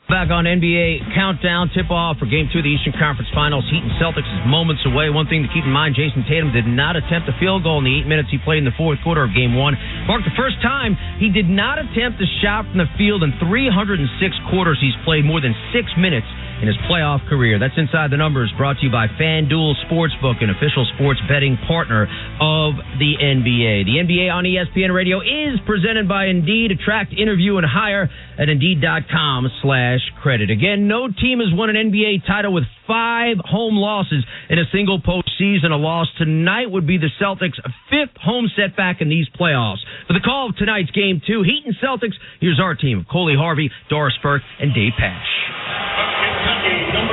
Back on NBA Countdown, tip-off for Game 2 of the Eastern Conference Finals. Heat and Celtics is moments away. One thing to keep in mind, Jason Tatum did not attempt a field goal in the 8 minutes he played in the fourth quarter of Game 1. Marked the first time he did not attempt a shot from the field in 306 quarters. He's played more than 6 minutes in his playoff career. That's Inside the Numbers, brought to you by FanDuel Sportsbook, an official sports betting partner of the NBA. The NBA on ESPN Radio is presented by Indeed. Attract, interview, and hire at Indeed.com/credit. Again, no team has won an NBA title with 5 home losses in a single postseason. A loss tonight would be the Celtics' 5th home setback in these playoffs. For the call of tonight's Game 2, Heat and Celtics, here's our team of Coley Harvey, Doris Burke, and Dave Pasch.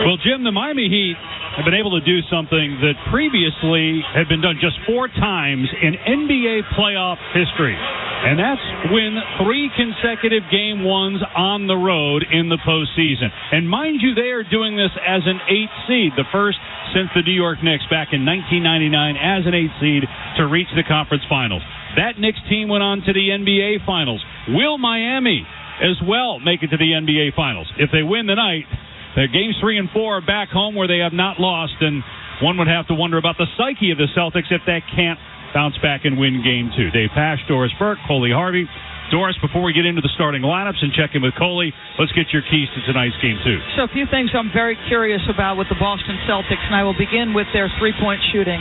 Well, Jim, the Miami Heat have been able to do something that previously had been done just 4 times in NBA playoff history, and that's win 3 consecutive Game 1s on the road in the postseason. And mind you, they are doing this as an 8 seed, the first since the New York Knicks back in 1999 as an 8 seed to reach the conference finals. That Knicks team went on to the NBA Finals. Will Miami as well make it to the NBA Finals? If they win tonight, their Games 3 and 4 are back home where they have not lost, and one would have to wonder about the psyche of the Celtics if they can't bounce back and win Game 2. Dave Pasch, Doris Burke, Coley Harvey. Doris, before we get into the starting lineups and check in with Coley, let's get your keys to tonight's Game 2. So a few things I'm very curious about with the Boston Celtics, and I will begin with their three-point shooting.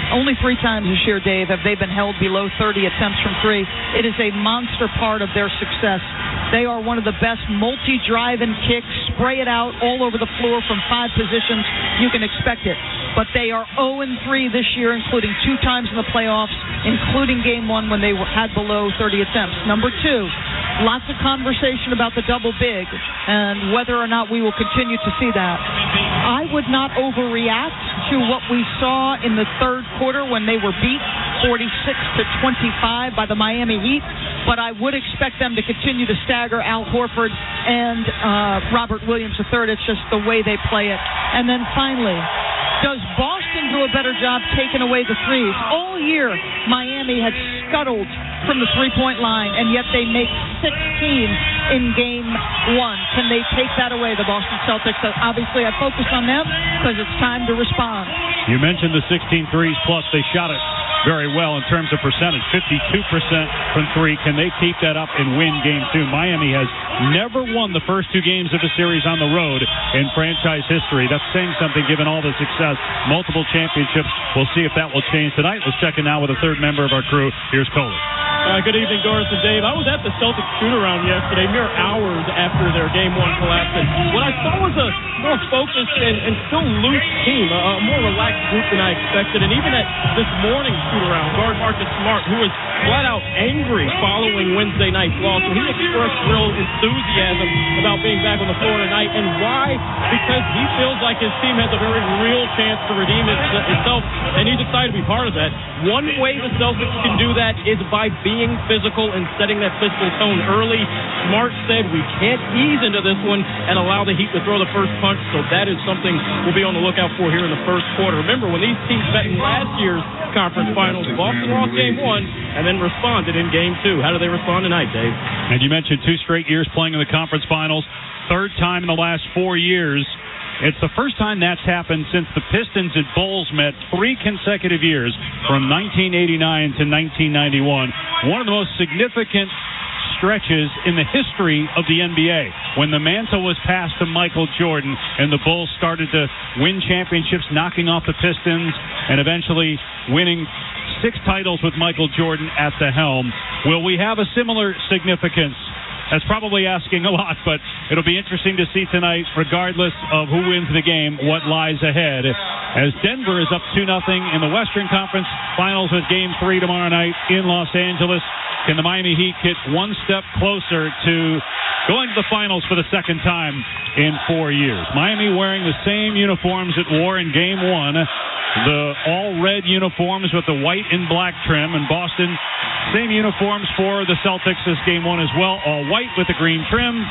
Only 3 times this year, Dave, have they been held below 30 attempts from 3. It is a monster part of their success. They are one of the best multi-drive and kicks, spray it out all over the floor from 5 positions. You can expect it. But they are 0-3 this year, including 2 times in the playoffs, including Game 1 when they had below 30 attempts. Number 2, lots of conversation about the double big and whether or not we will continue to see that. I would not overreact to what we saw in the third quarter when they were beat 46-25 by the Miami Heat, but I would expect them to continue to stagger Al Horford and Robert Williams III. It's just the way they play it. And then finally, does Boston do a better job taking away the threes? All year, Miami had scuttled from the three-point line, and yet they make 16 in Game 1. Can they take that away, the Boston Celtics? Obviously, I focus on them because it's time to respond. You mentioned the 16 threes, plus they shot it very well in terms of percentage, 52% from 3. Can they keep that up and win Game 2? Miami has never won the first 2 games of the series on the road in franchise history. That's saying something given all the success, multiple championships. We'll see if that will change tonight. Let's check in now with a third member of our crew. Here's Coley. Good evening, Doris and Dave. I was at the Celtics shoot-around yesterday, mere hours after their Game 1 collapse. And what I saw was a more focused and still loose team, a more relaxed group than I expected. And even at this morning shoot-around, guard Marcus Smart, who was flat-out angry following Wednesday night's loss, and he expressed real enthusiasm about being back on the floor tonight. And why? Because he feels like his team has a very real chance to redeem itself, and he's excited to be part of that. One way the Celtics can do that is by being physical and setting that physical tone early. Smart said we can't ease into this one and allow the Heat to throw the first punch, so that is something we'll be on the lookout for here in the first quarter. Remember, when these teams met in last year's conference finals, Boston lost Game 1 and then responded in Game 2. How do they respond tonight, Dave? And you mentioned 2 straight years playing in the conference finals, 3rd time in the last 4 years. It's the first time that's happened since the Pistons and Bulls met 3 consecutive years from 1989 to 1991. One of the most significant stretches in the history of the NBA when the mantle was passed to Michael Jordan and the Bulls started to win championships, knocking off the Pistons and eventually winning 6 titles with Michael Jordan at the helm. Will we have a similar significance? That's probably asking a lot, but it'll be interesting to see tonight, regardless of who wins the game, what lies ahead. As Denver is up 2-0 in the Western Conference Finals with Game 3 tomorrow night in Los Angeles. Can the Miami Heat get one step closer to going to the finals for the second time in 4 years? Miami wearing the same uniforms it wore in Game 1, the all-red uniforms with the white and black trim, and Boston, same uniforms for the Celtics as Game 1 as well, all white with the green trim,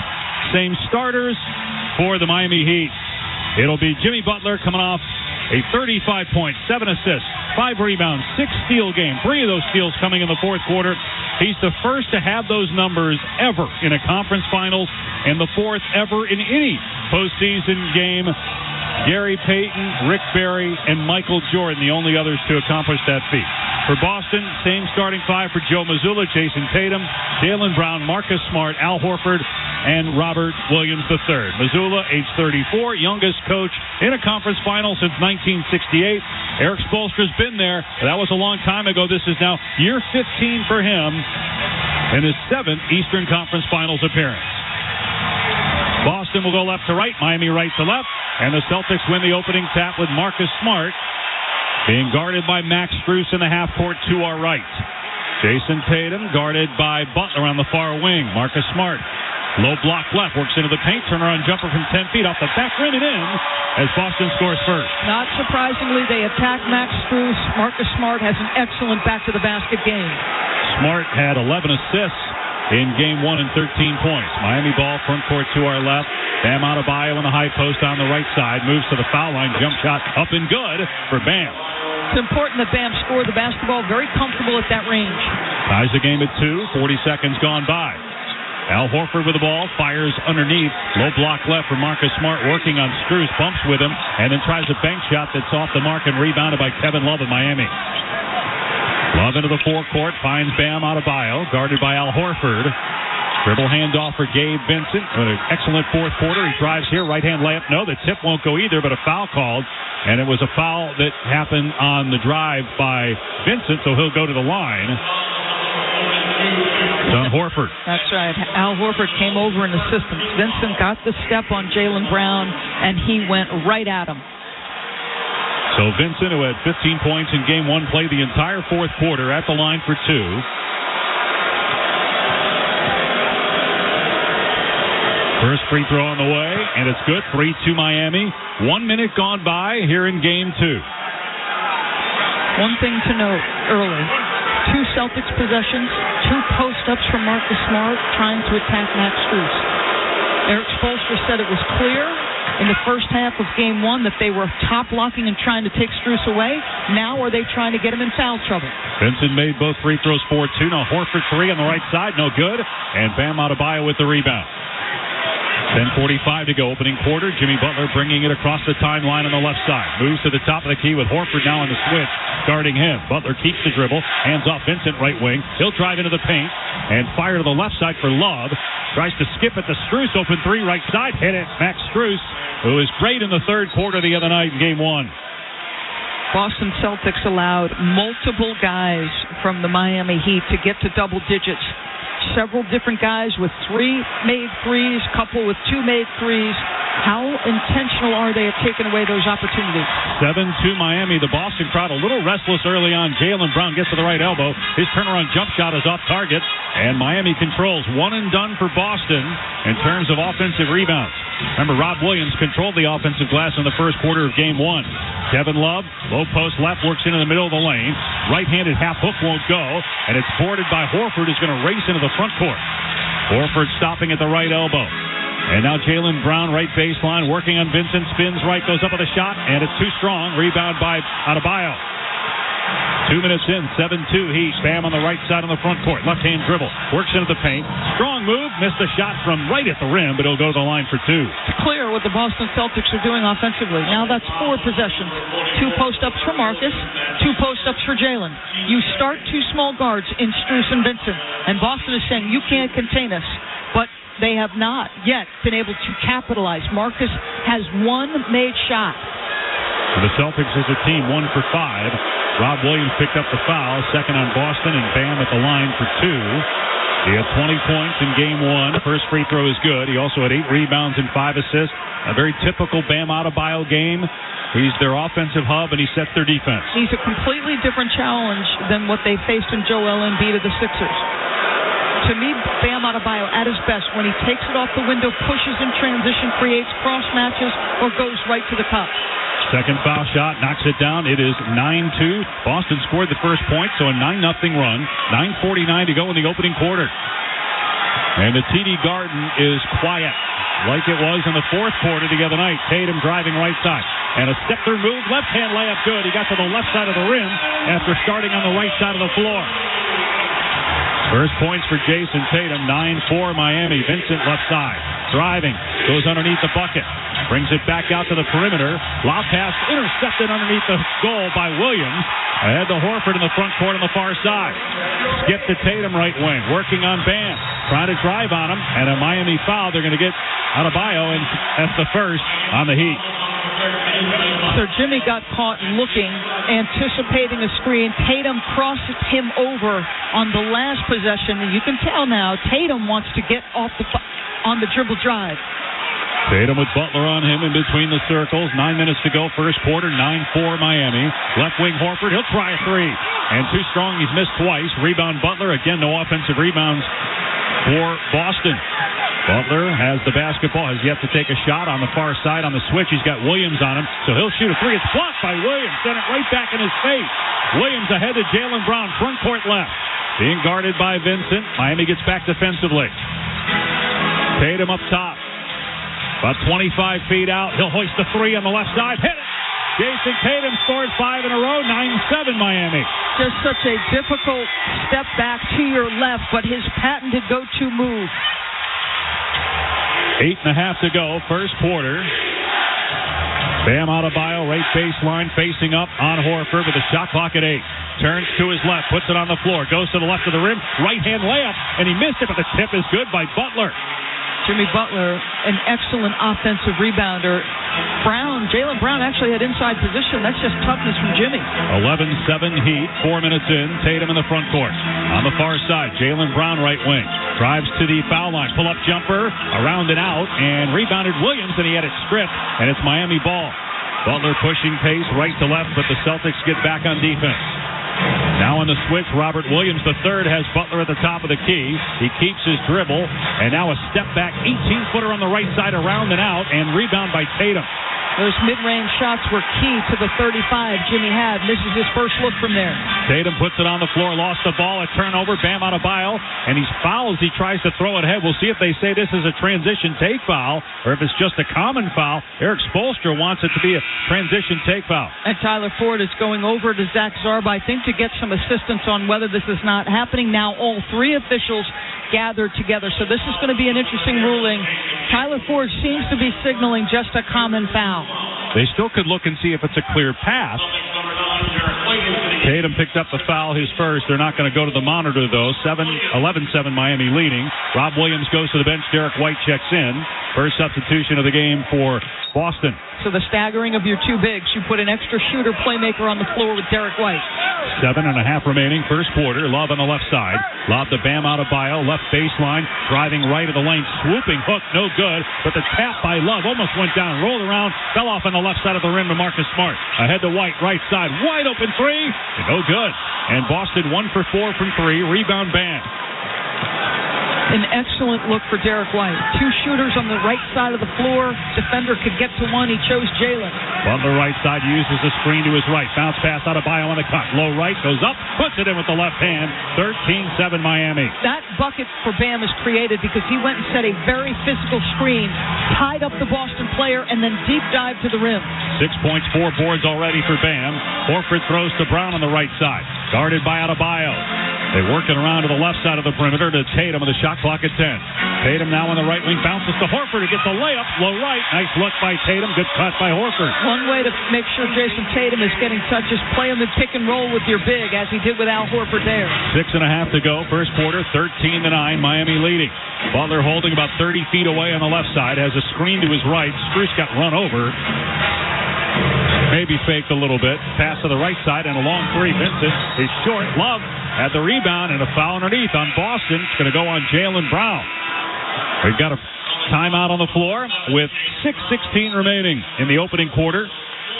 same starters for the Miami Heat. It'll be Jimmy Butler coming off a 35 points, 7 assists, 5 rebounds, 6 steal game. 3 of those steals coming in the fourth quarter. He's the first to have those numbers ever in a conference finals and the fourth ever in any postseason game. Gary Payton, Rick Barry, and Michael Jordan, the only others to accomplish that feat. For Boston, same starting five for Joe Mazzulla, Jason Tatum, Jaylen Brown, Marcus Smart, Al Horford, and Robert Williams III. Mazzulla, age 34, youngest coach in a conference final since 1968. Eric Spoelstra's been there. That was a long time ago. This is now year 15 for him in his 7th Eastern Conference Finals appearance. Boston will go left to right, Miami right to left, and the Celtics win the opening tap with Marcus Smart being guarded by Max Strus in the half court to our right. Jason Tatum guarded by Butler on the far wing. Marcus Smart, low block left, works into the paint, turnaround jumper from 10 feet off the back rim and in as Boston scores first. Not surprisingly, they attack Max Strus. Marcus Smart has an excellent back-to-the-basket game. Smart had 11 assists in Game 1 and 13 points. Miami ball, front court to our left. Bam Adebayo in the high post on the right side. Moves to the foul line. Jump shot up and good for Bam. It's important that Bam score the basketball. Very comfortable at that range. Ties the game at 2. 40 seconds gone by. Al Horford with the ball. Fires underneath. Low block left for Marcus Smart. Working on Strus. Bumps with him. And then tries a bank shot that's off the mark and rebounded by Kevin Love of Miami. Love into the forecourt, finds Bam Adebayo, guarded by Al Horford. Dribble handoff for Gabe Vincent. An excellent fourth quarter. He drives here, right-hand layup. No, the tip won't go either, but a foul called. And it was a foul that happened on the drive by Vincent, so he'll go to the line. It's on Horford. That's right. Al Horford came over in assistance. Vincent got the step on Jaylen Brown, and he went right at him. So Vincent, who had 15 points in Game 1, played the entire fourth quarter at the line for 2. First free throw on the way, and it's good. 3-2 Miami. 1 minute gone by here in Game 2. One thing to note early. 2 Celtics possessions, 2 post-ups from Marcus Smart trying to attack Max Strus. Eric Spoelstra said it was clear in the first half of Game 1 that they were top-blocking and trying to take Strus away. Now are they trying to get him in foul trouble? Vincent made both free throws 4-2. Now Horford 3 on the right side, no good. And Bam Adebayo with the rebound. 10:45 to go, opening quarter. Jimmy Butler bringing it across the timeline on the left side. Moves to the top of the key with Horford now on the switch, guarding him. Butler keeps the dribble, hands off Vincent right wing. He'll drive into the paint and fire to the left side for Love. Tries to skip at the Strus, open 3 right side. Hit it. Max Strus, who was great in the third quarter the other night in Game 1. Boston Celtics allowed multiple guys from the Miami Heat to get to double digits. Several different guys with 3 made threes, couple with 2 made threes. How intentional are they at taking away those opportunities? 7-2 Miami. The Boston crowd a little restless early on. Jaylen Brown gets to the right elbow. His turnaround jump shot is off target. And Miami controls. 1 and done for Boston in terms of offensive rebounds. Remember, Rob Williams controlled the offensive glass in the first quarter of Game 1. Kevin Love, low post left, works into the middle of the lane. Right-handed half hook won't go. And it's boarded by Horford, who's going to race into the front court. Horford stopping at the right elbow. And now Jaylen Brown, right baseline, working on Vincent, spins right, goes up with a shot, and it's too strong. Rebound by Adebayo. 2 minutes in, 7-2 Heat. Bam on the right side on the front court. Left-hand dribble. Works into the paint. Strong move. Missed a shot from right at the rim, but he'll go to the line for 2. It's clear what the Boston Celtics are doing offensively. Now that's 4 possessions. 2 post-ups for Marcus, 2 post-ups for Jaylen. You start 2 small guards in Strus and Vincent, and Boston is saying, you can't contain us. But they have not yet been able to capitalize. Marcus has 1 made shot. For the Celtics as a team, 1 for 5. Rob Williams picked up the foul, second on Boston, and Bam at the line for 2. He had 20 points in Game 1. First free throw is good. He also had 8 rebounds and 5 assists. A very typical Bam Adebayo game. He's their offensive hub, and he sets their defense. He's a completely different challenge than what they faced in Joel Embiid of the Sixers. To me, Bam Adebayo at his best when he takes it off the window, pushes in transition, creates cross matches, or goes right to the cup. Second foul shot, knocks it down. It is 9-2. Boston scored the first point, so a 9-0 run. 9:49 to go in the opening quarter. And the TD Garden is quiet, like it was in the fourth quarter the other night. Tatum driving right side. And a step-through move, left-hand layup good. He got to the left side of the rim after starting on the right side of the floor. First points for Jason Tatum, 9-4 Miami. Vincent left side, driving, goes underneath the bucket, brings it back out to the perimeter. Lob pass intercepted underneath the goal by Williams. Ahead to Horford in the front court on the far side. Skip to Tatum right wing, working on Bam, trying to drive on him, and a Miami foul. They're going to get Adebayo, and that's the first on the Heat. So Jimmy got caught looking, anticipating a screen. Tatum crossed him over on the last possession, and you can tell now Tatum wants to get off on the dribble drive. Tatum with Butler on him in between the circles. 9 minutes to go, first quarter, 9-4 Miami. Left wing Horford, he'll try a three. And too strong, he's missed twice. Rebound Butler, again, no offensive rebounds for Boston. Butler has the basketball, has yet to take a shot on the far side on the switch. He's got Williams on him, so he'll shoot a three. It's blocked by Williams, sent it right back in his face. Williams ahead to Jaylen Brown, front court left. Being guarded by Vincent. Miami gets back defensively. Tatum up top. About 25 feet out. He'll hoist the three on the left side. Hit it! Jason Tatum scored 5 in a row. 9-7 Miami. Just such a difficult step back to your left, but his patented go-to move. 8.5 to go, first quarter. Bam Adebayo, right baseline, facing up on Horford with a shot clock at 8. Turns to his left, puts it on the floor, goes to the left of the rim, right-hand layup, and he missed it, but the tip is good by Butler. Jimmy Butler, an excellent offensive rebounder. Jaylen Brown actually had inside position. That's just toughness from Jimmy. 11-7 Heat, 4 minutes in. Tatum in the front court. On the far side, Jaylen Brown right wing. Drives to the foul line. Pull-up jumper, around and out, and rebounded Williams, and he had it stripped, and it's Miami ball. Butler pushing pace right to left, but the Celtics get back on defense. Now on the switch, Robert Williams III has Butler at the top of the key. He keeps his dribble, and now a step back 18-footer on the right side, around and out, and rebound by Tatum. Those mid-range shots were key to the 35 Jimmy had. This is his first look from there. Tatum puts it on the floor, lost the ball, a turnover, Bam Adebayo, and he's fouled as he tries to throw it ahead. We'll see if they say this is a transition take foul or if it's just a common foul. Eric Spoelstra wants it to be a transition take foul. And Tyler Ford is going over to Zach Zarba, I think, to get some assistance on whether this is not happening. Now all three officials gathered together, so this is going to be an interesting ruling. Tyler Ford seems to be signaling just a common foul. They still could look and see if it's a clear pass. Tatum picked up the foul, his first. They're not going to go to the monitor, though. 11-7 Miami leading. Rob Williams goes to the bench. Derek White checks in. First substitution of the game for Boston. So the staggering of your two bigs. You put an extra shooter playmaker on the floor with Derek White. 7.5 remaining, first quarter. Love on the left side. Lob to Bam Adebayo, left baseline. Driving right of the lane. Swooping hook, no good. But the tap by Love almost went down. Rolled around. Fell off on the left side of the rim to Marcus Smart. Ahead to White, right side. Wide open three. No good. And Boston 1 for 4 from 3. Rebound Bam. An excellent look for Derek White. Two shooters on the right side of the floor. Defender could get to one. He chose Jaylen. Butler right side uses the screen to his right. Bounce pass out of Bio on the cut. Low right, goes up, puts it in with the left hand. 13-7 Miami. That bucket for Bam is created because he went and set a very physical screen, tied up the Boston player, and then deep dive to the rim. 6 points, 4 boards already for Bam. Horford throws to Brown on the right side. Guarded by Adebayo. They work it around to the left side of the perimeter to Tatum with the shot clock at 10. Tatum now on the right wing, bounces to Horford. He gets a layup, low right. Nice look by Tatum, good cut by Horford. One way to make sure Jason Tatum is getting touches, play him the pick and roll with your big, as he did with Al Horford there. 6.5 to go, first quarter, 13-9, Miami leading. Butler holding about 30 feet away on the left side, has a screen to his right. Spruce got run over. Maybe faked a little bit. Pass to the right side and a long three. Vincent is short. Love had the rebound and a foul underneath on Boston. It's going to go on Jaylen Brown. We've got a timeout on the floor with 6:16 remaining in the opening quarter.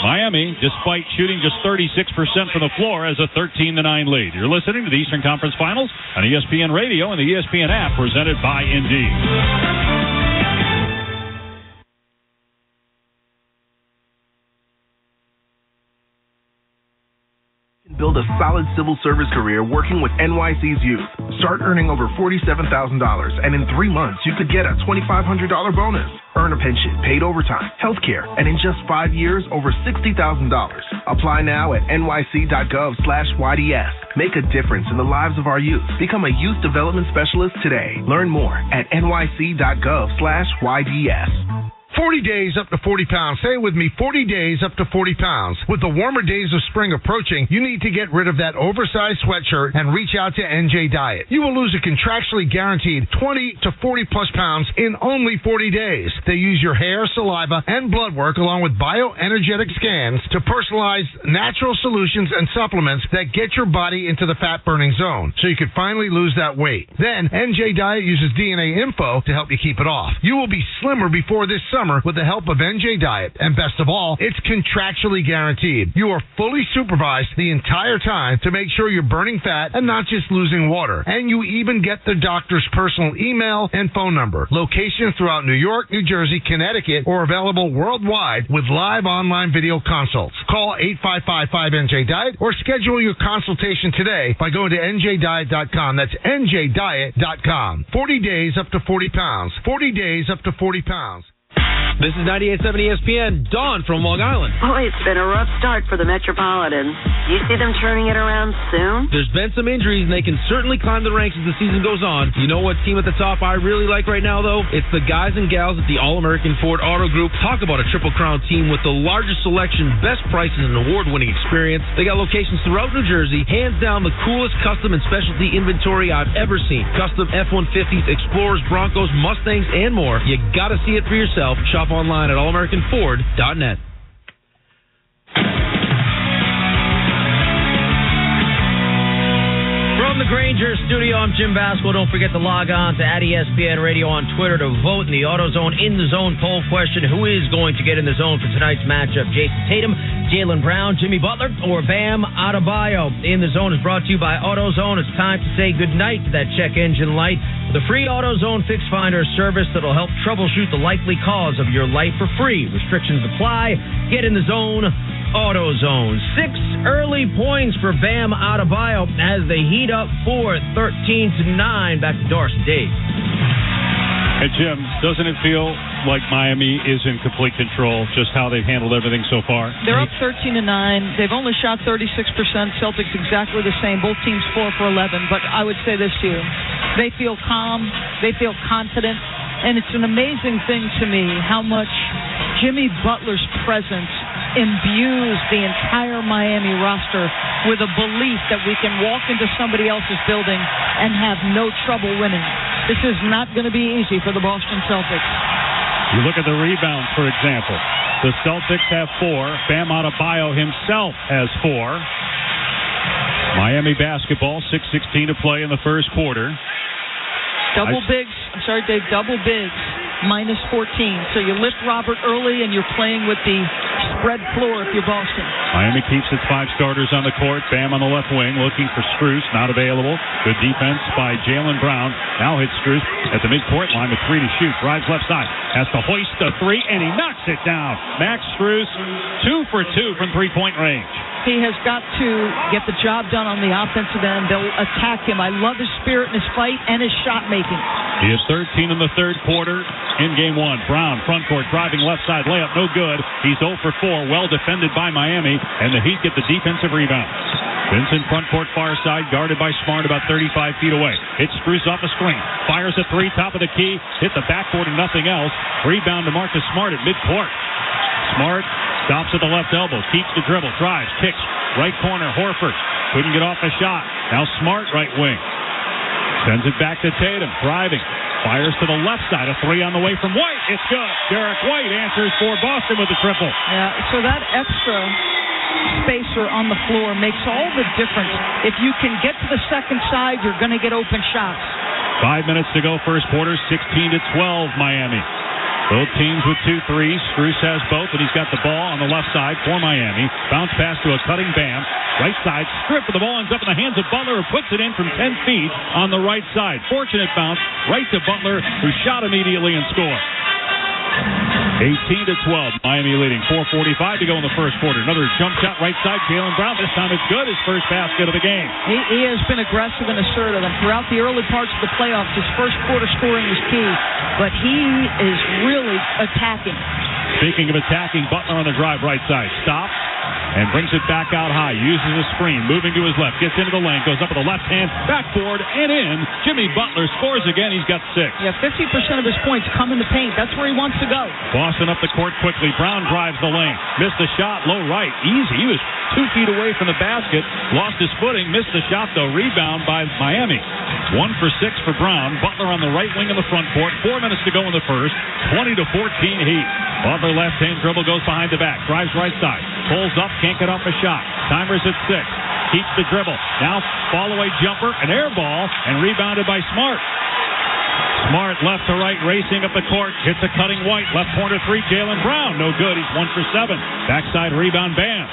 Miami, despite shooting just 36% from the floor, has a 13-9 lead. You're listening to the Eastern Conference Finals on ESPN Radio and the ESPN app, presented by Indeed. Build a solid civil service career working with NYC's youth. Start earning over $47,000, and in 3 months, you could get a $2,500 bonus. Earn a pension, paid overtime, health care, and in just 5 years, over $60,000. Apply now at nyc.gov/YDS. Make a difference in the lives of our youth. Become a youth development specialist today. Learn more at nyc.gov/YDS. 40 days up to 40 pounds. Say it with me, 40 days up to 40 pounds. With the warmer days of spring approaching, you need to get rid of that oversized sweatshirt and reach out to NJ Diet. You will lose a contractually guaranteed 20 to 40 plus pounds in only 40 days. They use your hair, saliva, and blood work along with bioenergetic scans to personalize natural solutions and supplements that get your body into the fat-burning zone so you can finally lose that weight. Then, NJ Diet uses DNA Info to help you keep it off. You will be slimmer before this summer with the help of NJ Diet. And best of all, it's contractually guaranteed. You are fully supervised the entire time to make sure you're burning fat and not just losing water. And you even get the doctor's personal email and phone number. Locations throughout New York, New Jersey, Connecticut, or available worldwide with live online video consults. Call 855-5NJ-DIET or schedule your consultation today by going to njdiet.com. That's njdiet.com. 40 days up to 40 pounds. 40 days up to 40 pounds. This is 98.7 ESPN, Dawn from Long Island. Boy, it's been a rough start for the Metropolitans. Do you see them turning it around soon? There's been some injuries, and they can certainly climb the ranks as the season goes on. You know what team at the top I really like right now, though? It's the guys and gals at the All-American Ford Auto Group. Talk about a Triple Crown team with the largest selection, best prices, and award-winning experience. They got locations throughout New Jersey. Hands down, the coolest custom and specialty inventory I've ever seen. Custom F-150s, Explorers, Broncos, Mustangs, and more. You gotta see it for yourself. Shop online at allamericanford.net. From the Granger studio, I'm Jim Vasquez. Don't forget to log on to @ESPN Radio on Twitter to vote in the AutoZone In the Zone poll question. Who is going to get in the zone for tonight's matchup? Jason Tatum, Jaylen Brown, Jimmy Butler, or Bam Adebayo? In the Zone is brought to you by AutoZone. It's time to say goodnight to that check engine light. The free AutoZone Fix Finder service that'll help troubleshoot the likely cause of your light for free. Restrictions apply. Get in the zone. AutoZone. 6 early points for Bam Adebayo as they heat up for 13-9. Back to Doris and Dave. Hey, Jim, doesn't it feel like Miami is in complete control, just how they've handled everything so far? They're up 13-9. They've only shot 36%. Celtics exactly the same. Both teams 4 for 11. But I would say this to you. They feel calm. They feel confident. And it's an amazing thing to me how much Jimmy Butler's presence imbues the entire Miami roster with a belief that we can walk into somebody else's building and have no trouble winning. This is not going to be easy for the Boston Celtics. You look at the rebounds, for example. The Celtics have 4. Bam Adebayo himself has 4. Miami basketball, 6:16 to play in the first quarter. Double bigs. I'm sorry, Dave. Double bigs. -14. So you lift Robert early, and you're playing with the spread floor if you're Boston. Miami keeps its 5 starters on the court. Bam on the left wing, looking for Strus, not available. Good defense by Jaylen Brown. Now hits Strus at the midcourt line with 3 to shoot. Drives left side, has to hoist a 3, and he knocks it down. Max Strus, 2 for 2 from three-point range. He has got to get the job done on the offensive end. They'll attack him. I love his spirit and his fight and his shot making. He is 13 in the third quarter in game 1. Brown, front court, driving left side, layup, no good. He's 0 for 4, well defended by Miami, and the Heat get the defensive rebound. Vincent, front court, far side, guarded by Smart about 35 feet away. It screws off the screen. Fires a 3, top of the key, hit the backboard and nothing else. Rebound to Marcus Smart at midcourt. Smart stops at the left elbow, keeps the dribble, drives, kicks, right corner, Horford. Couldn't get off a shot. Now Smart, right wing. Sends it back to Tatum, driving. Fires to the left side, a 3 on the way from White. It's good. Derek White answers for Boston with a triple. Yeah, so that extra spacer on the floor makes all the difference. If you can get to the second side, you're going to get open shots. 5 minutes to go, first quarter, 16-12, Miami. Both teams with 2 threes. Strus has both, and he's got the ball on the left side for Miami. Bounce pass to a cutting Bam. Right side, strip, but the ball ends up in the hands of Butler, who puts it in from 10 feet on the right side. Fortunate bounce right to Butler, who shot immediately and scored. 18-12. Miami leading. 4:45 to go in the first quarter. Another jump shot right side. Jaylen Brown. This time it's good. His first basket of the game. He has been aggressive and assertive, and throughout the early parts of the playoffs, his first quarter scoring was key. But he is really attacking. Speaking of attacking, Butler on the drive right side. Stops and brings it back out high. Uses a screen. Moving to his left. Gets into the lane. Goes up with the left hand. Backboard and in. Jimmy Butler scores again. He's got 6. Yeah, 50% of his points come in the paint. That's where he wants to go. Boston up the court quickly. Brown drives the lane. Missed the shot. Low right. Easy. He was 2 feet away from the basket. Lost his footing. Missed the shot, though. Rebound by Miami. 1 for 6 for Brown. Butler on the right wing of the front court. 4 minutes to go in the first. 20-14 Heat. Butler left-hand dribble goes behind the back. Drives right side. Pulls up. Can't get off a shot. Timer's at 6. Keeps the dribble. Now fall-away jumper. An air ball. And rebounded by Smart. Smart left to right. Racing up the court. Hits a cutting White. Left corner 3. Jaylen Brown. No good. He's 1 for 7. Backside rebound. Bam.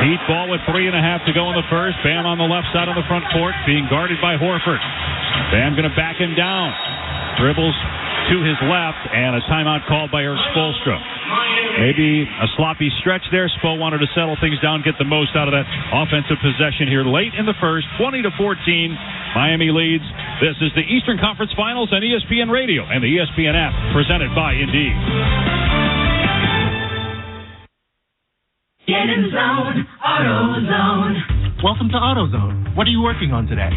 Heat ball with 3.5 to go in the first. Bam on the left side of the front court. Being guarded by Horford. Bam going to back him down. Dribbles to his left, and a timeout called by Eric Spoelstra. Maybe a sloppy stretch there. Spo wanted to settle things down, get the most out of that offensive possession here late in the first. 20-14, Miami leads. This is the Eastern Conference Finals on ESPN Radio and the ESPN app, presented by Indeed. Get in zone, AutoZone. Welcome to AutoZone. What are you working on today?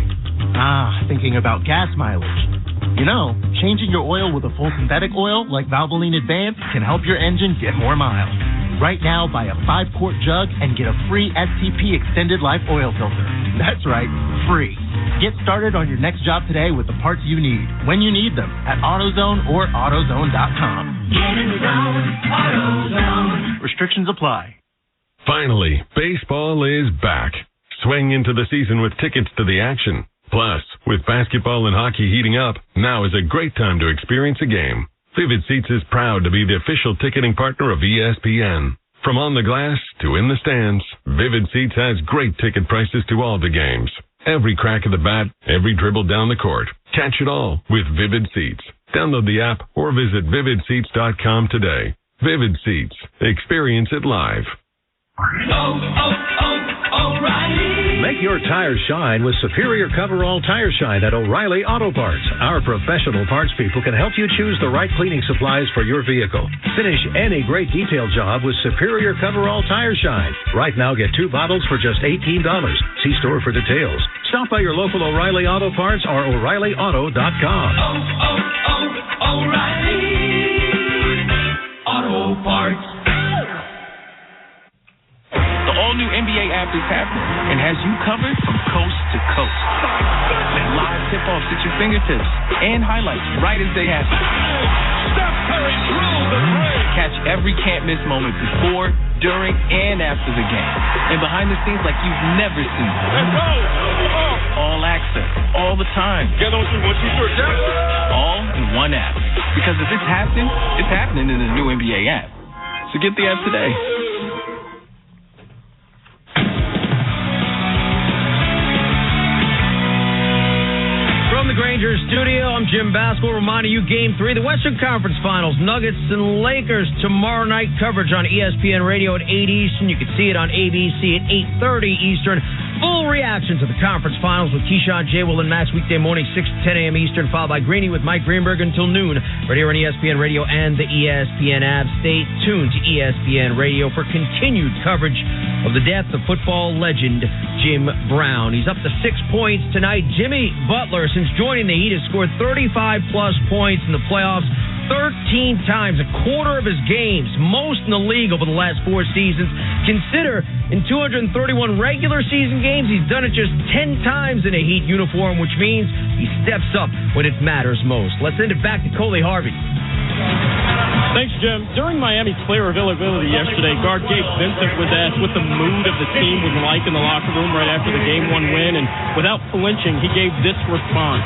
Thinking about gas mileage. You know, changing your oil with a full synthetic oil like Valvoline Advanced can help your engine get more miles. Right now, buy a 5-quart jug and get a free STP Extended Life Oil Filter. That's right, free. Get started on your next job today with the parts you need, when you need them, at AutoZone or AutoZone.com. Get in zone, AutoZone. Restrictions apply. Finally, baseball is back. Swing into the season with tickets to the action. Plus, with basketball and hockey heating up, now is a great time to experience a game. Vivid Seats is proud to be the official ticketing partner of ESPN. From on the glass to in the stands, Vivid Seats has great ticket prices to all the games. Every crack of the bat, every dribble down the court. Catch it all with Vivid Seats. Download the app or visit vividseats.com today. Vivid Seats. Experience it live. O'Reilly. Make your tires shine with superior coverall tire shine at O'Reilly Auto Parts. Our professional parts people can help you choose the right cleaning supplies for your vehicle. Finish any great detail job with superior coverall tire shine. Right now, get 2 bottles for just $18. See store for details. Stop by your local O'Reilly Auto Parts or O'ReillyAuto.com. O'Reilly Auto Parts. The all-new NBA app is happening and has you covered from coast to coast. Live tip-offs at your fingertips and highlights right as they happen. Steph Curry drills the three. Catch every can't-miss moment before, during, and after the game. And behind the scenes like you've never seen. Let's go. All access, all the time. Get on to what you sure did. All in one app. Because if it's happening in the new NBA app. So get the app today. From the Granger studio, I'm Jim Baskell reminding you Game 3, the Western Conference Finals, Nuggets and Lakers, tomorrow night coverage on ESPN Radio at 8 Eastern. You can see it on ABC at 8:30 Eastern. Full reaction to the conference finals with Keyshawn, J. Will, and Max weekday morning, 6 to 10 a.m. Eastern, followed by Greeny with Mike Greenberg until noon, right here on ESPN Radio and the ESPN app. Stay tuned to ESPN Radio for continued coverage of the death of football legend Jim Brown. He's up to 6 points tonight. Jimmy Butler, since joining the Heat, has scored 35-plus points in the playoffs 13 times, a quarter of his games, most in the league over the last 4 seasons. Consider, in 231 regular season games, he's done it just 10 times in a Heat uniform, which means he steps up when it matters most. Let's send it back to Coley Harvey. Thanks, Jim. During Miami's player availability yesterday, guard Gabe Vincent was asked what the mood of the team was like in the locker room right after the Game 1 win, and without flinching, he gave this response: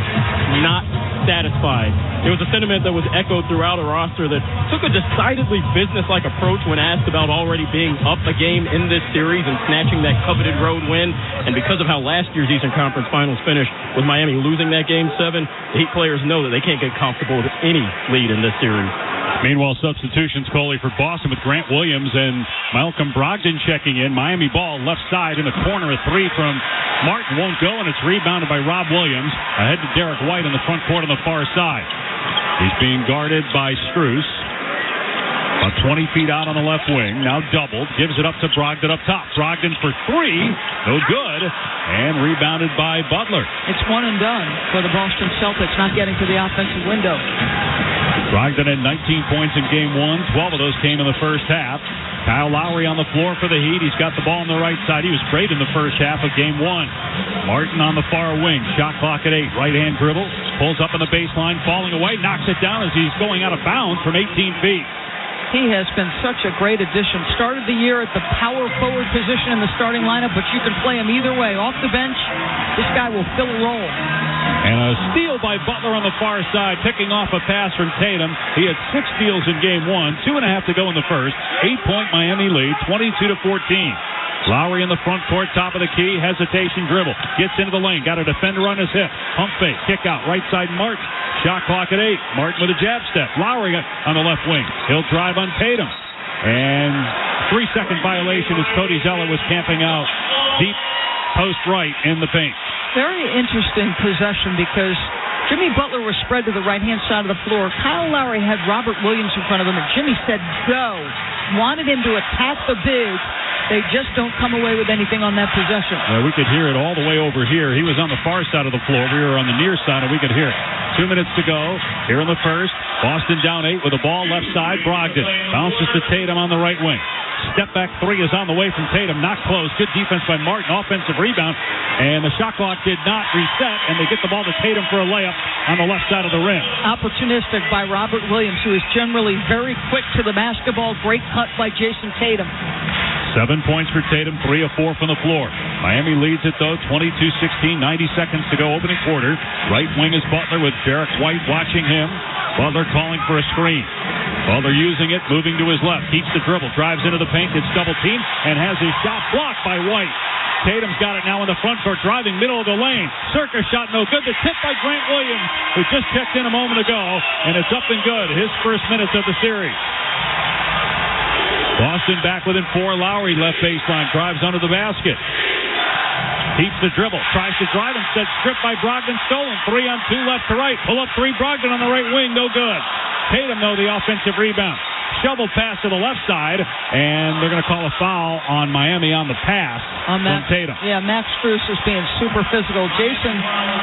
not satisfied. It was a sentiment that was echoed throughout a roster that took a decidedly business-like approach when asked about already being up a game in this series and snatching that coveted road win. And because of how last year's Eastern Conference Finals finished, with Miami losing that Game 7, the Heat players know that they can't get comfortable with any lead in this series. Meanwhile, substitutions, Coley, for Boston with Grant Williams and Malcolm Brogdon checking in. Miami ball left side in the corner. A three from Martin won't go, and it's rebounded by Rob Williams. Ahead to Derek White in the front court on the far side. He's being guarded by Strus. About 20 feet out on the left wing. Now doubled. Gives it up to Brogdon up top. Brogdon for three. No good. And rebounded by Butler. It's one and done for the Boston Celtics, not getting to the offensive window. Brogdon had 19 points in game one. 12 of those came in the first half. Kyle Lowry on the floor for the Heat. He's got the ball on the right side. He was great in the first half of game one. Martin on the far wing. Shot clock at 8. Right-hand dribble. Pulls up on the baseline. Falling away. Knocks it down as he's going out of bounds from 18 feet. He has been such a great addition. Started the year at the power forward position in the starting lineup, but you can play him either way. Off the bench, this guy will fill a role. And a steal by Butler on the far side, picking off a pass from Tatum. He had 6 steals in game one, 2.5 to go in the first. 8-point Miami lead, 22-14. Lowry in the front court, top of the key, hesitation dribble. Gets into the lane, got a defender on his hip. Pump fake, kick out, right side Martin. Shot clock at 8. Martin with a jab step. Lowry on the left wing. He'll drive on Tatum. And 3-second violation as Cody Zeller was camping out deep post right in the paint. Very interesting possession because Jimmy Butler was spread to the right-hand side of the floor. Kyle Lowry had Robert Williams in front of him, and Jimmy said go. Wanted him to attack the big. They just don't come away with anything on that possession. We could hear it all the way over here. He was on the far side of the floor. We were on the near side, and we could hear it. 2 minutes to go here in the first. Boston down 8 with the ball left side. Brogdon bounces to Tatum on the right wing. Step back three is on the way from Tatum. Not close. Good defense by Martin. Offensive rebound. And the shot clock did not reset, and they get the ball to Tatum for a layup on the left side of the rim. Opportunistic by Robert Williams, who is generally very quick to the basketball. Great cut by Jason Tatum. 7 points for Tatum, 3 of 4 from the floor. Miami leads it, though, 22-16, 90 seconds to go, opening quarter. Right wing is Butler with Derek White watching him. Butler calling for a screen. Butler using it, moving to his left. Keeps the dribble, drives into the paint, gets double teamed, and has his shot blocked by White. Tatum's got it now in the front court, driving middle of the lane. Circus shot no good. The tip by Grant Williams, who just checked in a moment ago, and it's up and good. His first minutes of the series. Boston back within 4. Lowry left baseline, drives under the basket. Keeps the dribble, tries to drive, instead stripped by Brogdon, stolen. 3 on 2 left to right. Pull up 3, Brogdon on the right wing, no good. Tatum, though, the offensive rebound. Shovel pass to the left side, and they're going to call a foul on Miami on the pass from Tatum. Yeah, Max Strus is being super physical. Jason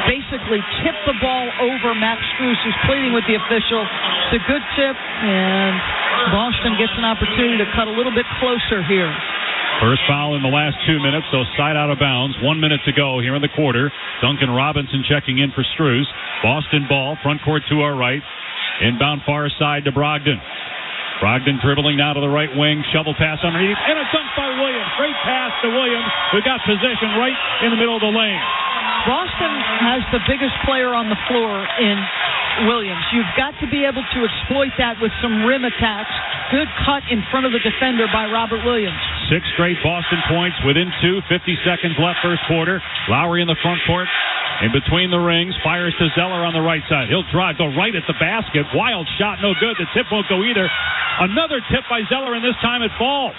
basically tipped the ball over Max Strus, who's pleading with the official. It's a good tip, and Boston gets an opportunity to cut a little bit closer here. First foul in the last 2 minutes, so side out of bounds. 1 minute to go here in the quarter. Duncan Robinson checking in for Strus. Boston ball, front court to our right. Inbound far side to Brogdon. Brogdon dribbling now to the right wing. Shovel pass underneath. And a dunk by Williams. Great pass to Williams, who got possession right in the middle of the lane. Boston has the biggest player on the floor in Williams. You've got to be able to exploit that with some rim attacks. Good cut in front of the defender by Robert Williams. 6 straight Boston points within 2. 50 seconds left first quarter. Lowry in the front court. In between the rings, fires to Zeller on the right side. He'll drive, go right at the basket. Wild shot, no good. The tip won't go either. Another tip by Zeller, and this time it falls.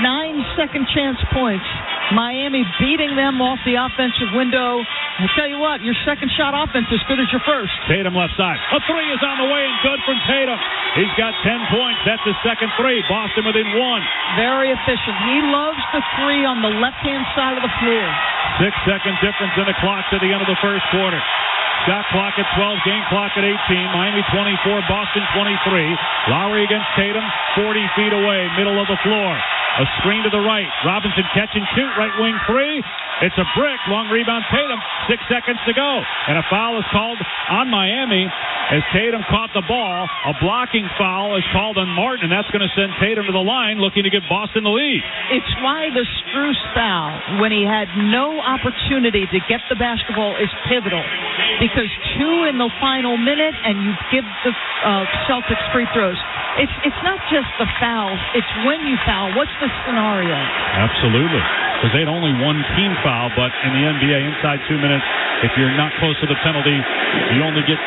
9 second chance points. Miami beating them off the offensive window. I tell you what, your second shot offense as good as your first. Tatum left side. A 3 is on the way and good from Tatum. He's got 10 points. That's his second 3. Boston within 1. Very efficient. He loves the 3 on the left-hand side of the floor. 6-second difference in the clock to the end of the first quarter. Shot clock at 12, game clock at 18. Miami 24, Boston 23. Lowry against Tatum, 40 feet away, middle of the floor. A screen to the right. Robinson catch and shoot, right wing 3. It's a brick. Long rebound, Tatum. 6 seconds to go. And a foul is called on Miami as Tatum caught the ball. A blocking foul is called on Martin, and that's going to send Tatum to the line looking to give Boston the lead. It's why the Strus foul, when he had no opportunity to get the basketball, is pivotal. Because 2 in the final minute, and you give the Celtics free throws. It's not just the fouls. It's when you foul. What's the scenario? Absolutely. Because they had only 1 team foul, but in the NBA, inside 2 minutes, if you're not close to the penalty, you only get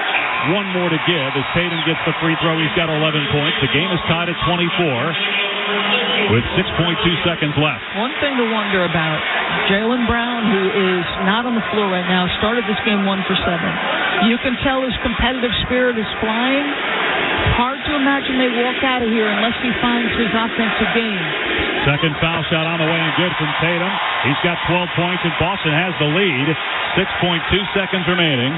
one more to give. As Tatum gets the free throw, he's got 11 points. The game is tied at 24 with 6.2 seconds left. One thing to wonder about, Jaylen Brown, who is not on the floor right now, started this game 1 for 7. You can tell his competitive spirit is flying. Hard to imagine they walk out of here unless he finds his offensive game. Second foul shot on the way and good from Tatum. He's got 12 points and Boston has the lead. 6.2 seconds remaining.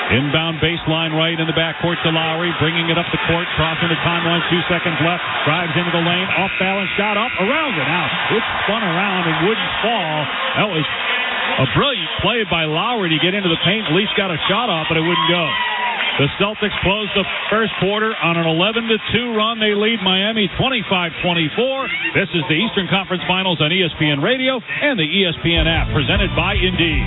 Inbound baseline right in the backcourt to Lowry, bringing it up the court, crossing the timeline, 2 seconds left, drives into the lane, off balance shot up, around and out. It spun around and wouldn't fall. That was a brilliant play by Lowry to get into the paint, at least got a shot off, but it wouldn't go. The Celtics close the first quarter on an 11-2 run. They lead Miami 25-24. This is the Eastern Conference Finals on ESPN Radio and the ESPN app, presented by Indeed.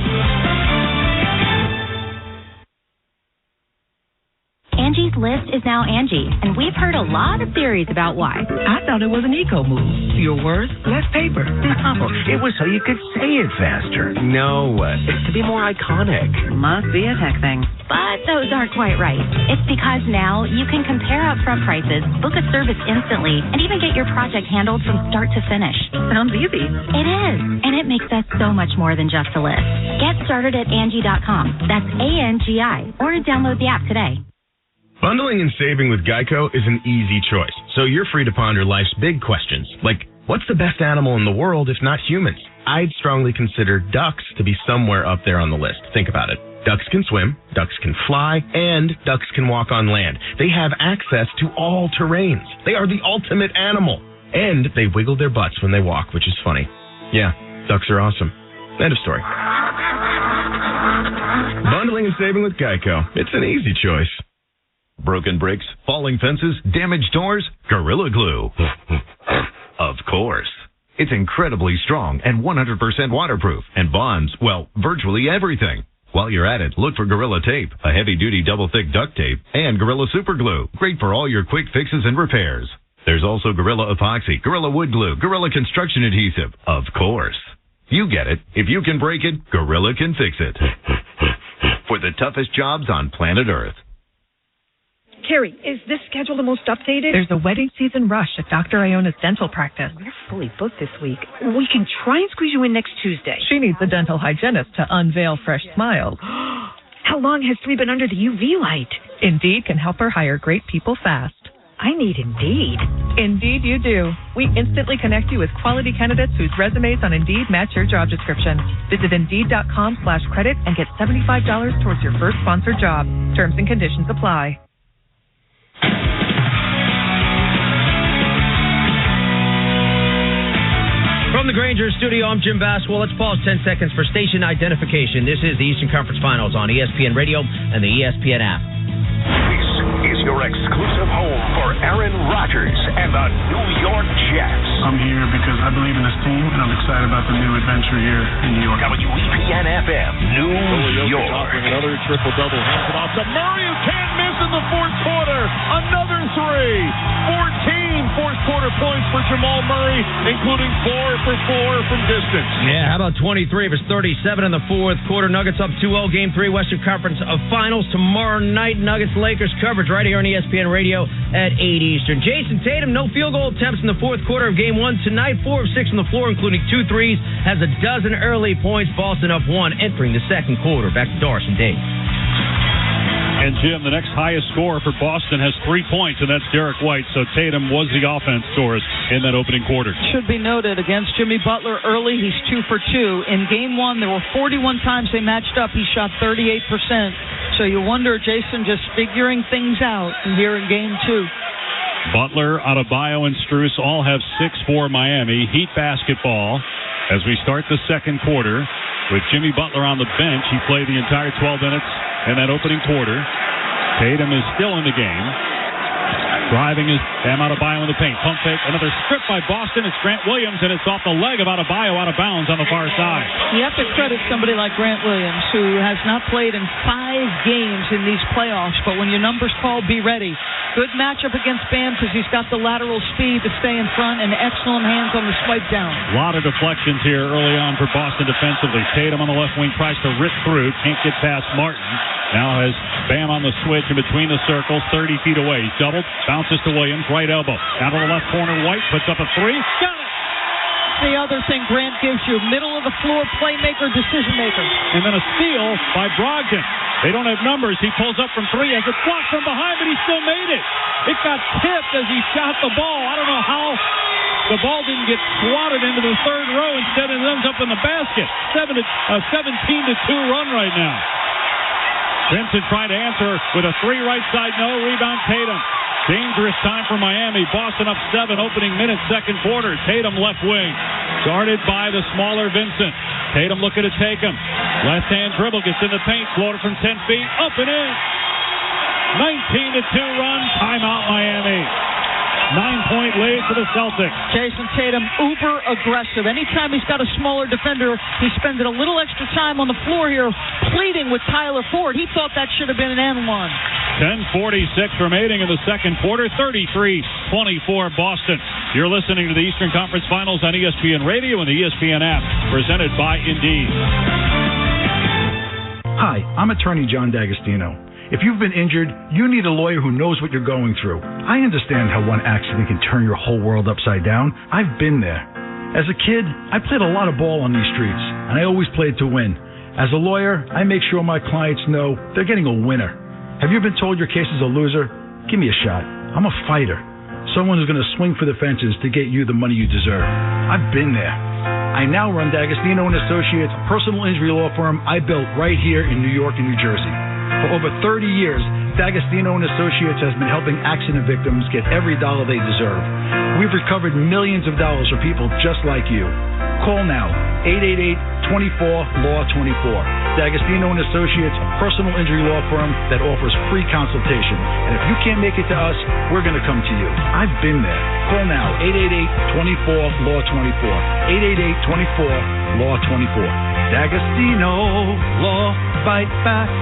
Angie's List is now Angie, and we've heard a lot of theories about why. I thought it was an eco move. Fewer words, less paper. No, it was so you could say it faster. No, it's to be more iconic. Must be a tech thing. But those aren't quite right. It's because now you can compare upfront prices, book a service instantly, and even get your project handled from start to finish. Sounds easy. It is, and it makes us so much more than just a list. Get started at Angie.com. That's ANGI, or to download the app today. Bundling and saving with Geico is an easy choice, so you're free to ponder life's big questions, like, what's the best animal in the world if not humans? I'd strongly consider ducks to be somewhere up there on the list. Think about it. Ducks can swim, ducks can fly, and ducks can walk on land. They have access to all terrains. They are the ultimate animal. And they wiggle their butts when they walk, which is funny. Yeah, ducks are awesome. End of story. Bundling and saving with Geico. It's an easy choice. Broken bricks, falling fences, damaged doors, Gorilla Glue. Of course. It's incredibly strong and 100% waterproof and bonds, well, virtually everything. While you're at it, look for Gorilla Tape, a heavy-duty double-thick duct tape, and Gorilla Super Glue, great for all your quick fixes and repairs. There's also Gorilla Epoxy, Gorilla Wood Glue, Gorilla Construction Adhesive. Of course. You get it. If you can break it, Gorilla can fix it. For the toughest jobs on planet Earth. Carrie, is this schedule the most updated? There's a wedding season rush at Dr. Iona's dental practice. We're fully booked this week. We can try and squeeze you in next Tuesday. She needs a dental hygienist to unveil fresh smiles. How long has Slee been under the UV light? Indeed can help her hire great people fast. I need Indeed. Indeed you do. We instantly connect you with quality candidates whose resumes on Indeed match your job description. Visit Indeed.com/credit and get $75 towards your first sponsored job. Terms and conditions apply. From the Granger studio, I'm Jim Basswell. Let's pause 10 seconds for station identification. This is the Eastern Conference Finals on ESPN Radio and the ESPN app. This is your exclusive home for Aaron Rodgers and the New York Jets. I'm here because I believe in this team, and I'm excited about the new adventure here in New York. WEPN-FM, New York. Offering another triple-double. Hands it off to Murray, who can't miss in the fourth quarter. Another three. 14 fourth-quarter points for Jamal Murray, including 4 for 4 from distance. Yeah, how about 23 of his 37 in the fourth quarter? Nuggets up 2-0, Game 3, Western Conference Finals. Tomorrow night, Nuggets-Lakers coverage right here on ESPN Radio at 8 Eastern. Jason Tatum, no field goal attempts in the fourth quarter of Game 1 tonight. 4 of 6 on the floor, including 2 threes. Has a dozen early points. Boston up 1 entering the second quarter. Back to Doris and Dave. And Jim, the next highest scorer for Boston has 3 points, and that's Derek White. So Tatum was the offense source in that opening quarter. Should be noted, against Jimmy Butler early, he's 2 for 2. In Game 1, there were 41 times they matched up. He shot 38%. So you wonder, Jason, just figuring things out here in Game 2. Butler, Adebayo, and Strus all have 6 for Miami. Heat basketball as we start the second quarter. With Jimmy Butler on the bench, he played the entire 12 minutes in that opening quarter. Tatum is still in the game. Driving is Bam Adebayo in the paint. Pump fake. Another strip by Boston. It's Grant Williams, and it's off the leg of Adebayo out of bounds on the far side. You have to credit somebody like Grant Williams, who has not played in 5 games in these playoffs, but when your number's called, be ready. Good matchup against Bam because he's got the lateral speed to stay in front and excellent hands on the swipe down. A lot of deflections here early on for Boston defensively. Tatum on the left wing tries to rip through. Can't get past Martin. Now has Bam on the switch in between the circles, 30 feet away. He's doubled, bounces to Williams, right elbow. Down to the left corner, White puts up a three. Got it! The other thing Grant gives you, middle of the floor playmaker, decision maker. And then a steal by Brogdon. They don't have numbers. He pulls up from three, has it blocked from behind, but he still made it. It got tipped as he shot the ball. I don't know how the ball didn't get swatted into the third row. Instead, it ends up in the basket. 17-2 run right now. Vincent trying to answer with a three right side, no. Rebound Tatum. Dangerous time for Miami. Boston up 7, opening minute, second quarter. Tatum left wing. Guarded by the smaller Vincent. Tatum looking to take him. Left hand dribble, gets in the paint. Floater from 10 feet. Up and in. 19-2 run. Timeout Miami. 9-point lead for the Celtics. Jason Tatum, uber aggressive. Anytime he's got a smaller defender, he spends a little extra time on the floor here pleading with Tyler Ford. He thought that should have been an N1. 10:46 remaining in the second quarter. 33-24 Boston. You're listening to the Eastern Conference Finals on ESPN Radio and the ESPN app, presented by Indeed. Hi, I'm attorney John D'Agostino. If you've been injured, you need a lawyer who knows what you're going through. I understand how one accident can turn your whole world upside down. I've been there. As a kid, I played a lot of ball on these streets, and I always played to win. As a lawyer, I make sure my clients know they're getting a winner. Have you been told your case is a loser? Give me a shot. I'm a fighter. Someone who's going to swing for the fences to get you the money you deserve. I've been there. I now run D'Agostino & Associates, a personal injury law firm I built right here in New York and New Jersey. For over 30 years, D'Agostino & Associates has been helping accident victims get every dollar they deserve. We've recovered millions of dollars for people just like you. Call now, 888-24-LAW-24. D'Agostino & Associates, personal injury law firm that offers free consultation. And if you can't make it to us, we're going to come to you. I've been there. Call now, 888-24-LAW-24. 888-24-LAW-24. D'Agostino Law, fight back.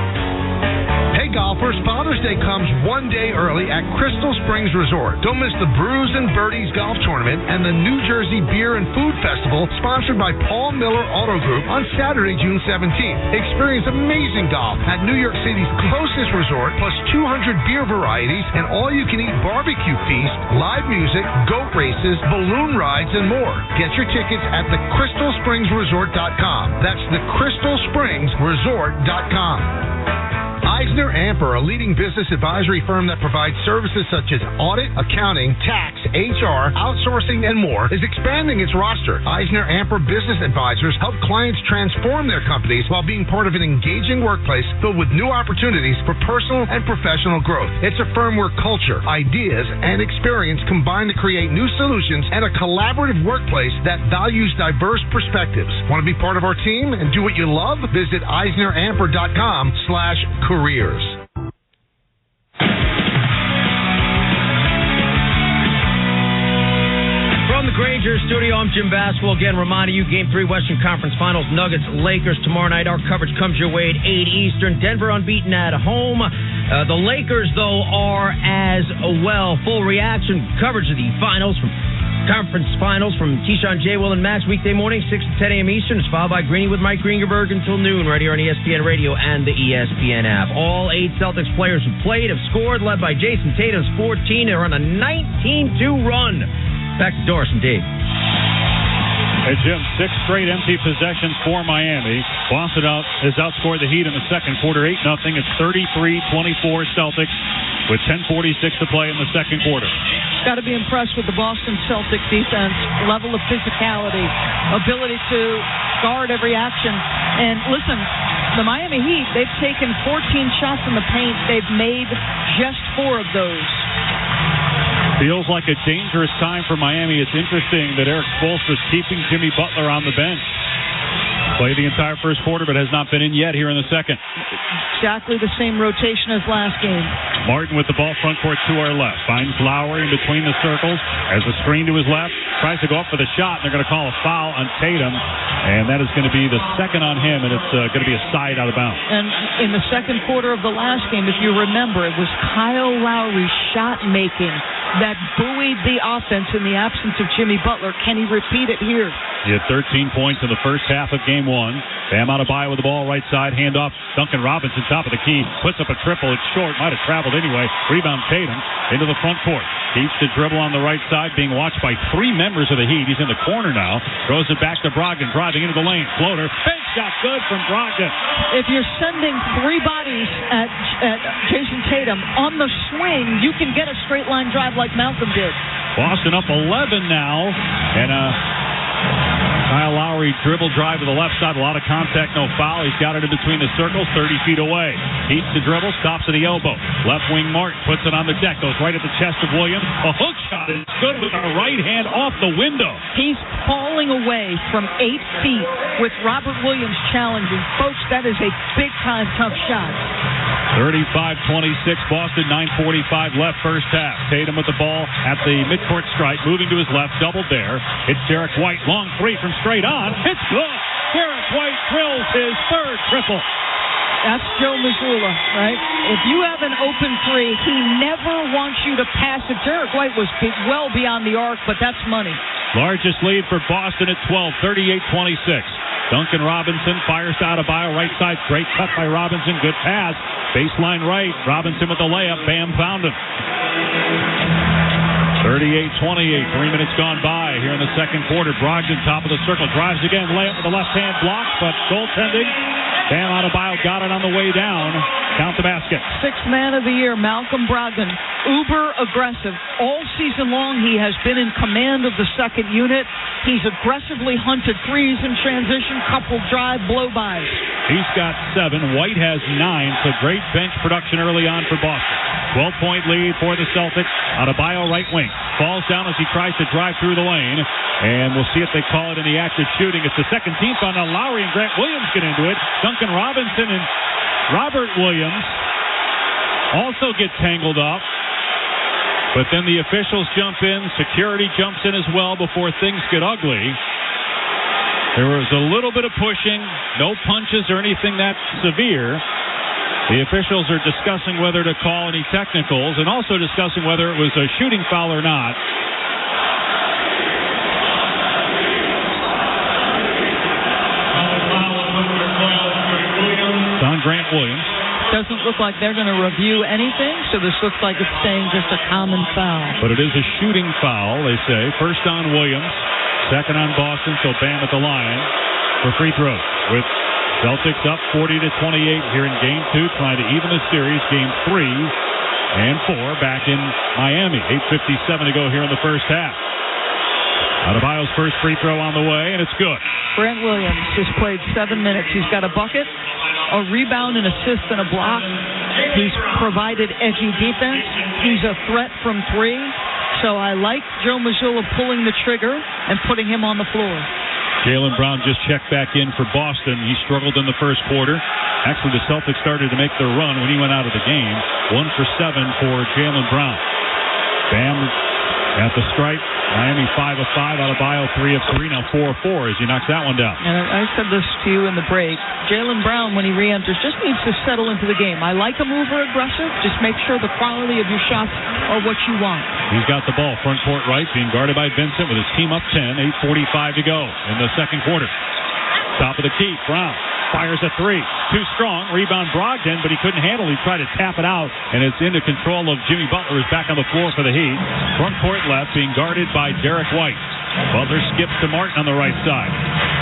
Hey golfers, Father's Day comes one day early at Crystal Springs Resort. Don't miss the Brews and Birdies Golf Tournament and the New Jersey Beer and Food Festival sponsored by Paul Miller Auto Group on Saturday, June 17th. Experience amazing golf at New York City's closest resort, plus 200 beer varieties, and all-you-can-eat barbecue feast, live music, goat races, balloon rides, and more. Get your tickets at thecrystalspringsresort.com. That's thecrystalspringsresort.com. Eisner Amper, a leading business advisory firm that provides services such as audit, accounting, tax, HR, outsourcing, and more, is expanding its roster. Eisner Amper Business Advisors help clients transform their companies while being part of an engaging workplace filled with new opportunities for personal and professional growth. It's a firm where culture, ideas, and experience combine to create new solutions and a collaborative workplace that values diverse perspectives. Want to be part of our team and do what you love? Visit EisnerAmper.com/careers. From the Granger Studio, I'm Jim Basketball. Again, reminding you, Game 3 Western Conference Finals, Nuggets, Lakers tomorrow night. Our coverage comes your way at 8 Eastern. Denver unbeaten at home. The Lakers, though, are as well. Full reaction coverage of the finals from Conference Finals from Keyshawn, J. Will, and Max weekday morning, 6 to 10 a.m. Eastern. It's followed by Greeny with Mike Greenberg until noon right here on ESPN Radio and the ESPN app. All 8 Celtics players who played have scored, led by Jason Tatum's 14. They're on a 19-2 run. Back to Doris and Dave. Hey, Jim, 6 straight empty possessions for Miami. Boston has outscored the Heat in the second quarter, 8-0. It's 33-24 Celtics with 10:46 to play in the second quarter. Got to be impressed with the Boston Celtics defense, level of physicality, ability to guard every action. And listen, the Miami Heat, they've taken 14 shots in the paint. They've made just 4 of those. Feels like a dangerous time for Miami. It's interesting that Eric Spoelstra's keeping Jimmy Butler on the bench. Played the entire first quarter, but has not been in yet here in the second. Exactly the same rotation as last game. Martin with the ball front court to our left. Finds Lowry in between the circles. Has a screen to his left. Tries to go up for the shot, and they're going to call a foul on Tatum. And that is going to be the second on him, and it's going to be a side out of bounds. And in the second quarter of the last game, if you remember, it was Kyle Lowry's shot making that buoyed the offense in the absence of Jimmy Butler. Can he repeat it here? He had 13 points in the first half of game one. Bam Adebayo with the ball right side, handoff. Duncan Robinson, top of the key, puts up a triple. It's short, might have traveled anyway. Rebound Tatum into the front court. Keeps the dribble on the right side, being watched by three members of the Heat. He's in the corner now. Throws it back to Brogdon, driving into the lane. Floater, bank shot, good from Brogdon. If you're sending three bodies at Jason Tatum on the swing, you can get a straight line drive like Malcolm did. Boston up 11 now, and Kyle Lowry dribble drive to the left side. A lot of contact, no foul. He's got it in between the circles, 30 feet away. Keeps the dribble, stops at the elbow. Left wing Martin puts it on the deck, goes right at the chest of Williams. A hook shot is good with the right hand off the window. He's falling away from 8 feet with Robert Williams challenging. Folks, that is a big-time tough shot. 35-26, Boston, 9:45 left first half. Tatum with the ball at the midcourt stripe, moving to his left, doubled there. It's Derek White, long three from straight on. It's good. Derek White drills his third triple. That's Joe Mazzulla, right? If you have an open three, he never wants you to pass it. Derek White was well beyond the arc, but that's money. Largest lead for Boston at 12, 38-26. Duncan Robinson fires to Adebayo, right side. Great cut by Robinson. Good pass. Baseline right. Robinson with the layup. Bam found him. 38-28. 3 minutes gone by here in the second quarter. Brogdon, top of the circle. Drives again. Layup with the left hand block, but goaltending. Bam Adebayo got it on the way down. Count the basket. Sixth man of the year, Malcolm Brogdon. Uber aggressive. All season long, he has been in command of the second unit. He's aggressively hunted threes in transition, couple drive, blow-bys. He's got 7. White has 9, so great bench production early on for Boston. 12-point lead for the Celtics. Adebayo right wing. Falls down as he tries to drive through the lane. And we'll see if they call it in the act of shooting. It's the second team foul. Now Lowry and Grant Williams get into it. Duncan Robinson and Robert Williams also get tangled up. But then the officials jump in. Security jumps in as well before things get ugly. There was a little bit of pushing. No punches or anything that severe. The officials are discussing whether to call any technicals and also discussing whether it was a shooting foul or not. It's on Grant Williams. Doesn't look like they're going to review anything, so this looks like it's staying just a common foul. But it is a shooting foul, they say. First on Williams, second on Boston, so Bam at the line for free throws. With Celtics up 40-28 here in Game 2, trying to even the series. Game 3 and 4 back in Miami. 8:57 to go here in the first half. Adebayo's first free throw on the way, and it's good. Grant Williams has played 7 minutes. He's got a bucket, a rebound, an assist, and a block. He's provided edgy defense. He's a threat from 3. So I like Joe Mazzulla pulling the trigger and putting him on the floor. Jaylen Brown just checked back in for Boston. He struggled in the first quarter. Actually, the Celtics started to make their run when he went out of the game. 1 for 7 for Jaylen Brown. Bam at the stripe. Miami 5 of 5. Adebayo 3 of 3. Now 4 of 4 as he knocks that one down. And I said this to you in the break. Jaylen Brown, when he re-enters, just needs to settle into the game. I like him over aggressive. Just make sure the quality of your shots are what you want. He's got the ball front court right, being guarded by Vincent with his team up 10. 8:45 to go in the second quarter. Top of the key, Brown fires a 3. Too strong. Rebound Brogdon, but he couldn't handle it. He tried to tap it out, and it's into control of Jimmy Butler, who's back on the floor for the Heat. Front court left, being guarded by Derek White. Butler skips to Martin on the right side.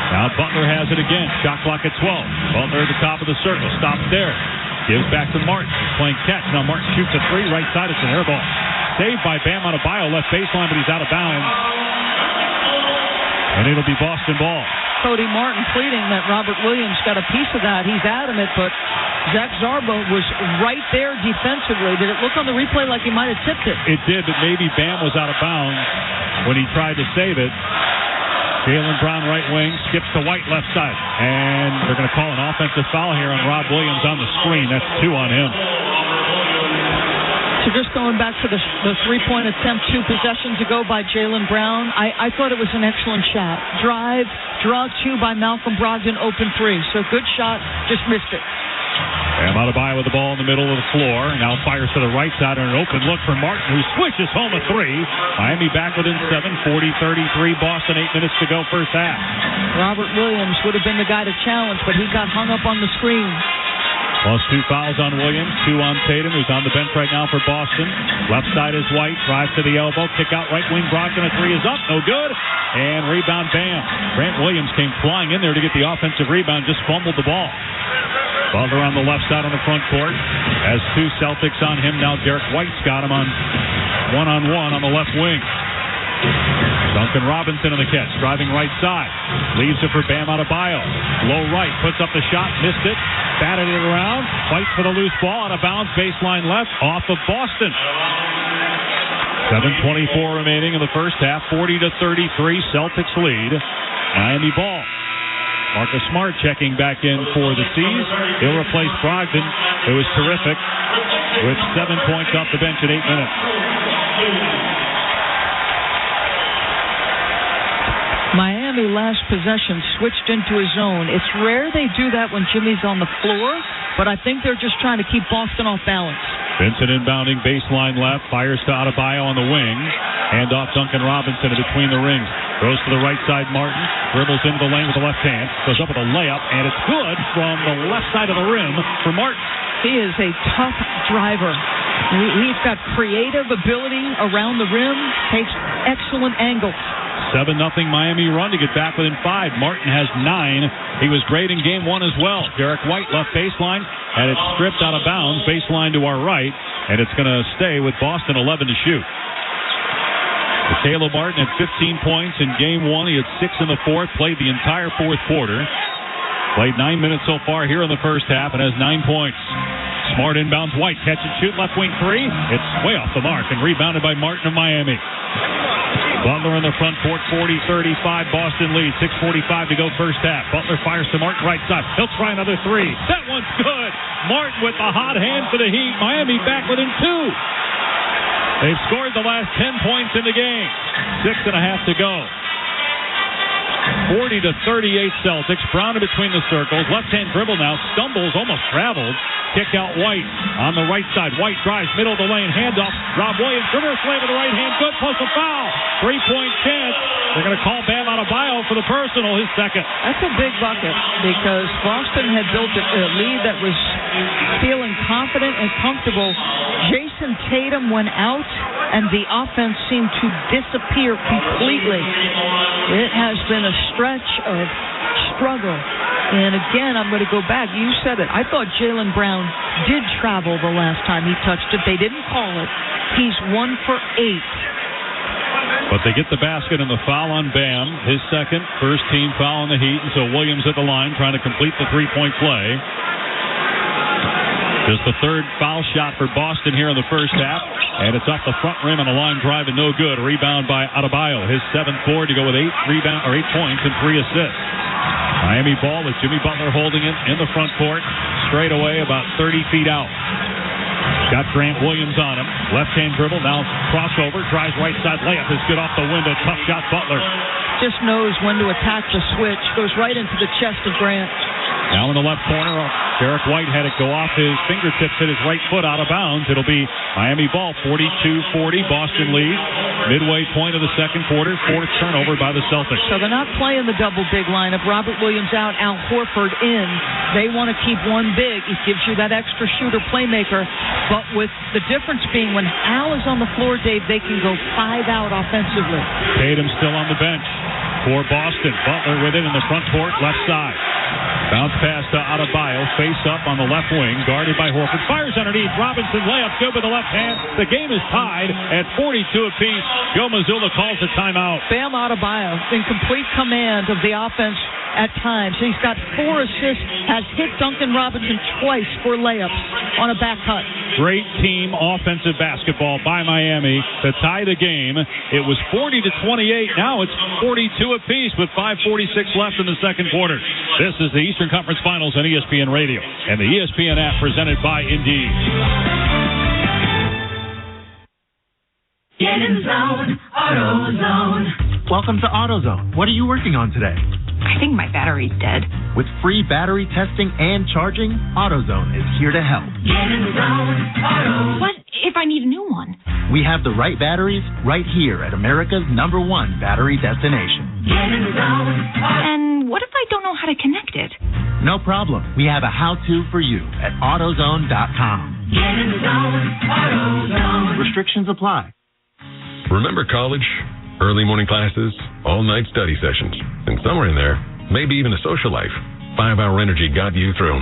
Now Butler has it again. Shot clock at 12. Butler at the top of the circle. Stops there. Gives back to Martin. He's playing catch. Now Martin shoots a 3. Right side. It's an air ball. Saved by Bam Adebayo. Left baseline, but he's out of bounds. And it'll be Boston ball. Cody Martin pleading that Robert Williams got a piece of that. He's adamant, but Zach Zarba was right there defensively. Did it look on the replay like he might have tipped it? It did, but maybe Bam was out of bounds when he tried to save it. Jaylen Brown, right wing, skips to White, left side. And they're going to call an offensive foul here on Rob Williams on the screen. That's 2 on him. So just going back to the three-point attempt 2 possessions ago by Jaylen Brown, I thought it was an excellent shot. Drive, draw 2 by Malcolm Brogdon, open 3. So good shot, just missed it. Bam Adebayo with the ball in the middle of the floor. Now fires to the right side on an open look for Martin, who swishes home a 3. Miami back within 7, 40-33. Boston, 8 minutes to go, first half. Robert Williams would have been the guy to challenge, but he got hung up on the screen. Plus 2 fouls on Williams, 2 on Tatum, who's on the bench right now for Boston. Left side is White, drives to the elbow, kick out right wing. Brogdon, a 3 is up, no good. And rebound, Bam. Grant Williams came flying in there to get the offensive rebound, just fumbled the ball. Butler on the left side on the front court. Has 2 Celtics on him. Now Derek White's got him on one-on-one on the left wing. Duncan Robinson on the catch, driving right side. Leaves it for Bam Adebayo. Low right, puts up the shot, missed it. Batted it around. Fights for the loose ball. Out of bounds, baseline left, off of Boston. 7:24 remaining in the first half. 40-33, Celtics lead. Miami ball. Marcus Smart checking back in for the C's. He'll replace Brogdon, who was terrific, with 7 points off the bench in 8 minutes. Miami last possession switched into a zone. It's rare they do that when Jimmy's on the floor, but I think they're just trying to keep Boston off balance. Vincent inbounding baseline left, fires to Adebayo on the wing. Hand off Duncan Robinson in between the rings. Goes to the right side, Martin. Dribbles into the lane with the left hand. Goes up with a layup, and it's good from the left side of the rim for Martin. He is a tough driver. He's got creative ability around the rim, takes excellent angles. 7-0 Miami run to get back within 5. Martin has 9. He was great in game 1 as well. Derek White left baseline, had it stripped out of bounds, baseline to our right, and it's going to stay with Boston 11 to shoot. Caleb Martin had 15 points in game 1. He had 6 in the fourth, played the entire fourth quarter. Played 9 minutes so far here in the first half and has 9 points. Smart inbounds, White, catch and shoot, left wing 3. It's way off the mark and rebounded by Martin of Miami. Butler in the front court, 40-35. Boston lead, 6:45 to go first half. Butler fires to Martin right side. He'll try another 3. That one's good. Martin with the hot hand for the Heat. Miami back within 2. They've scored the last 10 points in the game. 6.5 to go. 40-38 Celtics. Brown in between the circles. Left-hand dribble now. Stumbles, almost traveled. Kick out White on the right side. White drives, middle of the lane. Handoff. Rob Williams. Reverse play with the right hand. Good, plus a foul. 3-point chance. They're going to call Bam Adebayo for the personal, his second. That's a big bucket because Boston had built a lead that was feeling confident and comfortable. Jason Tatum went out, and the offense seemed to disappear completely. It has been a stretch of struggle. And again, I'm going to go back. You said it. I thought Jaylen Brown did travel the last time he touched it. They didn't call it. He's 1 for 8. But they get the basket and the foul on Bam. His second, first team foul on the Heat. And so Williams at the line trying to complete the 3-point play. Just the third foul shot for Boston here in the first half. And it's off the front rim on a line drive and no good. A rebound by Adebayo. His 7th board to go with 8 points and 3 assists. Miami ball with Jimmy Butler holding it in the front court. Straight away about 30 feet out. Got Grant Williams on him. Left-hand dribble. Now crossover. Drives right side. Layup is good off the window. Tough shot Butler. Just knows when to attack the switch. Goes right into the chest of Grant. Now in the left corner, Derek White had it go off his fingertips, hit his right foot out of bounds. It'll be Miami ball, 42-40, Boston lead. Midway point of the second quarter, 4th turnover by the Celtics. So they're not playing the double big lineup. Robert Williams out, Al Horford in. They want to keep one big. It gives you that extra shooter playmaker. But with the difference being when Al is on the floor, Dave, they can go 5 out offensively. Tatum still on the bench for Boston. Butler with it in the front court, left side. Bounce pass to Adebayo. Face up on the left wing. Guarded by Horford. Fires underneath. Robinson layup. Good with the left hand. The game is tied at 42 apiece. Joe Mazzulla calls a timeout. Bam Adebayo in complete command of the offense at times. He's got 4 assists, has hit Duncan Robinson twice for layups on a back cut. Great team offensive basketball by Miami to tie the game. It was 40-28. Now it's 42 apiece with 5:46 left in the second quarter. This is the Eastern Conference Finals on ESPN Radio and the ESPN app presented by Indeed. Get in zone, AutoZone. Welcome to AutoZone. What are you working on today? I think my battery's dead. With free battery testing and charging, AutoZone is here to help. Get in zone, AutoZone. What if I need a new one? We have the right batteries right here at America's #1 battery destination. Get in zone, And what if I don't know how to connect it? No problem. We have a how-to for you at AutoZone.com. Get in zone, AutoZone. Restrictions apply. Remember college? Early morning classes, all-night study sessions, and somewhere in there, maybe even a social life. 5-Hour Energy got you through.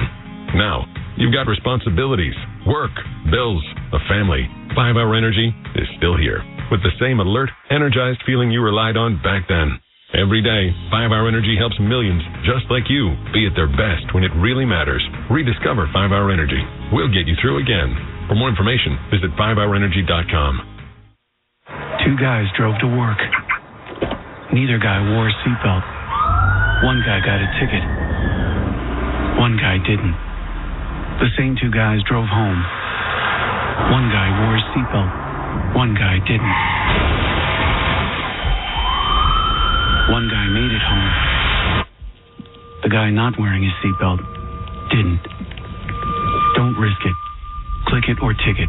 Now, you've got responsibilities, work, bills, a family. 5-Hour Energy is still here with the same alert, energized feeling you relied on back then. Every day, 5-Hour Energy helps millions just like you be at their best when it really matters. Rediscover 5-Hour Energy. We'll get you through again. For more information, visit 5hourenergy.com. 2 guys drove to work. Neither guy wore a seatbelt. One guy got a ticket. One guy didn't. The same 2 guys drove home. One guy wore a seatbelt. One guy didn't. One guy made it home. The guy not wearing his seatbelt didn't. Don't risk it. Click it or ticket.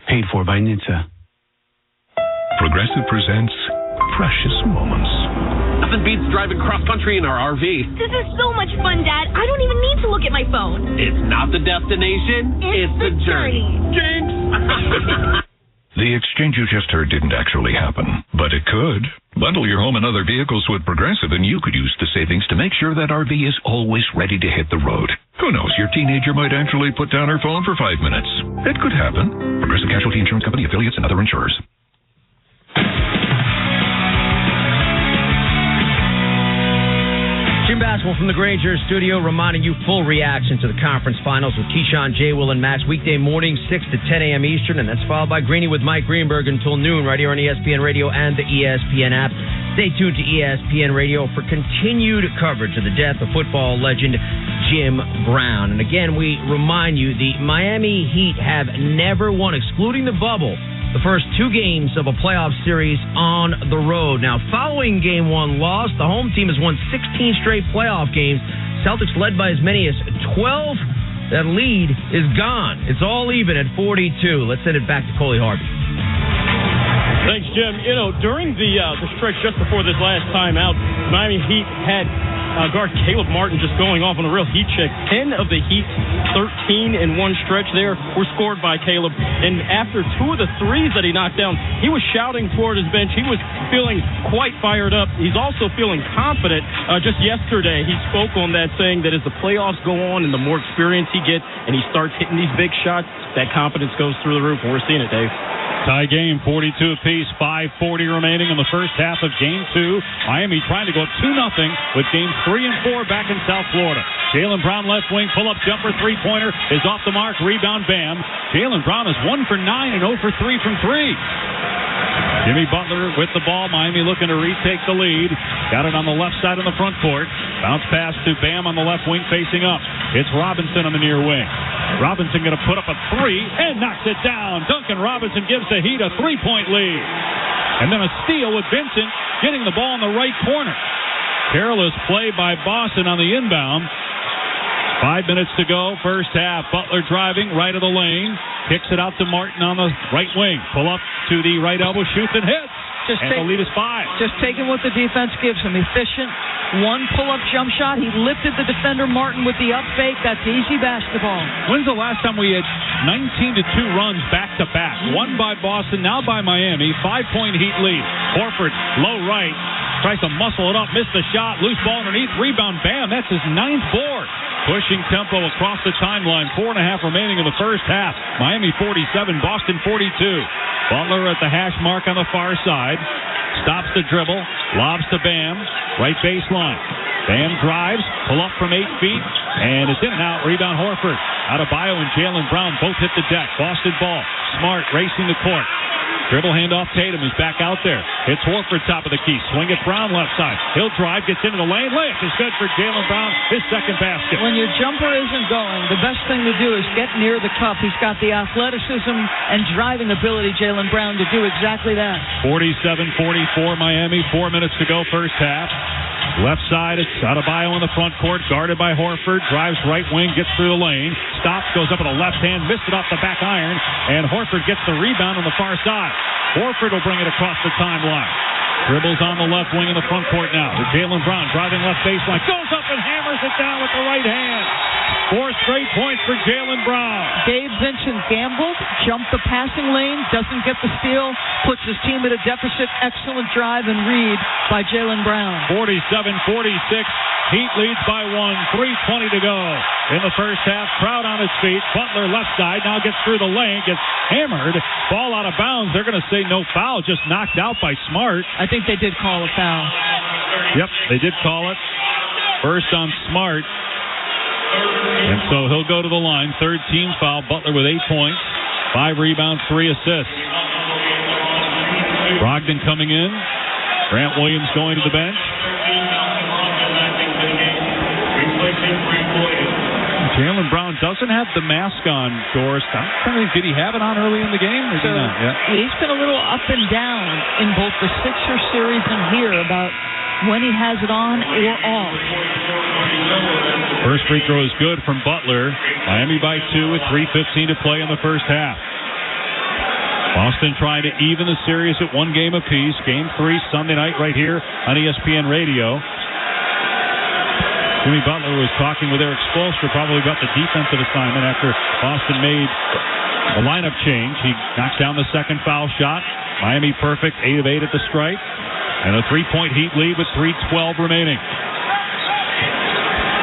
Paid for by NHTSA. Progressive presents Precious Moments. Nothing beats driving cross-country in our RV. This is so much fun, Dad. I don't even need to look at my phone. It's not the destination, it's the journey. Jinx! The exchange you just heard didn't actually happen, but it could. Bundle your home and other vehicles with Progressive, and you could use the savings to make sure that RV is always ready to hit the road. Who knows, your teenager might actually put down her phone for 5 minutes. It could happen. Progressive Casualty Insurance Company, affiliates, and other insurers. Jim Basketball from the Granger Studio, reminding you full reaction to the conference finals with Keyshawn, J. Will, and Max, weekday morning, 6 to 10 a.m. Eastern, and that's followed by Greeny with Mike Greenberg until noon right here on ESPN Radio and the ESPN app. Stay tuned to ESPN Radio for continued coverage of the death of football legend Jim Brown. And again, we remind you, the Miami Heat have never won, excluding the bubble, the first 2 games of a playoff series on the road. Now, following Game 1 loss, the home team has won 16 straight playoff games. Celtics led by as many as 12. That lead is gone. It's all even at 42. Let's send it back to Coley Harvey. Thanks, Jim. You know, during the stretch just before this last time out, Miami Heat had guard Caleb Martin just going off on a real heat check. 10 of the Heat's 13 in one stretch there were scored by Caleb. And after 2 of the threes that he knocked down, he was shouting toward his bench. He was feeling quite fired up. He's also feeling confident. Just yesterday, he spoke on that, saying that as the playoffs go on and the more experience he gets and he starts hitting these big shots, that confidence goes through the roof. And we're seeing it, Dave. Tie game, 42 apiece, 5:40 remaining in the first half of Game 2. Miami trying to go 2-0 with Games 3 and 4 back in South Florida. Jaylen Brown, left wing, pull-up jumper, three-pointer is off the mark, rebound, Bam. Jaylen Brown is 1 for 9 and 0 for 3 from 3. Jimmy Butler with the ball. Miami looking to retake the lead. Got it on the left side of the front court. Bounce pass to Bam on the left wing facing up. It's Robinson on the near wing. Robinson going to put up a 3 and knocks it down. Duncan Robinson gives the Heat a 3-point lead. And then a steal with Vincent getting the ball in the right corner. Careless play by Boston on the inbound. 5 minutes to go, first half. Butler driving right of the lane. Kicks it out to Martin on the right wing. Pull up to the right elbow, shoots and hits. The lead is 5. Just taking what the defense gives him. Efficient. 1 pull-up jump shot. He lifted the defender, Martin, with the up fake. That's easy basketball. When's the last time we had 19-2 runs back-to-back? One by Boston, now by Miami. 5-point Heat lead. Horford, low right. tries to muscle it up, missed the shot, loose ball underneath, rebound, bam, that's his 9th board. Pushing tempo across the timeline, 4.5 remaining in the first half. Miami 47, Boston 42. Butler at the hash mark on the far side. Stops the dribble, lobs to Bam, right baseline. Bam drives, pull up from 8 feet, and it's in and out. Rebound Horford. Adebayo and Jaylen Brown both hit the deck. Boston ball. Smart racing the court. Dribble handoff, Tatum is back out there. Hits Horford top of the key. Swing it Brown left side. He'll drive, gets into the lane. Layup is good for Jaylen Brown. His second basket. When your jumper isn't going, the best thing to do is get near the cup. He's got the athleticism and driving ability, Jaylen Brown, to do exactly that. 47-44 Miami. 4 minutes to go first half. Left side, it's Adebayo in the front court, guarded by Horford. Drives right wing, gets through the lane. Stops, goes up with a left hand, missed it off the back iron, and Horford gets the rebound on the far side. Horford will bring it across the timeline. Dribbles on the left wing in the front court now. Jaylen Brown driving left baseline. Goes up and hammers it down with the right hand. 4 straight points for Jaylen Brown. Gabe Vincent gambled, jumped the passing lane, doesn't get the steal, puts his team at a deficit. Excellent drive and read by Jaylen Brown. 47-46. Heat leads by 1. 3:20 to go in the first half. Crowd on his feet. Butler left side now gets through the lane, gets hammered. Ball out of bounds. They're going to say no foul. Just knocked out by Smart. I think they did call a foul. Yep, they did call it. First on Smart. And so he'll go to the line. Third team foul. Butler with 8 points. 5 rebounds, 3 assists. Brogdon coming in. Grant Williams going to the bench. Jaylen Brown doesn't have the mask on, Doris. I'm trying to think, did he have it on early in the game? Or did he not? Yeah. He's been a little up and down in both the Sixer series and here about when he has it on or off. First free throw is good from Butler. Miami by 2 with 3:15 to play in the first half. Boston trying to even the series at 1 game apiece. Game 3 Sunday night right here on ESPN Radio. Jimmy Butler was talking with Eric Spoelstra probably about the defensive assignment after Boston made a lineup change. He knocks down the second foul shot. Miami perfect, 8 of 8 at the stripe. And a 3-point Heat lead with 3:12 remaining.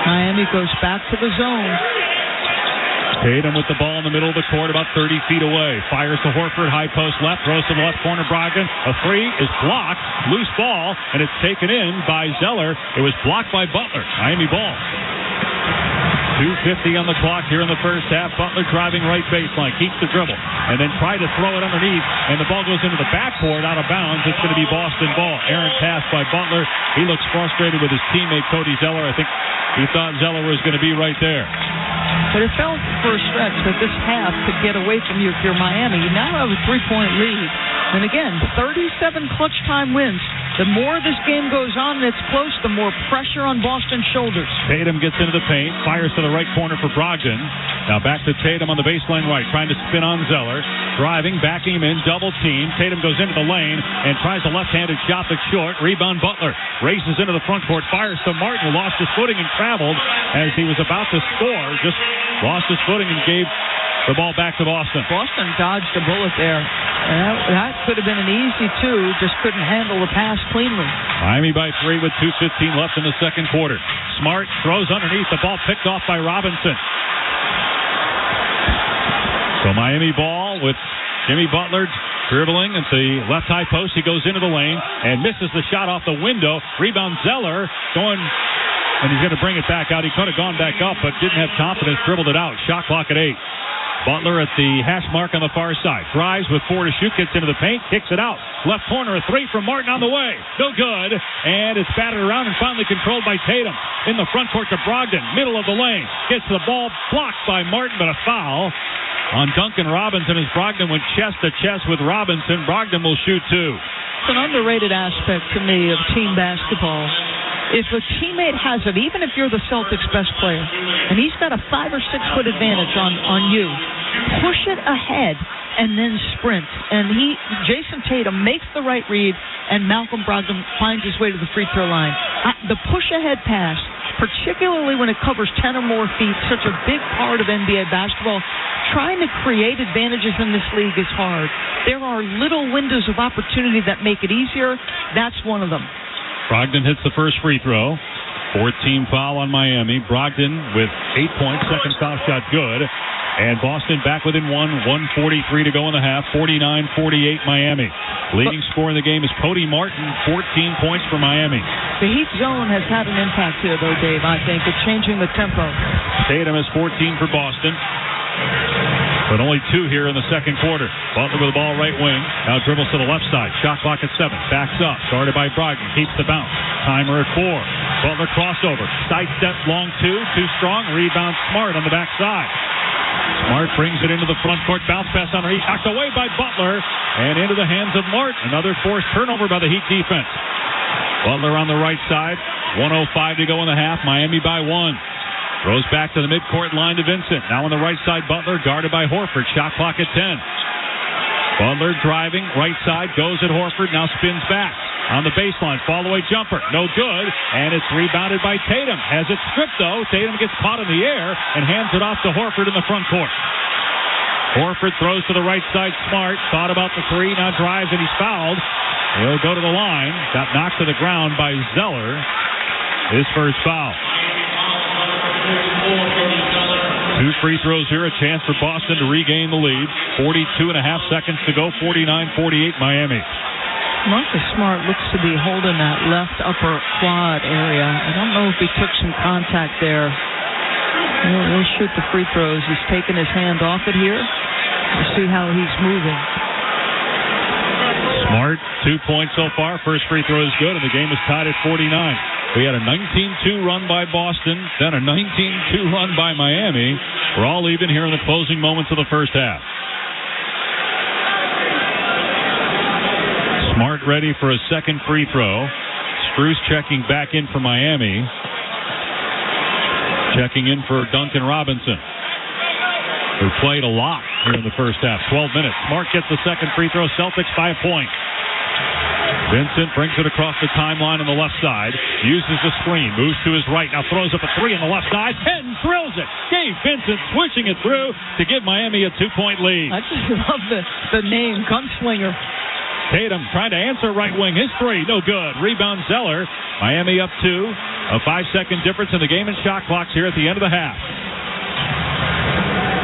Miami goes back to the zone. Tatum with the ball in the middle of the court, about 30 feet away. Fires to Horford, high post left, throws to the left corner, Brogdon. A 3 is blocked, loose ball, and it's taken in by Zeller. It was blocked by Butler. Miami ball. 2:50 on the clock here in the first half. Butler driving right baseline, keeps the dribble, and then tried to throw it underneath, and the ball goes into the backcourt, out of bounds. It's going to be Boston ball. Errant pass by Butler. He looks frustrated with his teammate Cody Zeller. I think he thought Zeller was going to be right there. But it felt for a stretch that this half could get away from you if you're Miami. You now have a 3-point lead. And again, 37 clutch time wins. The more this game goes on and it's close, the more pressure on Boston's shoulders. Tatum gets into the paint, fires to the right corner for Brogdon. Now back to Tatum on the baseline right, trying to spin on Zeller. Driving, backing him in, double team. Tatum goes into the lane and tries a left-handed shot that's short. Rebound Butler. Races into the front court, fires to Martin, who lost his footing and traveled as he was about to score. Just lost his footing and gave the ball back to Boston. Boston dodged a bullet there. That could have been an easy 2, just couldn't handle the pass cleanly. Miami by 3 with 2:15 left in the second quarter. Smart throws underneath, the ball picked off by Robinson. So Miami ball with Jimmy Butler dribbling at the left high post. He goes into the lane and misses the shot off the window. Rebound Zeller going, and he's going to bring it back out. He could have gone back up, but didn't have confidence, dribbled it out. Shot clock at 8. Butler at the hash mark on the far side. Drives with 4 to shoot, gets into the paint, kicks it out. Left corner, a 3 from Martin on the way. No good. And it's batted around and finally controlled by Tatum. In the front court to Brogdon, middle of the lane. Gets the ball blocked by Martin, but a foul on Duncan Robinson as Brogdon went chest to chest with Robinson. Brogdon will shoot 2. It's an underrated aspect to me of team basketball. If a teammate has it, even if you're the Celtics' best player, and he's got a 5 or 6 foot advantage on you, push it ahead and then sprint. And Jason Tatum makes the right read, and Malcolm Brogdon finds his way to the free throw line. The push ahead pass, particularly when it covers 10 or more feet, such a big part of NBA basketball. Trying to create advantages in this league is hard. There are little windows of opportunity that make it easier. That's one of them. Brogdon hits the first free throw. 14 foul on Miami. Brogdon with 8 points. Second foul shot good. And Boston back within 1:43 to go in the half. 49-48 Miami. Leading scorer in the game is Cody Martin. 14 points for Miami. The Heat zone has had an impact here, though, Dave, I think. It's changing the tempo. Tatum has 14 for Boston, but only 2 here in the second quarter. Butler with the ball right wing. Now dribbles to the left side. Shot clock at 7. Backs up. Guarded by Brogdon. Keeps the bounce. Timer at 4. Butler crossover. Sidestep long 2. Too strong. Rebound Smart on the backside. Smart brings it into the front court. Bounce pass underneath. Knocked away by Butler. And into the hands of Martin. Another forced turnover by the Heat defense. Butler on the right side. 1:05 to go in the half. Miami by 1. Throws back to the midcourt line to Vincent. Now on the right side, Butler guarded by Horford. Shot clock at 10. Butler driving, right side, goes at Horford, now spins back. On the baseline, fall-away jumper, no good, and it's rebounded by Tatum. Has it stripped, though. Tatum gets caught in the air and hands it off to Horford in the front court. Horford throws to the right side, Smart, thought about the 3, now drives, and he's fouled. He'll go to the line. Got knocked to the ground by Zeller. His first foul. 2 free throws here, a chance for Boston to regain the lead. 42.5 seconds to go, 49-48 Miami. Marcus Smart looks to be holding that left upper quad area. I don't know if he took some contact there. He'll shoot the free throws. He's taking his hand off it here. We'll see how he's moving. Smart, 2 points so far. First free throw is good, and the game is tied at 49. We had a 19-2 run by Boston, then a 19-2 run by Miami. We're all even here in the closing moments of the first half. Smart ready for a second free throw. Strus checking back in for Miami. Checking in for Duncan Robinson, who played a lot here in the first half. 12 minutes. Smart gets the second free throw. Celtics 5 points. Vincent brings it across the timeline on the left side. Uses the screen. Moves to his right. Now throws up a 3 on the left side. And drills it. Gabe Vincent switching it through to give Miami a 2-point lead. I just love the name, Gunslinger. Tatum trying to answer right wing. His 3, no good. Rebound Zeller. Miami up 2. A 5-second difference in the game and shot clocks here at the end of the half.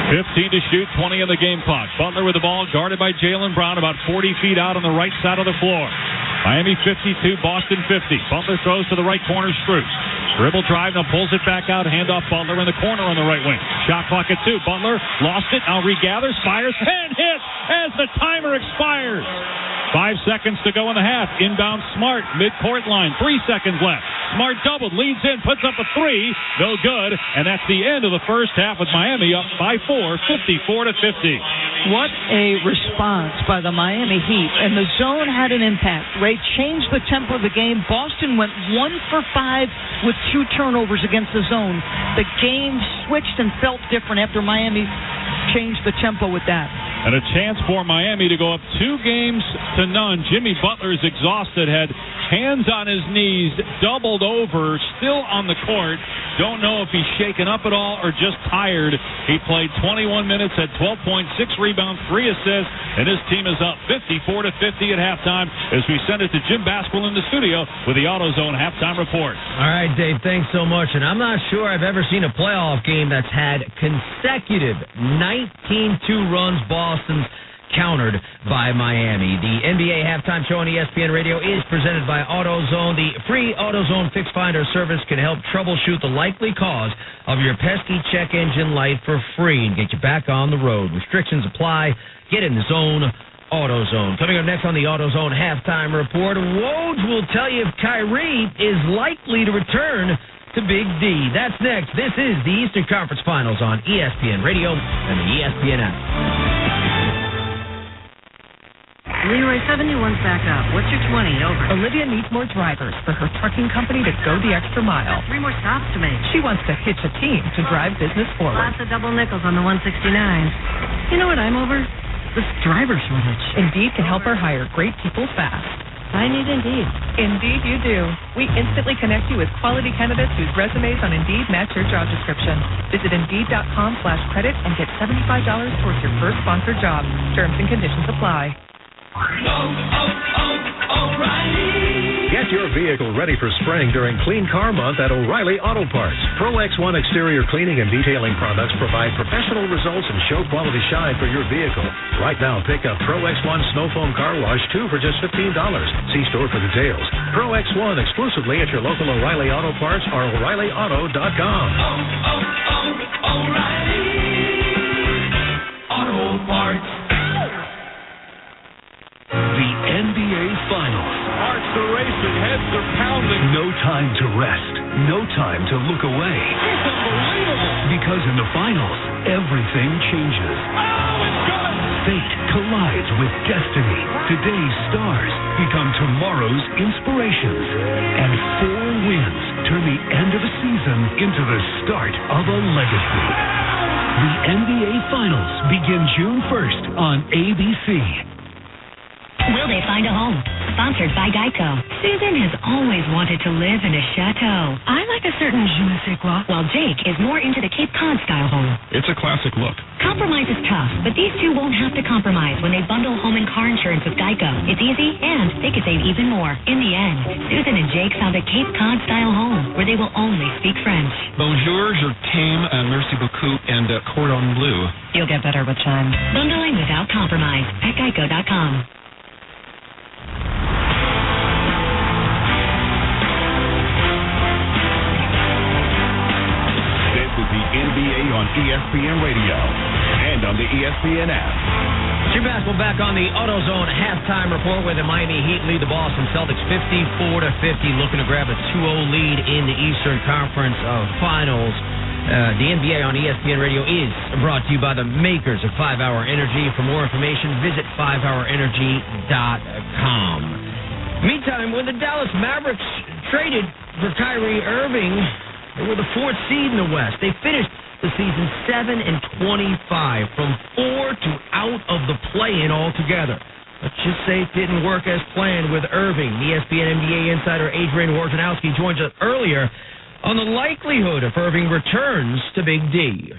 15 to shoot, 20 in the game clock. Butler with the ball, guarded by Jaylen Brown, about 40 feet out on the right side of the floor. Miami 52, Boston 50. Butler throws to the right corner, Strus. Dribble drive, now pulls it back out, handoff Butler in the corner on the right wing. Shot clock at 2. Butler lost it, now regathers, fires, and hits as the timer expires. 5 seconds to go in the half. Inbound Smart, midcourt line, 3 seconds left. Smart doubled, leads in, puts up a 3, no good, and that's the end of the first half with Miami up by 4, 54-50. What a response by the Miami Heat, and the zone had an impact. Ray changed the tempo of the game. Boston went 1 for 5 with 2 turnovers against the zone. The game switched and felt different after Miami changed the tempo with that. And a chance for Miami to go up 2-0. Jimmy Butler is exhausted, had hands on his knees, doubled over, still on the court. Don't know if he's shaken up at all or just tired. He played 21 minutes, had 12 points, 6 rebounds, 3 assists, and his team is up 54-50 at halftime as we send it to Jim Basquill in the studio with the AutoZone halftime report. All right, Dave, thanks so much. And I'm not sure I've ever seen a playoff game that's had consecutive 19-2 runs. Boston's countered by Miami. The NBA halftime show on ESPN Radio is presented by AutoZone. The free AutoZone Fix Finder service can help troubleshoot the likely cause of your pesky check engine light for free and get you back on the road. Restrictions apply. Get in the zone. AutoZone. Coming up next on the AutoZone halftime report, Woj will tell you if Kyrie is likely to return to Big D. That's next. This is the Eastern Conference Finals on ESPN Radio and the ESPN app. Leroy 71's back up. What's your 20? Over. Olivia needs more drivers for her trucking company to go the extra mile. 3 more stops to make. She wants to hitch a team to drive business forward. Lots of double nickels on the 169. You know what I'm over? This driver shortage. Indeed can help her hire great people fast. I need Indeed. Indeed you do. We instantly connect you with quality candidates whose resumes on Indeed match your job description. Visit Indeed.com/credit and get $75 towards your first sponsored job. Terms and conditions apply. O'Reilly. Yes, Get your vehicle ready for spring during Clean Car Month at O'Reilly Auto Parts. Pro X1 exterior cleaning and detailing products provide professional results and show quality shine for your vehicle. Right now, pick up Pro X1 Snow Foam Car Wash 2 for just $15. See store for details. Pro X1 exclusively at your local O'Reilly Auto Parts or O'ReillyAuto.com. O'Reilly Auto Parts. The NBA Finals. Hearts are racing, heads are pounding. No time to rest. No time to look away. It's unbelievable. Because in the finals, everything changes. Oh, it's good. Fate collides with destiny. Today's stars become tomorrow's inspirations. And 4 wins turn the end of a season into the start of a legacy. The NBA Finals begin June 1st on ABC. Will they find a home? Sponsored by Geico. Susan has always wanted to live in a chateau. I like a certain je ne sais quoi. While Jake is more into the Cape Cod style home. It's a classic look. Compromise is tough, but these two won't have to compromise when they bundle home and car insurance with Geico. It's easy, and they could save even more. In the end, Susan and Jake found a Cape Cod style home where they will only speak French. Bonjour, je t'aime, merci beaucoup, and cordon bleu. You'll get better with Chime. Bundling without compromise at Geico.com. NBA on ESPN Radio and on the ESPN app. Jim Basketball back on the AutoZone halftime report where the Miami Heat lead the Boston Celtics 54-50, looking to grab a 2-0 lead in the Eastern Conference Finals. The NBA on ESPN Radio is brought to you by the makers of 5-Hour Energy. For more information, visit 5hourenergy.com. Meantime, when the Dallas Mavericks traded for Kyrie Irving, they were the 4th seed in the West. They finished the season 7-25, from 4 to out of the play-in altogether. Let's just say it didn't work as planned with Irving. ESPN NBA insider Adrian Wojnarowski joins us earlier on the likelihood if Irving returns to Big D.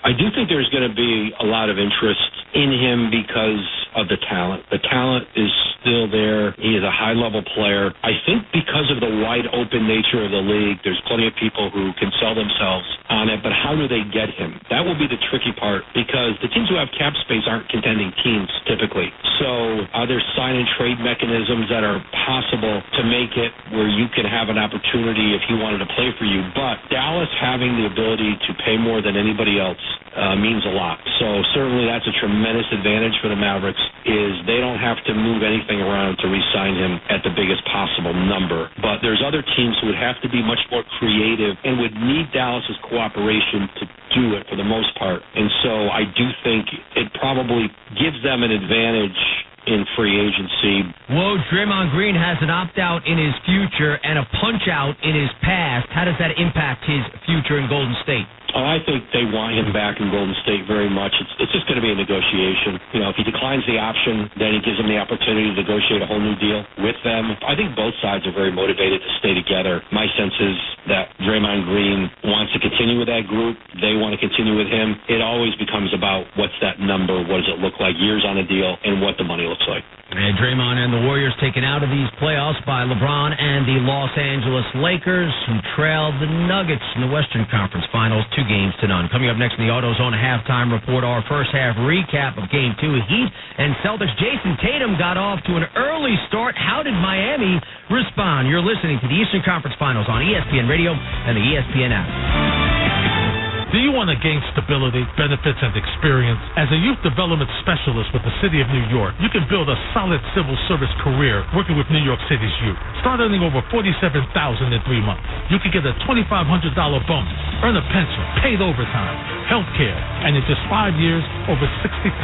I do think there's going to be a lot of interest in him because of the talent. The talent is still there. He is a high-level player. I think because of the wide-open nature of the league, there's plenty of people who can sell themselves on it, but how do they get him? That will be the tricky part because the teams who have cap space aren't contending teams typically. So are there sign-and-trade mechanisms that are possible to make it where you can have an opportunity if he wanted to play for you? But Dallas having the ability to pay more than anybody else means a lot. So certainly that's a tremendous advantage for the Mavericks is they don't have to move anything around to re-sign him at the biggest possible number. But there's other teams who would have to be much more creative and would need Dallas's cooperation to do it for the most part. And so I do think it probably gives them an advantage in free agency. Whoa, Draymond Green has an opt-out in his future and a punch-out in his past. How does that impact his future in Golden State? Oh, I think they want him back in Golden State very much. It's just going to be a negotiation. You know, if he declines the option, then it gives him the opportunity to negotiate a whole new deal with them. I think both sides are very motivated to stay together. My sense is that Draymond Green wants to continue with that group. They want to continue with him. It always becomes about what's that number, what does it look like, years on a deal, and what the money looks like. And Draymond and the Warriors taken out of these playoffs by LeBron and the Los Angeles Lakers, who trailed the Nuggets in the Western Conference Finals 2-0. Coming up next in the AutoZone halftime report, our first half recap of Game 2. Heat and Celtics. Jason Tatum got off to an early start. How did Miami respond? You're listening to the Eastern Conference Finals on ESPN Radio and the ESPN app. Do you want to gain stability, benefits, and experience? As a youth development specialist with the City of New York, you can build a solid civil service career working with New York City's youth. Start earning over $47,000 in 3 months. You can get a $2,500 bonus, earn a pension, paid overtime, health care, and in just 5 years, over $60,000.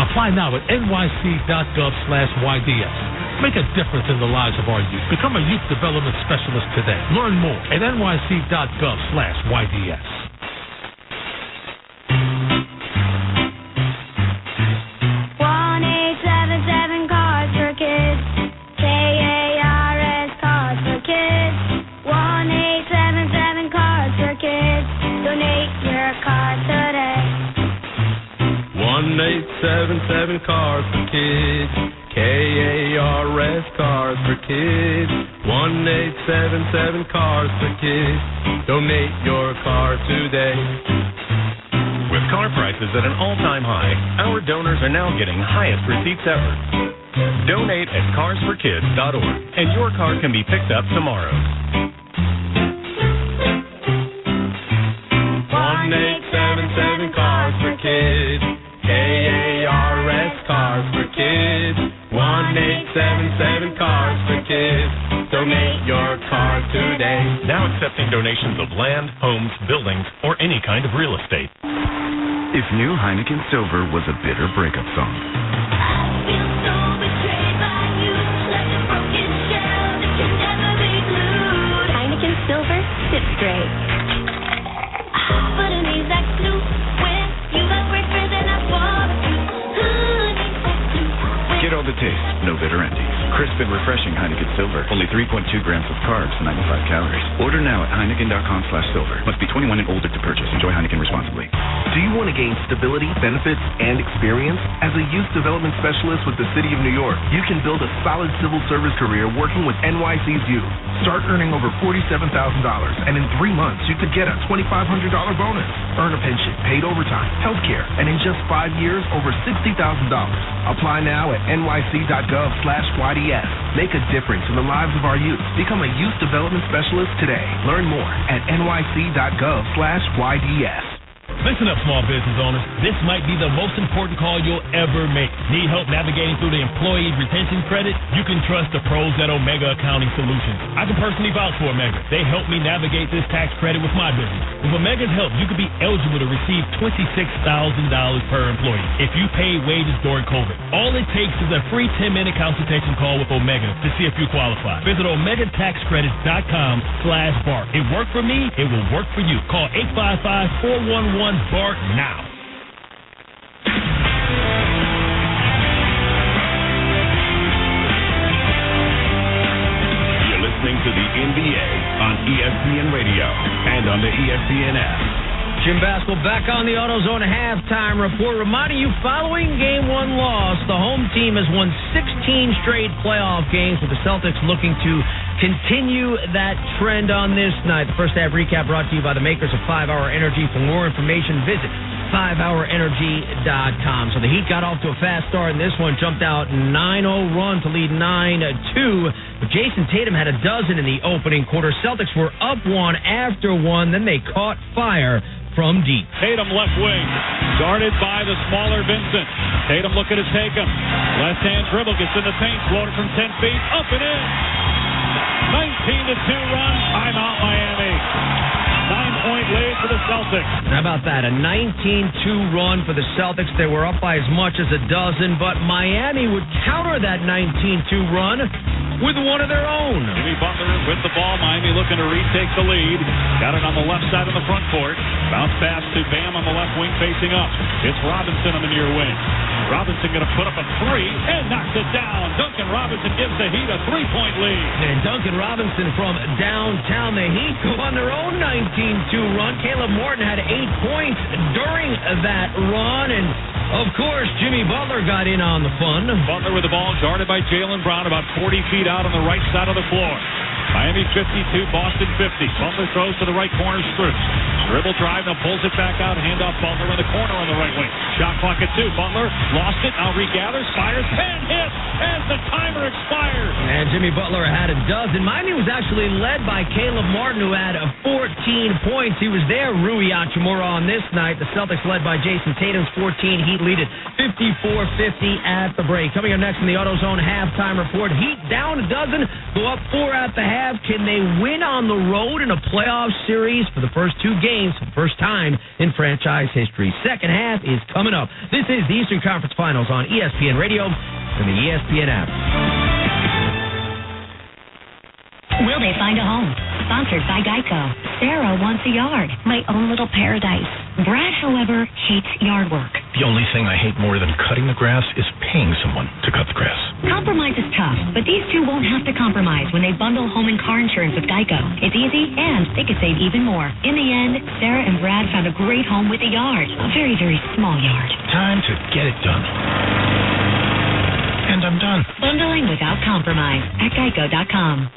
Apply now at nyc.gov/YDS. Make a difference in the lives of our youth. Become a youth development specialist today. Learn more at nyc.gov/YDS. 1-877 Cards for Kids. KARS Cards for Kids. 1-877 Cards for Kids. Donate your card today. 1-877 Cards for Kids. KARS Cards Cars for Kids. 1-877 Cars for Kids. Donate your car today. With car prices at an all-time high, our donors are now getting highest receipts ever. Donate at carsforkids.org, and your car can be picked up tomorrow. 1-877 Cars for Kids. KARS Cars for Kids. 1-877 Cars for Kids. Donate your car today. Now accepting donations of land, homes, buildings, or any kind of real estate. If New Heineken Silver was a bitter breakup song. Heineken Silver sits great. But it needs that glue when you got breakfast and I fall. Get all the taste, no bitter endings. Crisp and refreshing Heineken Silver. Only 3.2 grams of carbs, 95 calories. Order now at Heineken.com/silver. Must be 21 and older to purchase. Enjoy Heineken responsibly. Do you want to gain stability, benefits, and experience? As a youth development specialist with the City of New York, you can build a solid civil service career working with NYC's youth. Start earning over $47,000, and in 3 months, you could get a $2,500 bonus. Earn a pension, paid overtime, healthcare, and in just 5 years, over $60,000. Apply now at nyc.gov/YDS. Make a difference in the lives of our youth. Become a youth development specialist today. Learn more at nyc.gov/YDS. Listen up, small business owners. This might be the most important call you'll ever make. Need help navigating through the employee retention credit? You can trust the pros at Omega Accounting Solutions. I can personally vouch for Omega. They helped me navigate this tax credit with my business. With Omega's help, you could be eligible to receive $26,000 per employee if you paid wages during COVID. All it takes is a free 10-minute consultation call with Omega to see if you qualify. Visit OmegaTaxCredits.com/BART. It worked for me. It will work for you. Call 855-411 BART now. You're listening to the NBA on ESPN Radio and on the ESPN app. Jim Baskell back on the AutoZone halftime report, reminding you following Game 1 loss, the home team has won 16 straight playoff games, with the Celtics looking to continue that trend on this night. The first half recap brought to you by the makers of 5-Hour Energy. For more information, visit 5hourenergy.com. So the Heat got off to a fast start, and this one jumped out 9-0 run to lead 9-2. But Jason Tatum had a dozen in the opening quarter. Celtics were up one after one, then they caught fire from deep. Tatum left wing, guarded by the smaller Vincent. Tatum looking to take him. Left-hand dribble, gets in the paint, floated from 10 feet, up and in. 19-2 run, timeout Miami. 9-point lead for the Celtics. How about that? A 19-2 run for the Celtics. They were up by as much as a dozen, but Miami would counter that 19-2 run with one of their own. Jimmy Butler with the ball. Miami looking to retake the lead. Got it on the left side of the front court. Bounce pass to Bam on the left wing facing up. It's Robinson on the near wing. Robinson going to put up a three and knocks it down. Duncan Robinson gives the Heat a 3-point lead. And Duncan Robinson from downtown. The Heat go on their own 19-2 run. Caleb Morton had 8 points during that run. And, of course, Jimmy Butler got in on the fun. Butler with the ball, guarded by Jaylen Brown, about 40 feet out on the right side of the floor. Miami 52, Boston 50. Butler throws to the right corner, Strus. Dribble drive, now pulls it back out. Handoff Butler in the corner on the right wing. Shot clock at 2. Butler lost it, now regathers, fires, 10 hits as the timer expires. And Jimmy Butler had a dozen. Miami was actually led by Caleb Martin, who had 14 points. He was there, Rui Hachimura, on this night. The Celtics led by Jason Tatum's 14. Heat lead it 54-50 at the break. Coming up next in the AutoZone halftime report, Heat down a dozen, go up 4 at the half. Can they win on the road in a playoff series for the first 2 games for the first time in franchise history? Second half is coming up. This is the Eastern Conference Finals on ESPN Radio and the ESPN app. Will they find a home? Sponsored by Geico. Sarah wants a yard. My own little paradise. Brad, however, hates yard work. The only thing I hate more than cutting the grass is paying someone to cut the grass. Compromise is tough, but these two won't have to compromise when they bundle home and car insurance with Geico. It's easy, and they could save even more. In the end, Sarah and Brad found a great home with a yard. A very, very small yard. Time to get it done. And and I'm done. Bundling without compromise at Geico.com.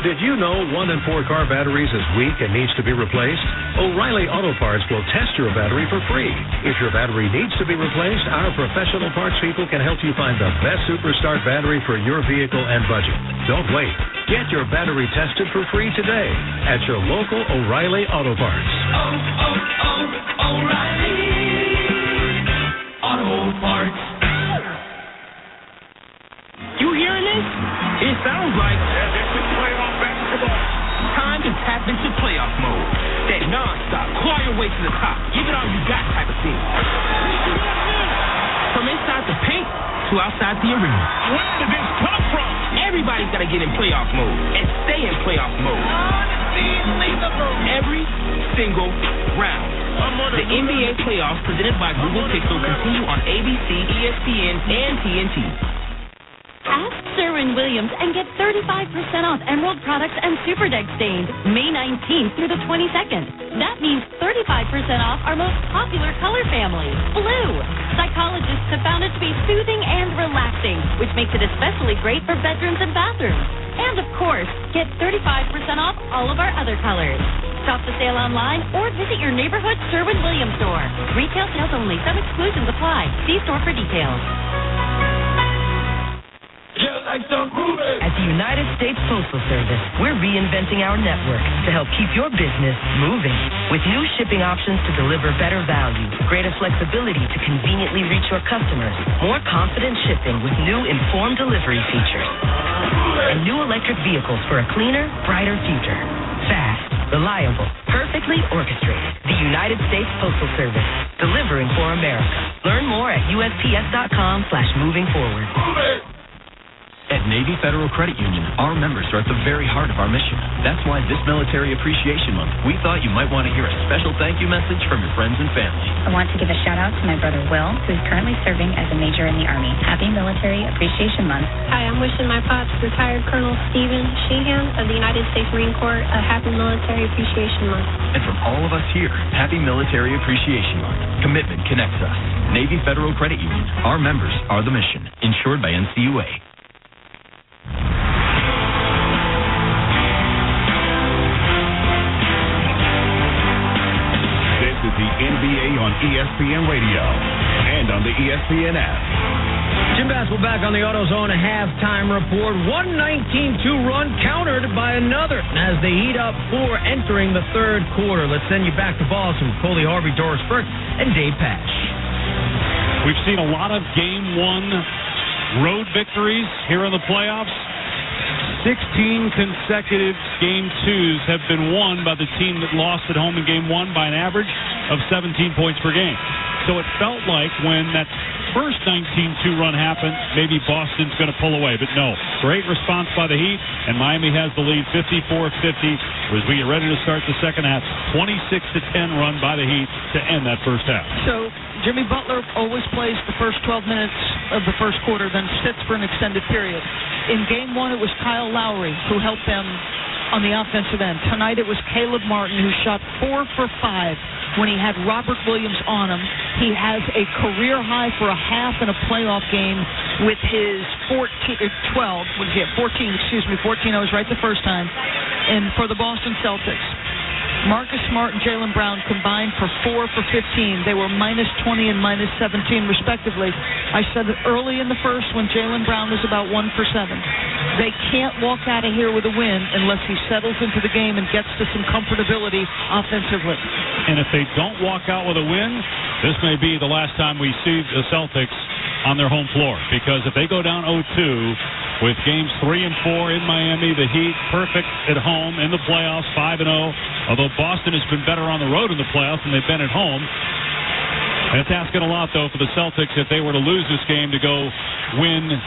Did you know 1 in 4 car batteries is weak and needs to be replaced? O'Reilly Auto Parts will test your battery for free. If your battery needs to be replaced, our professional parts people can help you find the best Superstart battery for your vehicle and budget. Don't wait. Get your battery tested for free today at your local O'Reilly Auto Parts. O'Reilly Auto Parts. You hearing this? It sounds like playoff basketball. Time to tap into playoff mode. That non-stop, claw your way to the top, give it all you got type of thing. From inside the paint to outside the arena. Where did this come from? Everybody's got to get in playoff mode and stay in playoff mode. Every single round. The NBA playoffs presented by Google Pixel continue on ABC, ESPN, and TNT. Ask Sherwin-Williams and get 35% off Emerald products and Super Deck stains May 19th through the 22nd. That means 35% off our most popular color family, blue. Psychologists have found it to be soothing and relaxing, which makes it especially great for bedrooms and bathrooms. And of course, get 35% off all of our other colors. Shop the sale online or visit your neighborhood Sherwin-Williams store. Retail sales only. Some exclusions apply. See store for details. At the United States Postal Service, we're reinventing our network to help keep your business moving. With new shipping options to deliver better value, greater flexibility to conveniently reach your customers, more confident shipping with new informed delivery features, and new electric vehicles for a cleaner, brighter future. Fast, reliable, perfectly orchestrated. The United States Postal Service, delivering for America. Learn more at USPS.com/movingforward. At Navy Federal Credit Union, our members are at the very heart of our mission. That's why this Military Appreciation Month, we thought you might want to hear a special thank you message from your friends and family. I want to give a shout out to my brother Will, who's currently serving as a major in the Army. Happy Military Appreciation Month. Hi, I'm wishing my pops, retired Colonel Stephen Sheehan of the United States Marine Corps, a happy Military Appreciation Month. And from all of us here, happy Military Appreciation Month. Commitment connects us. Navy Federal Credit Union. Our members are the mission. Insured by NCUA. This is the NBA on ESPN Radio and on the ESPN app. Jim Bassel back on the AutoZone halftime report. 119-2 run countered by another as they heat up for entering the third quarter. Let's send you back to Boston with Coley Harvey, Doris Burke, and Dave Pash. We've seen a lot of Game 1 road victories here in the playoffs. 16 consecutive Game 2s have been won by the team that lost at home in Game 1 by an average of 17 points per game. So it felt like when that first 19-2 run happened, maybe Boston's going to pull away. But no, great response by the Heat, and Miami has the lead 54-50 as we get ready to start the second half. 26-10 run by the Heat to end that first half. So Jimmy Butler always plays the first 12 minutes of the first quarter, then sits for an extended period. In Game 1, it was Kyle Lowry who helped them on the offensive end. Tonight, it was Caleb Martin who shot 4 for 5 when he had Robert Williams on him. He has a career high for a half in a playoff game with his 14, I was right the first time, and for the Boston Celtics. Marcus Smart and Jaylen Brown combined for 4 for 15. They were -20 and -17, respectively. I said it early in the first when Jaylen Brown was about 1 for 7. They can't walk out of here with a win unless he settles into the game and gets to some comfortability offensively. And if they don't walk out with a win, this may be the last time we see the Celtics on their home floor. Because if they go down 0-2 with games 3 and 4 in Miami, the Heat perfect at home in the playoffs, 5-0. Although Boston has been better on the road in the playoffs than they've been at home. And it's asking a lot, though, for the Celtics if they were to lose this game to go win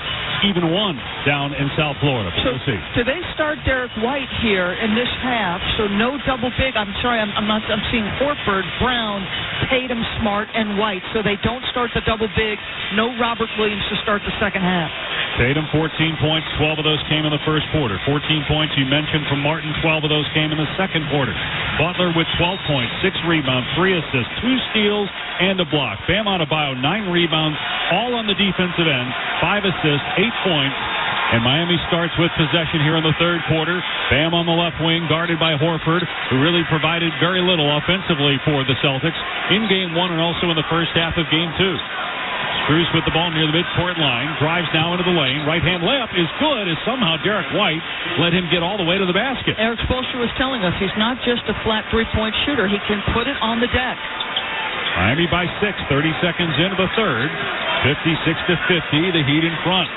even one down in South Florida. But we'll see. Do they start Derek White here in this half? So no double big. I'm sorry, I'm seeing Horford, Brown, Tatum, Smart, and White. So they don't start the double big. No Robert Williams to start the second half. Tatum, 14 points. 12 of those came in the first quarter. 14 points you mentioned from Martin. 12 of those came in the second quarter. Butler with 12 points, 6 rebounds, 3 assists, 2 steals, and a block. Bam Adebayo, 9 rebounds, all on the defensive end, 5 assists, 8 points. And Miami starts with possession here in the third quarter. Bam on the left wing, guarded by Horford, who really provided very little offensively for the Celtics in Game 1 and also in the first half of Game 2. Cruz with the ball near the midcourt line, drives now into the lane. Right-hand layup is good as somehow Derek White let him get all the way to the basket. Eric Spoelstra was telling us he's not just a flat three-point shooter. He can put it on the deck. Miami by 6, 30 seconds into the third. 56-50, the Heat in front.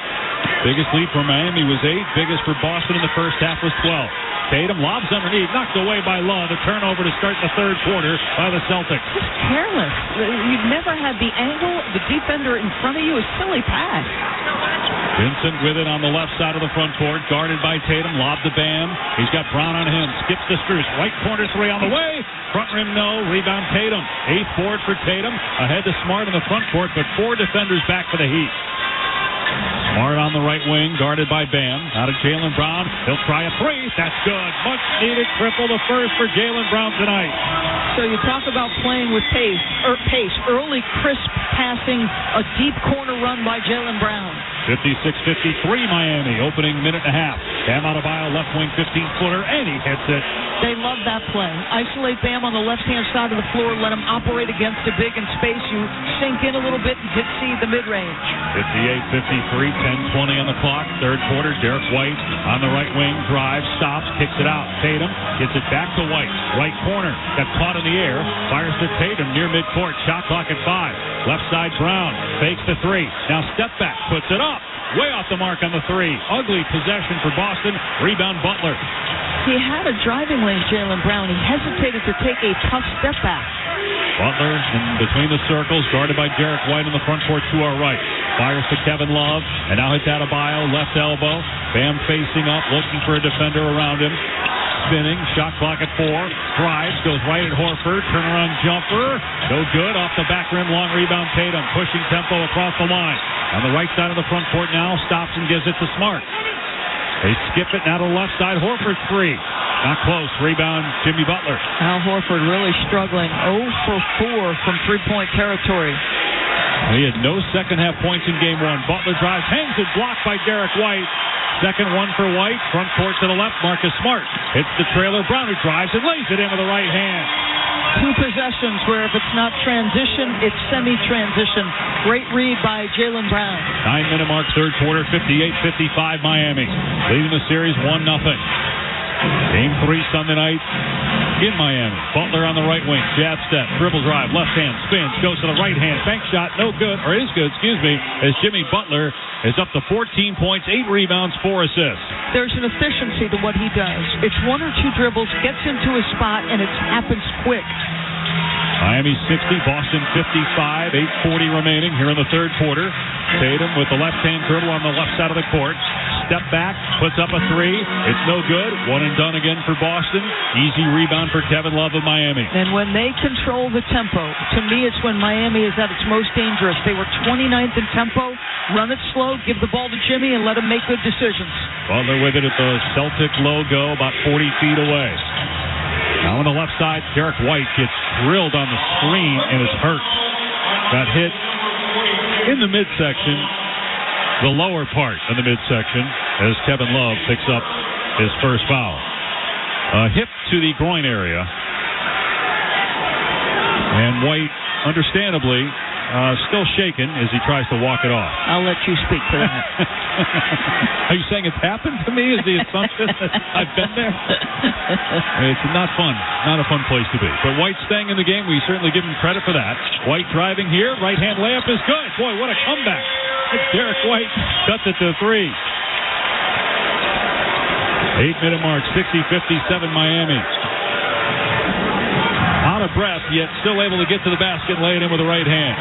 Biggest lead for Miami was 8. Biggest for Boston in the first half was 12. Tatum lobs underneath, knocked away by Love. A turnover to start the third quarter by the Celtics. Just careless. You've never had the angle, the defender in front of you, a silly pass. Vincent with it on the left side of the front court, guarded by Tatum. Lob to Bam. He's got Brown on him. Skips to Strus. Right corner three on the way. Front rim, no. Rebound Tatum. 8th board for Tatum. Ahead to Smart in the front court, but 4 defenders back for the Heat. Smart on the right wing, guarded by Bam. Out of Jaylen Brown. He'll try a three. That's good. Much needed triple, the first for Jaylen Brown tonight. So you talk about playing with pace. Early, crisp passing, a deep corner run by Jaylen Brown. 56-53 Miami, opening minute and a half. Bam Adebayo, left wing 15-footer, and he hits it. They love that play. Isolate Bam on the left-hand side of the floor, let him operate against a big in space. You sink in a little bit and get see the mid-range. 58-53, 10-20 on the clock. Third quarter, Derek White on the right wing, drives, stops, kicks it out. Tatum gets it back to White. Right corner, got caught in the air, fires to Tatum near midcourt. Shot clock at 5. Left side, Brown fakes the three. Now step back, puts it up. Way off the mark on the three. Ugly possession for Boston. Rebound Butler. He had a driving lane, Jaylen Brown. He hesitated to take a tough step back. Butler in between the circles, guarded by Derek White in the front court to our right. Fires to Kevin Love, and now hits Adebayo, left elbow. Bam facing up, looking for a defender around him. Spinning, shot clock at 4. Drives, goes right at Horford. Turnaround jumper. No good. Off the back rim, long rebound Tatum. Pushing tempo across the line. On the right side of the front court now, stops and gives it to Smart. They skip it now to the left side. Horford 3. Not close. Rebound, Jimmy Butler. Al Horford really struggling. 0 for 4 from three-point territory. He had no second half points in game 1. Butler drives, hangs it, blocked by Derek White. Second one for White. Front court to the left. Marcus Smart hits the trailer. Brown drives and lays it in with the right hand. 2 possessions where if it's not transition, it's semi-transition. Great read by Jaylen Brown. 9-minute mark, third quarter, 58-55 Miami. Leading the series 1-0. Game 3 Sunday night in Miami. Butler on the right wing. Jab step. Dribble drive. Left hand. Spins. Goes to the right hand. Bank shot. No good. Or is good, excuse me. As Jimmy Butler is up to 14 points, 8 rebounds, 4 assists. There's an efficiency to what he does. It's 1 or 2 dribbles, gets into a spot, and it happens quick. Miami 60, Boston 55, 8:40 remaining here in the third quarter. Tatum with the left-hand dribble on the left side of the court. Step back, puts up a 3. It's no good. 1 and done again for Boston. Easy rebound for Kevin Love of Miami. And when they control the tempo, to me it's when Miami is at its most dangerous. They were 29th in tempo. Run it slow, give the ball to Jimmy, and let him make good decisions. Butler with it at the Celtic logo, about 40 feet away. Now on the left side, Derek White gets drilled on the screen and is hurt. Got hit in the midsection, the lower part of the midsection, as Kevin Love picks up his first foul. A hip to the groin area. And White, understandably, still shaken as he tries to walk it off. I'll let you speak to that. Are you saying it's happened to me? Is the assumption that I've been there? It's not fun. Not a fun place to be. But White staying in the game, we certainly give him credit for that. White driving here. Right-hand layup is good. Boy, what a comeback. Derek White cuts it to 3. 8-minute mark, 60-57 Miami. Out of breath, yet still able to get to the basket and lay it in with the right hand.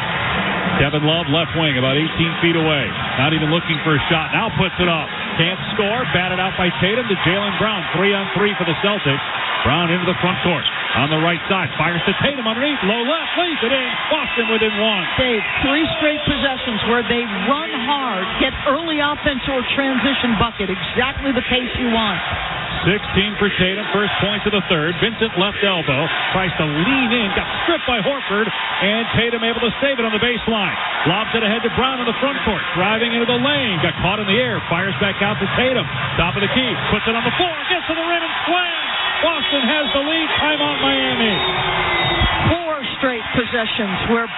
Kevin Love, left wing, about 18 feet away. Not even looking for a shot. Now puts it up. Can't score. Batted out by Tatum to Jaylen Brown. 3-on-3 for the Celtics. Brown into the front court. on the right side. Fires to Tatum underneath. Low left. Lays it in. Boston within one. Dave, 3 straight possessions where they run hard, get early offense or transition bucket. Exactly the pace you want. 16 for Tatum. First points of the third. Vincent left elbow. Tries to lean in. Got stripped by Horford. And Tatum able to save it on the baseline. Lobs it ahead to Brown in the front court. Driving into the lane. Got caught in the air. Fires back out to Tatum. Top of the key. Puts it on the floor. Gets to the rim and slams. Boston has the lead. Timeout Miami. 4 straight possessions where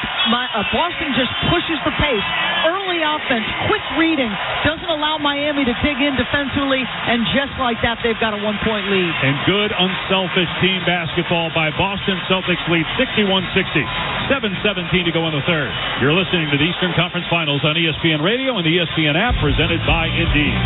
Boston just pushes the pace. Early offense, quick reading, doesn't allow Miami to dig in defensively, and just like that, they've got a 1-point lead. And good, unselfish team basketball by Boston. Celtics lead 61-60. 7:17 to go in the third. You're listening to the Eastern Conference Finals on ESPN Radio and the ESPN app, presented by Indeed.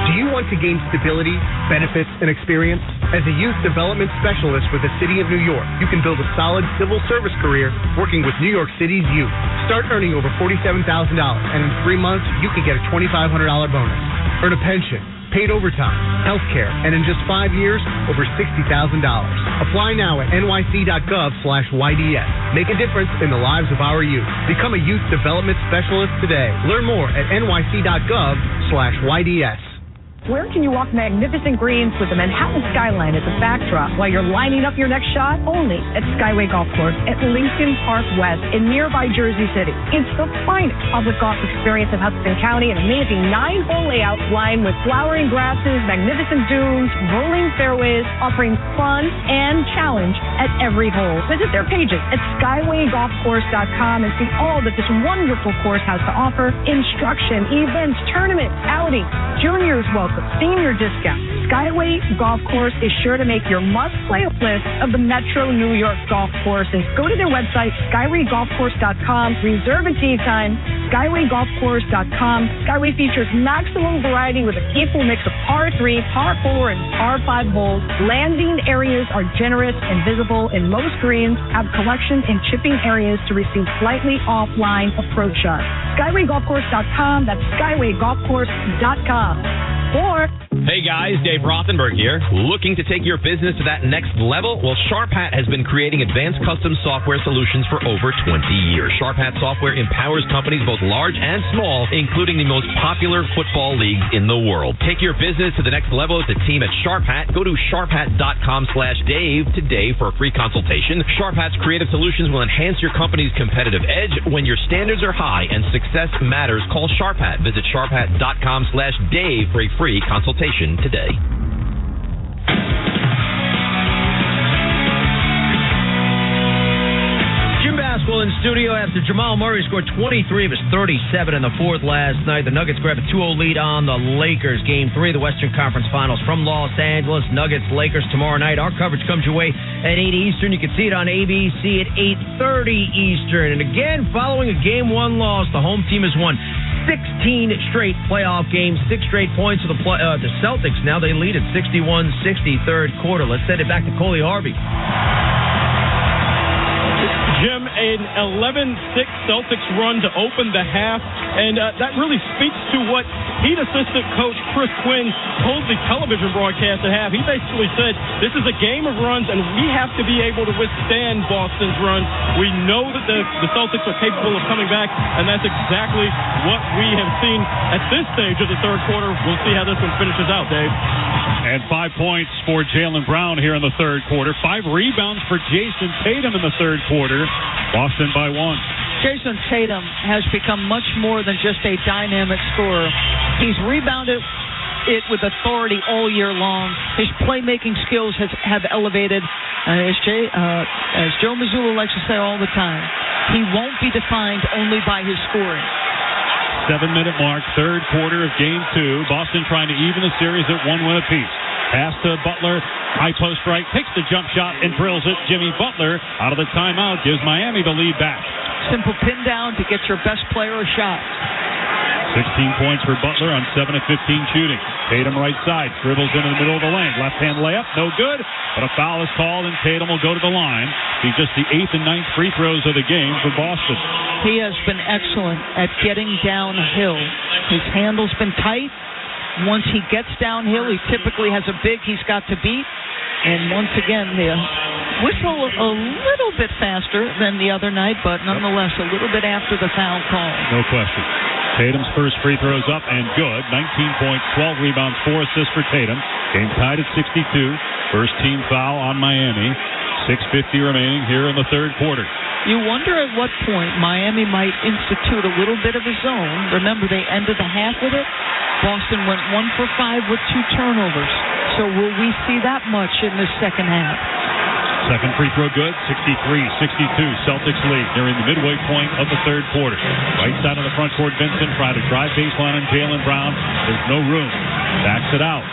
Do you want to gain stability, benefits, and experience? As a youth development specialist with the City of New York, you can build a solid civil service career working with New York City's youth. Start earning over $47,000, and in 3 months, you can get a $2,500 bonus. Earn a pension, paid overtime, health care, and in just 5 years, over $60,000. Apply now at nyc.gov/YDS. Make a difference in the lives of our youth. Become a youth development specialist today. Learn more at nyc.gov/YDS. Where can you walk magnificent greens with the Manhattan skyline as a backdrop while you're lining up your next shot? Only at Skyway Golf Course at Lincoln Park West in nearby Jersey City. It's the finest public golf experience in Hudson County, an amazing 9-hole layout lined with flowering grasses, magnificent dunes, rolling fairways, offering fun and challenge at every hole. Visit their pages at SkywayGolfCourse.com and see all that this wonderful course has to offer. Instruction, events, tournaments, outings, juniors welcome, senior discount. Skyway Golf Course is sure to make your must-play list of the Metro New York golf courses. Go to their website, SkywayGolfCourse.com. Reserve a tee time, SkywayGolfCourse.com. Skyway features maximum variety with a equal mix of par 3, par 4, and par 5 holes. Landing areas are generous and visible in most greens, have collection and chipping areas to receive slightly offline approach shots. SkywayGolfCourse.com. That's SkywayGolfCourse.com. Hey guys, Dave Rothenberg here. Looking to take your business to that next level? Well, Sharp Hat has been creating advanced custom software solutions for over 20 years. Sharp Hat software empowers companies both large and small, including the most popular football leagues in the world. Take your business to the next level with the team at Sharp Hat. Go to sharphat.com/Dave today for a free consultation. Sharp Hat's creative solutions will enhance your company's competitive edge when your standards are high and success matters. Call Sharp Hat. Visit sharphat.com/Dave for a free consultation today. Jim Basketball in studio after Jamal Murray scored 23 of his 37 in the fourth last night. The Nuggets grab a 2-0 lead on the Lakers. Game 3 of the Western Conference Finals from Los Angeles. Nuggets-Lakers tomorrow night. Our coverage comes your way at 8 Eastern. You can see it on ABC at 8:30 Eastern. And again, following a Game 1 loss, the home team has won 16 straight playoff games, 6 straight points to the Celtics. Now they lead at 61-60 third quarter. Let's send it back to Coley Harvey. Jim, an 11-6 Celtics run to open the half, and that really speaks to what Heat assistant coach Chris Quinn told the television broadcast at half. He basically said, this is a game of runs, and we have to be able to withstand Boston's runs. We know that the Celtics are capable of coming back, and that's exactly what we have seen at this stage of the third quarter. We'll see how this one finishes out, Dave. And 5 points for Jaylen Brown here in the third quarter. 5 rebounds for Jason Tatum in the third quarter. Boston by 1. Jason Tatum has become much more than just a dynamic scorer. He's rebounded it with authority all year long. His playmaking skills have elevated. As Joe Mazzulla likes to say all the time, he won't be defined only by his scoring. 7-minute mark, third quarter of Game 2. Boston trying to even the series at 1 win apiece. Pass to Butler, high post right, takes the jump shot and drills it. Jimmy Butler out of the timeout gives Miami the lead back. Simple pin down to get your best player a shot. 16 points for Butler on 7 of 15 shooting. Tatum right side, dribbles into the middle of the lane. Left-hand layup, no good, but a foul is called and Tatum will go to the line. He's just the 8th and 9th free throws of the game for Boston. He has been excellent at getting downhill. His handle's been tight. Once he gets downhill, he typically has a big he's got to beat. And once again, the whistle a little bit faster than the other night, but nonetheless a little bit after the foul call. No question. Tatum's first free throw's up and good. 19 points, 12 rebounds, 4 assists for Tatum. Game tied at 62. First team foul on Miami. 6:50 remaining here in the third quarter. You wonder at what point Miami might institute a little bit of a zone. Remember, they ended the half with it. Boston went 1 for 5 with 2 turnovers. So will we see that much in the second half? Second free throw good, 63-62. Celtics lead nearing the midway point of the third quarter. Right side of the front court, Vincent trying to drive baseline on Jaylen Brown. There's no room. Backs it out.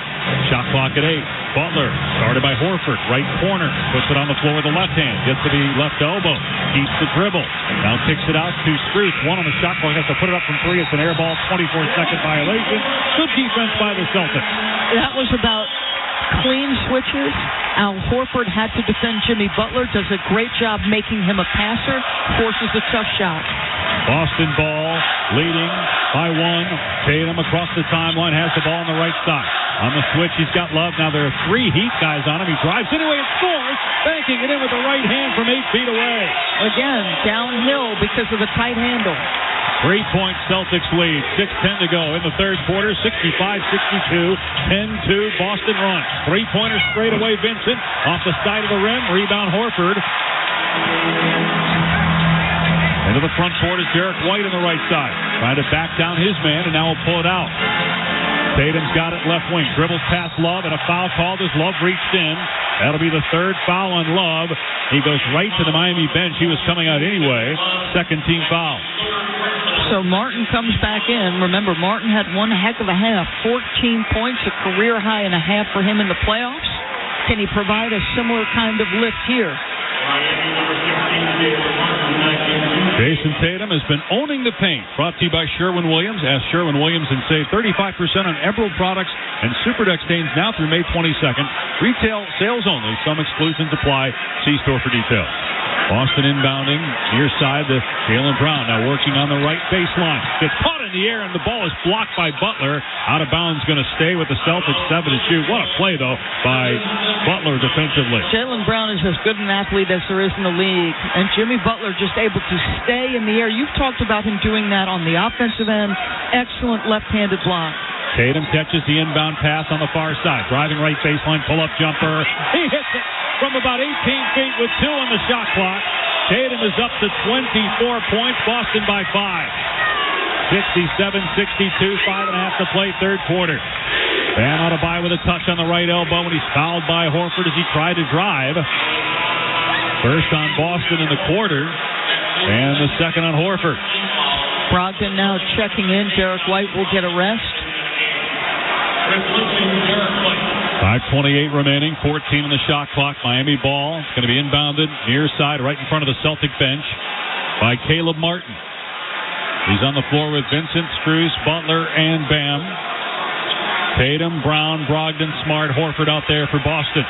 Shot clock at 8. Butler, started by Horford, right corner, puts it on the floor with the left hand, gets to the left elbow, keeps the dribble, now kicks it out to Strus. One on the shot clock, has to put it up from 3. It's an air ball, 24-second violation. Good defense by the Celtics. That was about clean switches. Al Horford had to defend Jimmy Butler, does a great job making him a passer, forces a tough shot. Boston ball, leading by 1. Tatum across the timeline, has the ball on the right side. On the switch, he's got Love. Now there are 3 Heat guys on him. He drives anyway and scores, banking it in with the right hand from 8 feet away. Again, downhill because of the tight handle. 3-point Celtics lead. 6:10 to go in the third quarter. 65-62. 10-2 Boston run. 3-pointer straight away. Vincent off the side of the rim. Rebound Horford. Into the front court is Derek White on the right side. Trying to back down his man, and now he'll pull it out. Tatum's got it left wing. Dribbles past Love, and a foul called as Love reached in. That'll be the third foul on Love. He goes right to the Miami bench. He was coming out anyway. Second team foul. So Martin comes back in. Remember, Martin had one heck of a half. 14 points, a career high and a half for him in the playoffs. Can he provide a similar kind of lift here? Jason Tatum has been owning the paint. Brought to you by Sherwin-Williams. Ask Sherwin-Williams and save 35% on Emerald products and Superdeck stains now through May 22nd. Retail sales only. Some exclusions apply. See store for details. Boston inbounding, near side to Jaylen Brown, now working on the right baseline. Gets caught in the air, and the ball is blocked by Butler. Out of bounds, going to stay with the Celtics, 7 to shoot. What a play, though, by Butler defensively. Jaylen Brown is as good an athlete as there is in the league, and Jimmy Butler just able to stay in the air. You've talked about him doing that on the offensive end. Excellent left-handed block. Tatum catches the inbound pass on the far side. Driving right baseline, pull-up jumper. He hits it from about 18 feet with 2 on the shot clock. Tatum is up to 24 points. Boston by 5. 67-62, 5.5 to play, third quarter. Van Adebayo with a touch on the right elbow when he's fouled by Horford as he tried to drive. First on Boston in the quarter, and the second on Horford. Brogdon now checking in. Derek White will get a rest. 5:28 remaining, 14 on the shot clock. Miami ball. It's going to be inbounded near side, right in front of the Celtic bench by Caleb Martin. He's on the floor with Vincent, Strus, Butler, and Bam. Tatum, Brown, Brogdon, Smart, Horford out there for Boston.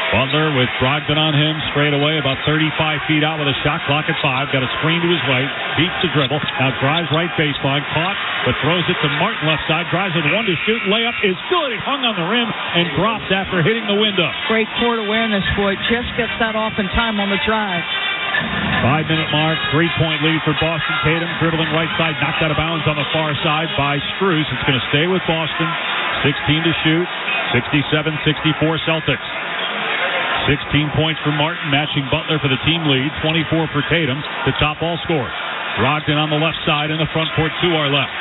Butler with Brogdon on him straight away, about 35 feet out with a shot clock at 5. Got a screen to his right, beats the dribble, now drives right baseline, caught, but throws it to Martin left side, drives with 1 to shoot, layup is good. He hung on the rim and drops after hitting the window. Great court awareness, boy. Just gets that off in time on the drive. 5-minute mark, 3-point lead for Boston. Tatum dribbling right side, knocked out of bounds on the far side by Strus. It's going to stay with Boston. 16 to shoot, 67-64 Celtics. 16 points for Martin, matching Butler for the team lead. 24 for Tatum, the top all scorer. Brogdon on the left side, in the front court, 2 are left.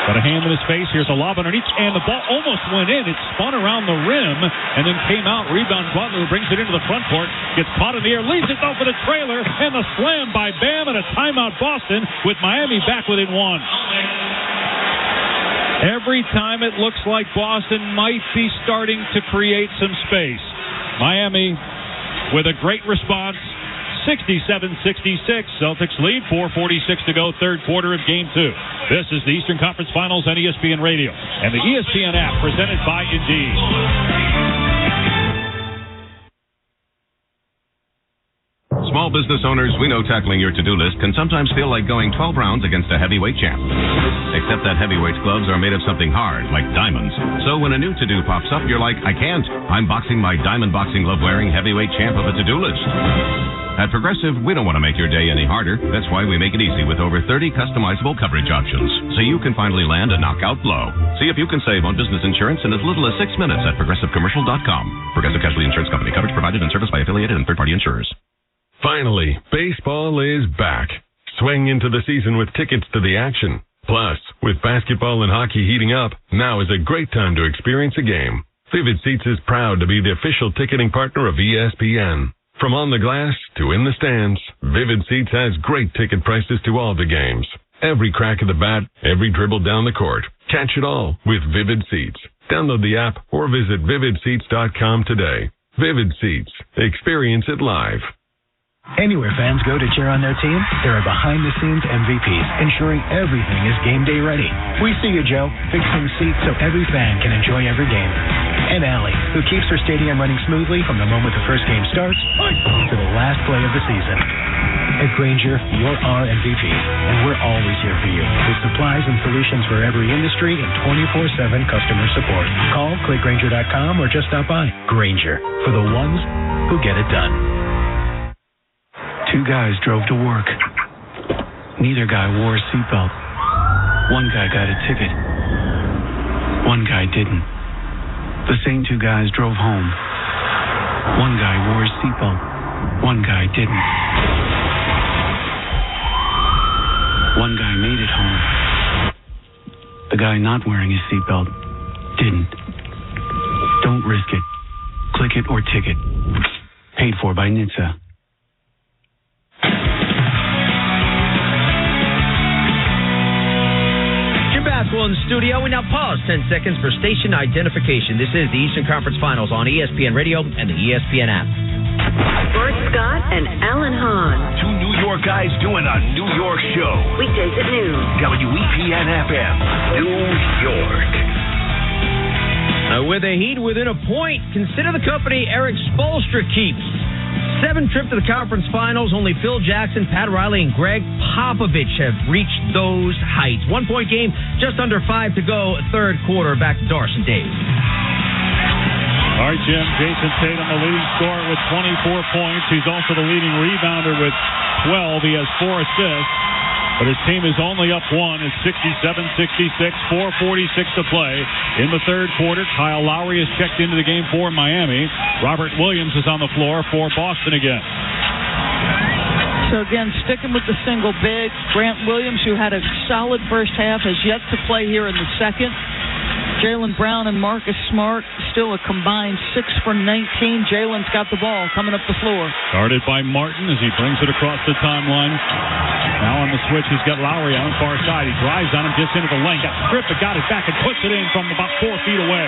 Got a hand in his face. Here's a lob underneath, and the ball almost went in. It spun around the rim and then came out. Rebound Butler, brings it into the front court, gets caught in the air, leaves it though for the trailer, and the slam by Bam, and a timeout Boston with Miami back within 1. Every time it looks like Boston might be starting to create some space. Miami with a great response, 67-66. Celtics lead, 4:46 to go, third quarter of Game 2. This is the Eastern Conference Finals on ESPN Radio and the ESPN app, presented by Indeed. small business owners, we know tackling your to-do list can sometimes feel like going 12 rounds against a heavyweight champ. Except that heavyweight's gloves are made of something hard, like diamonds. So when a new to-do pops up, you're like, I can't. I'm boxing my diamond boxing glove-wearing heavyweight champ of a to-do list. At Progressive, we don't want to make your day any harder. That's why we make it easy with over 30 customizable coverage options, so you can finally land a knockout blow. See if you can save on business insurance in as little as 6 minutes at ProgressiveCommercial.com. Progressive Casualty Insurance Company. Coverage provided and serviced by affiliated and third-party insurers. Finally, baseball is back. Swing into the season with tickets to the action. Plus, with basketball and hockey heating up, now is a great time to experience a game. Vivid Seats is proud to be the official ticketing partner of ESPN. From on the glass to in the stands, Vivid Seats has great ticket prices to all the games. Every crack of the bat, every dribble down the court. Catch it all with Vivid Seats. Download the app or visit vividseats.com today. Vivid Seats. Experience it live. Anywhere fans go to cheer on their team, there are behind-the-scenes MVPs ensuring everything is game day ready. We see you, Joe, fixing seats so every fan can enjoy every game. And Allie, who keeps her stadium running smoothly from the moment the first game starts to the last play of the season. At Grainger, you're our MVP, and we're always here for you with supplies and solutions for every industry and 24/7 customer support. Call, click Grainger.com, or just stop by. Grainger, for the ones who get it done. Two guys drove to work. Neither guy wore a seatbelt. One guy got a ticket. One guy didn't. The same two guys drove home. One guy wore a seatbelt. One guy didn't. One guy made it home. The guy not wearing his seatbelt didn't. Don't risk it. Click it or ticket. Paid for by NHTSA. In the studio. We now pause 10 seconds for station identification. This is the Eastern Conference Finals on ESPN Radio and the ESPN app. Bart Scott and Alan Hahn. Two New York guys doing a New York show. Weekdays at noon. WEPN FM, New York. With the Heat within a point, consider the company Eric Spoelstra keeps. 7 trips to the conference finals. Only Phil Jackson, Pat Riley, and Greg Popovich have reached those heights. 1 point game, just under 5 to go, third quarter. Back to Darson Dave. All right, Jim. Jason Tatum, the leading scorer with 24 points. He's also the leading rebounder with 12. He has 4 assists. But his team is only up 1. It's 67-66, 4:46 to play in the third quarter. Kyle Lowry has checked into the game for Miami. Robert Williams is on the floor for Boston again. So again, sticking with the single big, Grant Williams, who had a solid first half, has yet to play here in the second. Jaylen Brown and Marcus Smart still a combined 6 for 19. Jalen's got the ball coming up the floor. Guarded by Martin as he brings it across the timeline. Now on the switch, he's got Lowry on the far side. He drives on him just into the lane. Got stripped, but got it back and puts it in from about 4 feet away.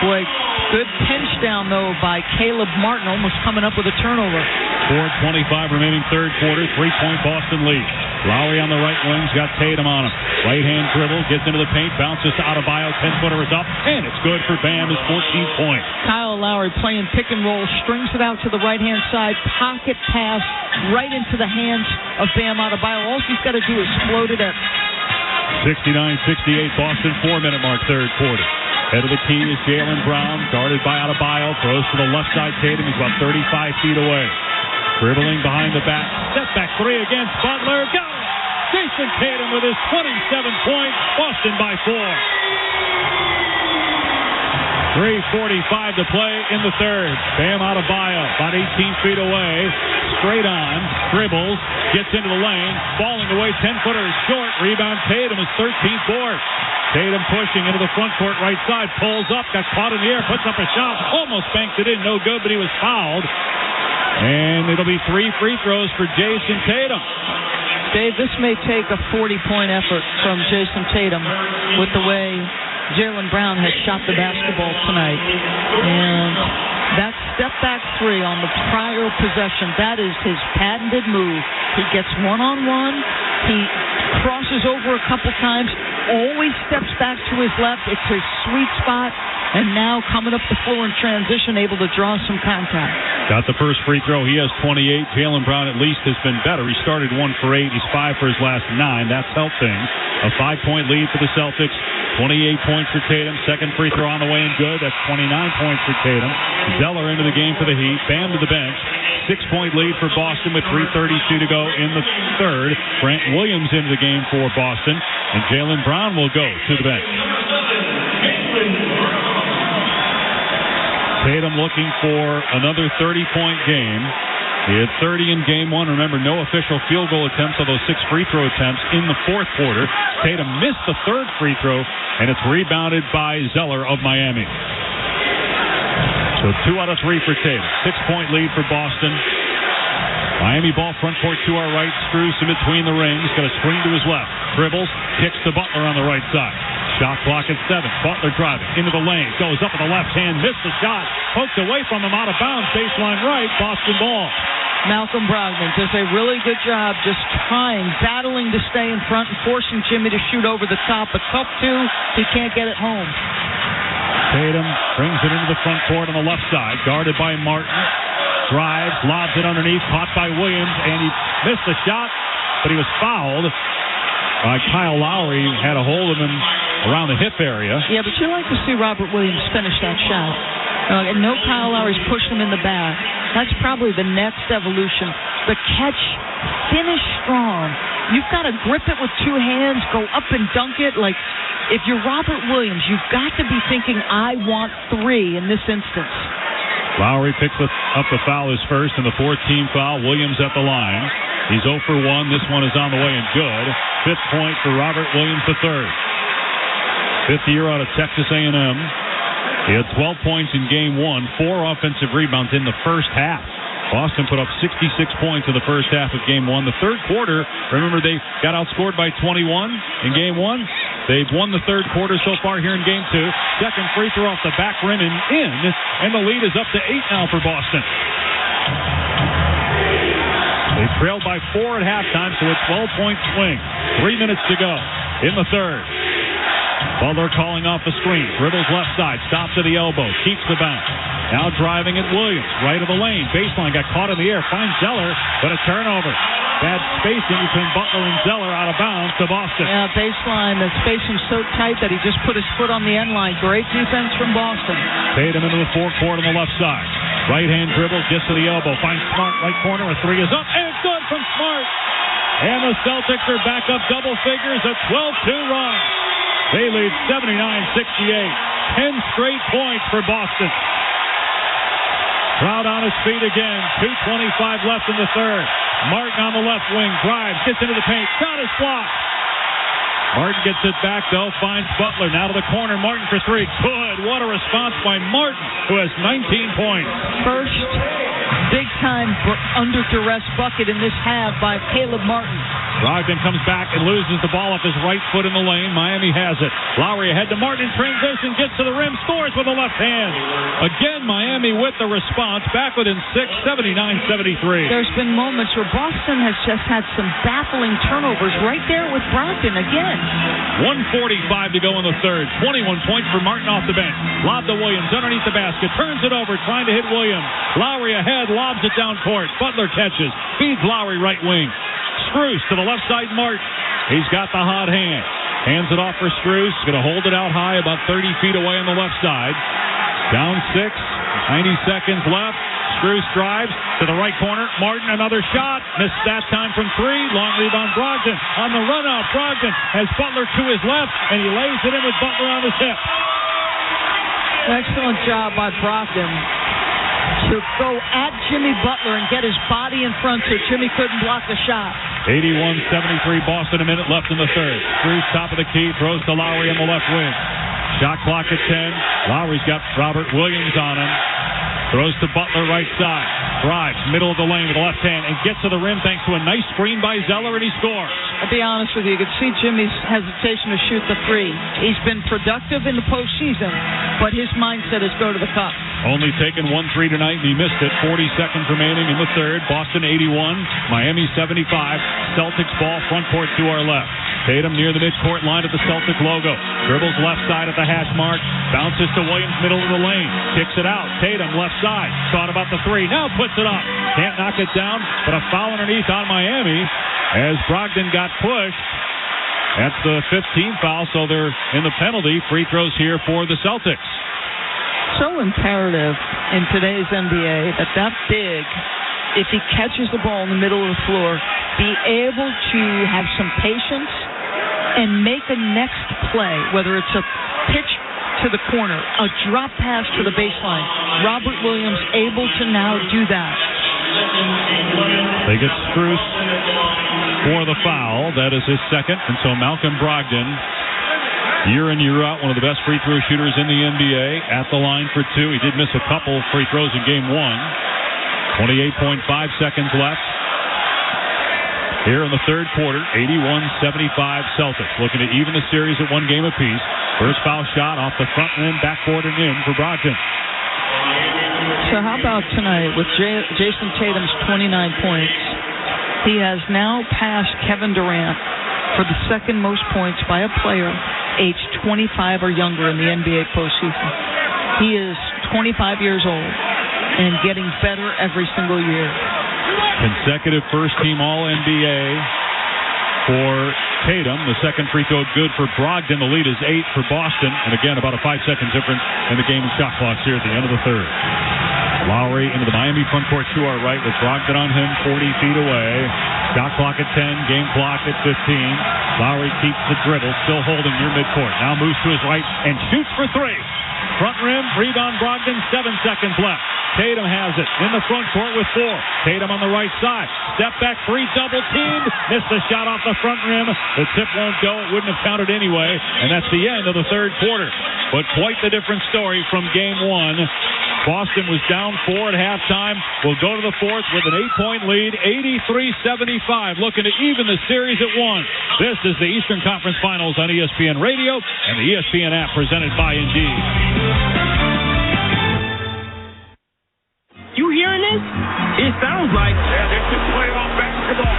Boy, good pinch down, though, by Caleb Martin, almost coming up with a turnover. 4:25 remaining third quarter, 3-point Boston lead. Lowry on the right wing's got Tatum on him. Right-hand dribble, gets into the paint, bounces to Adebayo, 10-footer is up, and it's good for Bam, his 14th point. Kyle Lowry playing pick and roll, strings it out to the right-hand side, pocket pass right into the hands of Bam Adebayo. All he's got to do is float it up. 69-68, Boston, 4-minute mark, third quarter. Head of the key is Jaylen Brown, guarded by Adebayo, throws to the left side, Tatum, he's about 35 feet away. Dribbling behind the back, step back 3 against Butler, got it! Jason Tatum with his 27 points, Boston by 4. 3:45 to play in the third. Bam Adebayo, about 18 feet away, straight on, dribbles, gets into the lane, falling away, 10-footer is short, rebound Tatum, his 13th board. Tatum pushing into the front court right side, pulls up, got caught in the air, puts up a shot, almost banked it in, no good, but he was fouled. And it'll be 3 free throws for Jason Tatum. Dave, this may take a 40-point effort from Jason Tatum with the way Jaylen Brown has shot the basketball tonight. And that step-back 3 on the prior possession, that is his patented move. He gets one-on-one. He crosses over a couple times, always steps back to his left. It's his sweet spot. And now coming up the floor in transition, able to draw some contact. Got the first free throw. He has 28. Jaylen Brown at least has been better. He started 1 for 8. He's 5 for his last 9. That's helped things. A 5-point lead for the Celtics. 28 points for Tatum. Second free throw on the way and good. That's 29 points for Tatum. Zeller into the game for the Heat. Bam to the bench. 6-point lead for Boston with 3:32 to go in the third. Grant Williams into the game for Boston. And Jaylen Brown will go to the bench. Tatum looking for another 30-point game. He had 30 in game 1. Remember, no official field goal attempts, although 6 free throw attempts in the fourth quarter. Tatum missed the third free throw, and it's rebounded by Zeller of Miami. So 2 out of 3 for Tatum. 6-point lead for Boston. Miami ball front court to our right. Strus in between the rings. Got a screen to his left. Dribbles. Kicks to Butler on the right side. Shot clock at 7. Butler driving into the lane. Goes up with the left hand. Missed the shot. Poked away from him out of bounds. Baseline right. Boston ball. Malcolm Brogdon does a really good job just battling to stay in front and forcing Jimmy to shoot over the top. But tough too. He can't get it home. Tatum brings it into the front court on the left side. Guarded by Martin. Drives. Lobs it underneath. Caught by Williams. And he missed the shot. But he was fouled. Kyle Lowry had a hold of him around the hip area. Yeah, but you like to see Robert Williams finish that shot. And no Kyle Lowry's pushed him in the back. That's probably the next evolution. The catch, finish strong. You've got to grip it with 2 hands, go up and dunk it. Like, if you're Robert Williams, you've got to be thinking, I want 3 in this instance. Lowry picks up the foul, his first, and the 4th team foul. Williams at the line. He's 0 for 1. This one is on the way and good. 5th point for Robert Williams III. 5th year out of Texas A&M. He had 12 points in game 1, 4 offensive rebounds in the first half. Boston put up 66 points in the first half of game 1. The third quarter, remember they got outscored by 21 in game 1. They've won the third quarter so far here in game 2. Second free throw off the back rim and in, and the lead is up to 8 now for Boston. They trailed by 4 at halftime, so a 12-point swing. 3 minutes to go in the third. Butler calling off the screen. Dribbles left side. Stops at the elbow. Keeps the bounce. Now driving at Williams. Right of the lane. Baseline. Got caught in the air. Finds Zeller. But a turnover. Bad spacing between Butler and Zeller. Out of bounds to Boston. Yeah, baseline. The spacing's so tight that he just put his foot on the end line. Great defense from Boston. Tatum into the forecourt on the left side. Right hand dribble. Gets to the elbow. Finds Smart. Right corner. A 3 is up. And it's good from Smart. And the Celtics are back up double figures. A 12-2 run. They lead 79-68. 10 straight points for Boston. Crowd on his feet again. 2:25 left in the third. Martin on the left wing. Drives. Gets into the paint. Shot is blocked. Martin gets it back, though. Finds Butler. Now to the corner. Martin for 3. Good. What a response by Martin, who has 19 points. First big-time under duress bucket in this half by Caleb Martin. Brogdon comes back and loses the ball off his right foot in the lane. Miami has it. Lowry ahead to Martin in transition. Gets to the rim. Scores with the left hand. Again, Miami with the response. Back within 6. 79-73. There's been moments where Boston has just had some baffling turnovers right there with Brogdon again. 1:45 to go in the third. 21 points for Martin off the bench. Lob to Williams underneath the basket. Turns it over. Trying to hit Williams. Lowry ahead. Lobs it down court. Butler catches. Feeds Lowry right wing. Strus to the left side, Martin. He's got the hot hand. Hands it off for Strus. Going to hold it out high about 30 feet away on the left side. Down 6. 90 seconds left. Strus drives to the right corner. Martin, another shot. Missed that time from 3. Long rebound, Brogdon. On the run out, Brogdon has Butler to his left, and he lays it in with Butler on his hip. Excellent job by Brogdon to go at Jimmy Butler and get his body in front so Jimmy couldn't block the shot. 81-73 Boston, a minute left in the third. Strus top of the key, throws to Lowry on the left wing. Shot clock at 10. Lowry's got Robert Williams on him. Throws to Butler right side. Drives, middle of the lane with the left hand, and gets to the rim thanks to a nice screen by Zeller, and he scores. I'll be honest with you. You could see Jimmy's hesitation to shoot the 3. He's been productive in the postseason, but his mindset is go to the cup. Only taken 1 3 tonight, and he missed it. 40 seconds remaining in the third. Boston 81, Miami 75. Celtics ball front court to our left. Tatum near the midcourt line at the Celtic logo. Dribbles left side at the hash mark. Bounces to Williams, middle of the lane. Kicks it out. Tatum left side. Thought about the three. Now puts it up. Can't knock it down, but a foul underneath on Miami as Brogdon got pushed. That's the 15th foul, so they're in the penalty. Free throws here for the Celtics. So imperative in today's NBA that big, if he catches the ball in the middle of the floor, be able to have some patience and make a next play, whether it's a pitch to the corner, a drop pass to the baseline. Robert Williams able to now do that. They get Strus for the foul. That is his second. And so Malcolm Brogdon, year in, year out, one of the best free throw shooters in the NBA, at the line for two. He did miss a couple free throws in game one. 28.5 seconds left here in the third quarter. 81-75 Celtics. Looking to even the series at one game apiece. First foul shot off the front rim, backboard and in for Brogdon. So how about tonight with Jason Tatum's 29 points? He has now passed Kevin Durant for the second most points by a player aged 25 or younger in the NBA postseason. He is 25 years old and getting better every single year. Consecutive first-team All-NBA for Tatum. The second free throw good for Brogdon. The lead is 8 for Boston. And again, about a 5-second difference in the game shot clocks here at the end of the third. Lowry into the Miami front court to our right with Brogdon on him 40 feet away. Shot clock at 10, game clock at 15. Lowry keeps the dribble, still holding near midcourt. Now moves to his right and shoots for three. Front rim, rebound Brogdon, 7 seconds left. Tatum has it in the front court with 4. Tatum on the right side. Step back three, double teamed. Missed the shot off the front rim. The tip won't go. It wouldn't have counted anyway. And that's the end of the third quarter. But quite the different story from game one. Boston was down 4 at halftime. Will go to the fourth with an 8-point lead, 83-75, looking to even the series at 1. This is the Eastern Conference Finals on ESPN Radio and the ESPN app presented by Indeed. You hearing this? It sounds like this is playoff basketball.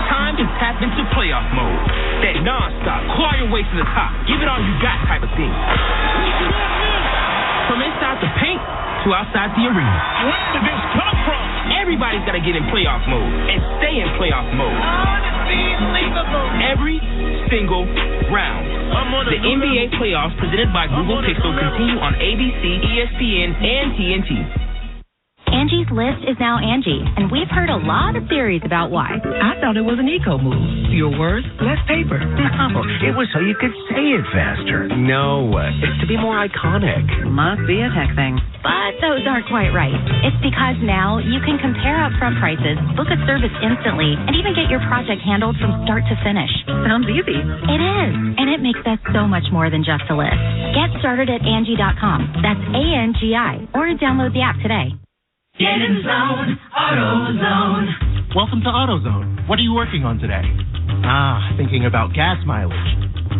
Time to tap into playoff mode. That non-stop, claw your way to the top, give it all you got type of thing. From inside the paint to outside the arena. Where did this come from? Everybody's got to get in playoff mode and stay in playoff mode. Unbelievable. Every single round. The NBA playoffs presented by Google Pixel continue on ABC, ESPN, and TNT. Angie's List is now Angie, and we've heard a lot of theories about why. I thought it was an eco move. Fewer words, less paper. No, it was so you could say it faster. No, it's to be more iconic. Must be a tech thing. But those aren't quite right. It's because now you can compare upfront prices, book a service instantly, and even get your project handled from start to finish. Sounds easy. It is, and it makes us so much more than just a list. Get started at Angie.com. That's ANGI, or download the app today. Get in the zone, AutoZone. Welcome to AutoZone. What are you working on today? Thinking about gas mileage.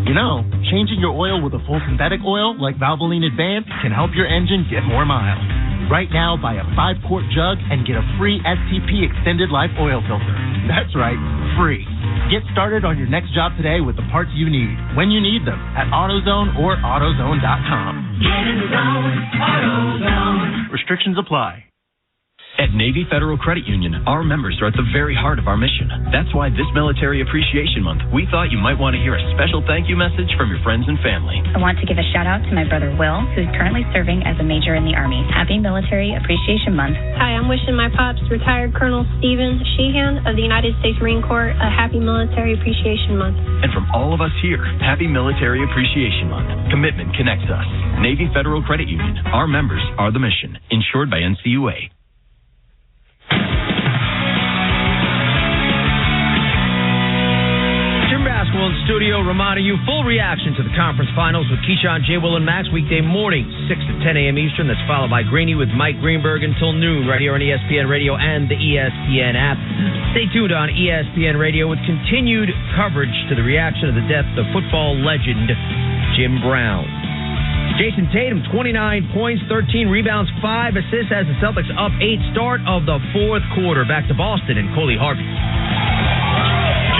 You know, changing your oil with a full synthetic oil like Valvoline Advanced can help your engine get more miles. Right now, buy a 5-quart jug and get a free STP Extended Life Oil Filter. That's right, free. Get started on your next job today with the parts you need, when you need them, at AutoZone or AutoZone.com. Get in the zone, AutoZone. Restrictions apply. At Navy Federal Credit Union, our members are at the very heart of our mission. That's why this Military Appreciation Month, we thought you might want to hear a special thank you message from your friends and family. I want to give a shout out to my brother Will, who's currently serving as a major in the Army. Happy Military Appreciation Month. Hi, I'm wishing my pops, retired Colonel Stephen Sheehan of the United States Marine Corps, a happy Military Appreciation Month. And from all of us here, happy Military Appreciation Month. Commitment connects us. Navy Federal Credit Union. Our members are the mission. Insured by NCUA. In studio, reminding you full reaction to the conference finals with Keyshawn, J. Will, and Max weekday morning, 6 to 10 a.m. Eastern. That's followed by Greeny with Mike Greenberg until noon right here on ESPN Radio and the ESPN app. Stay tuned on ESPN Radio with continued coverage to the reaction of the death of football legend Jim Brown. Jason Tatum, 29 points, 13 rebounds, 5 assists as the Celtics up 8 start of the fourth quarter. Back to Boston and Coley Harvey.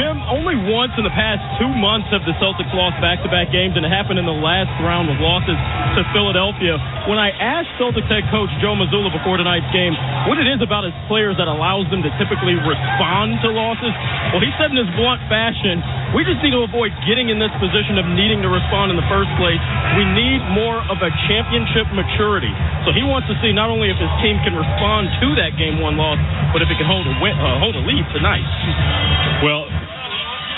Jim, only only once in the past 2 months have the Celtics lost back-to-back games, and it happened in the last round with losses to Philadelphia. When I asked Celtics head coach Joe Mazzulla before tonight's game what it is about his players that allows them to typically respond to losses, well, he said in his blunt fashion, we just need to avoid getting in this position of needing to respond in the first place. We need more of a championship maturity. So he wants to see not only if his team can respond to that Game 1 loss, but if it can hold a lead tonight. Well,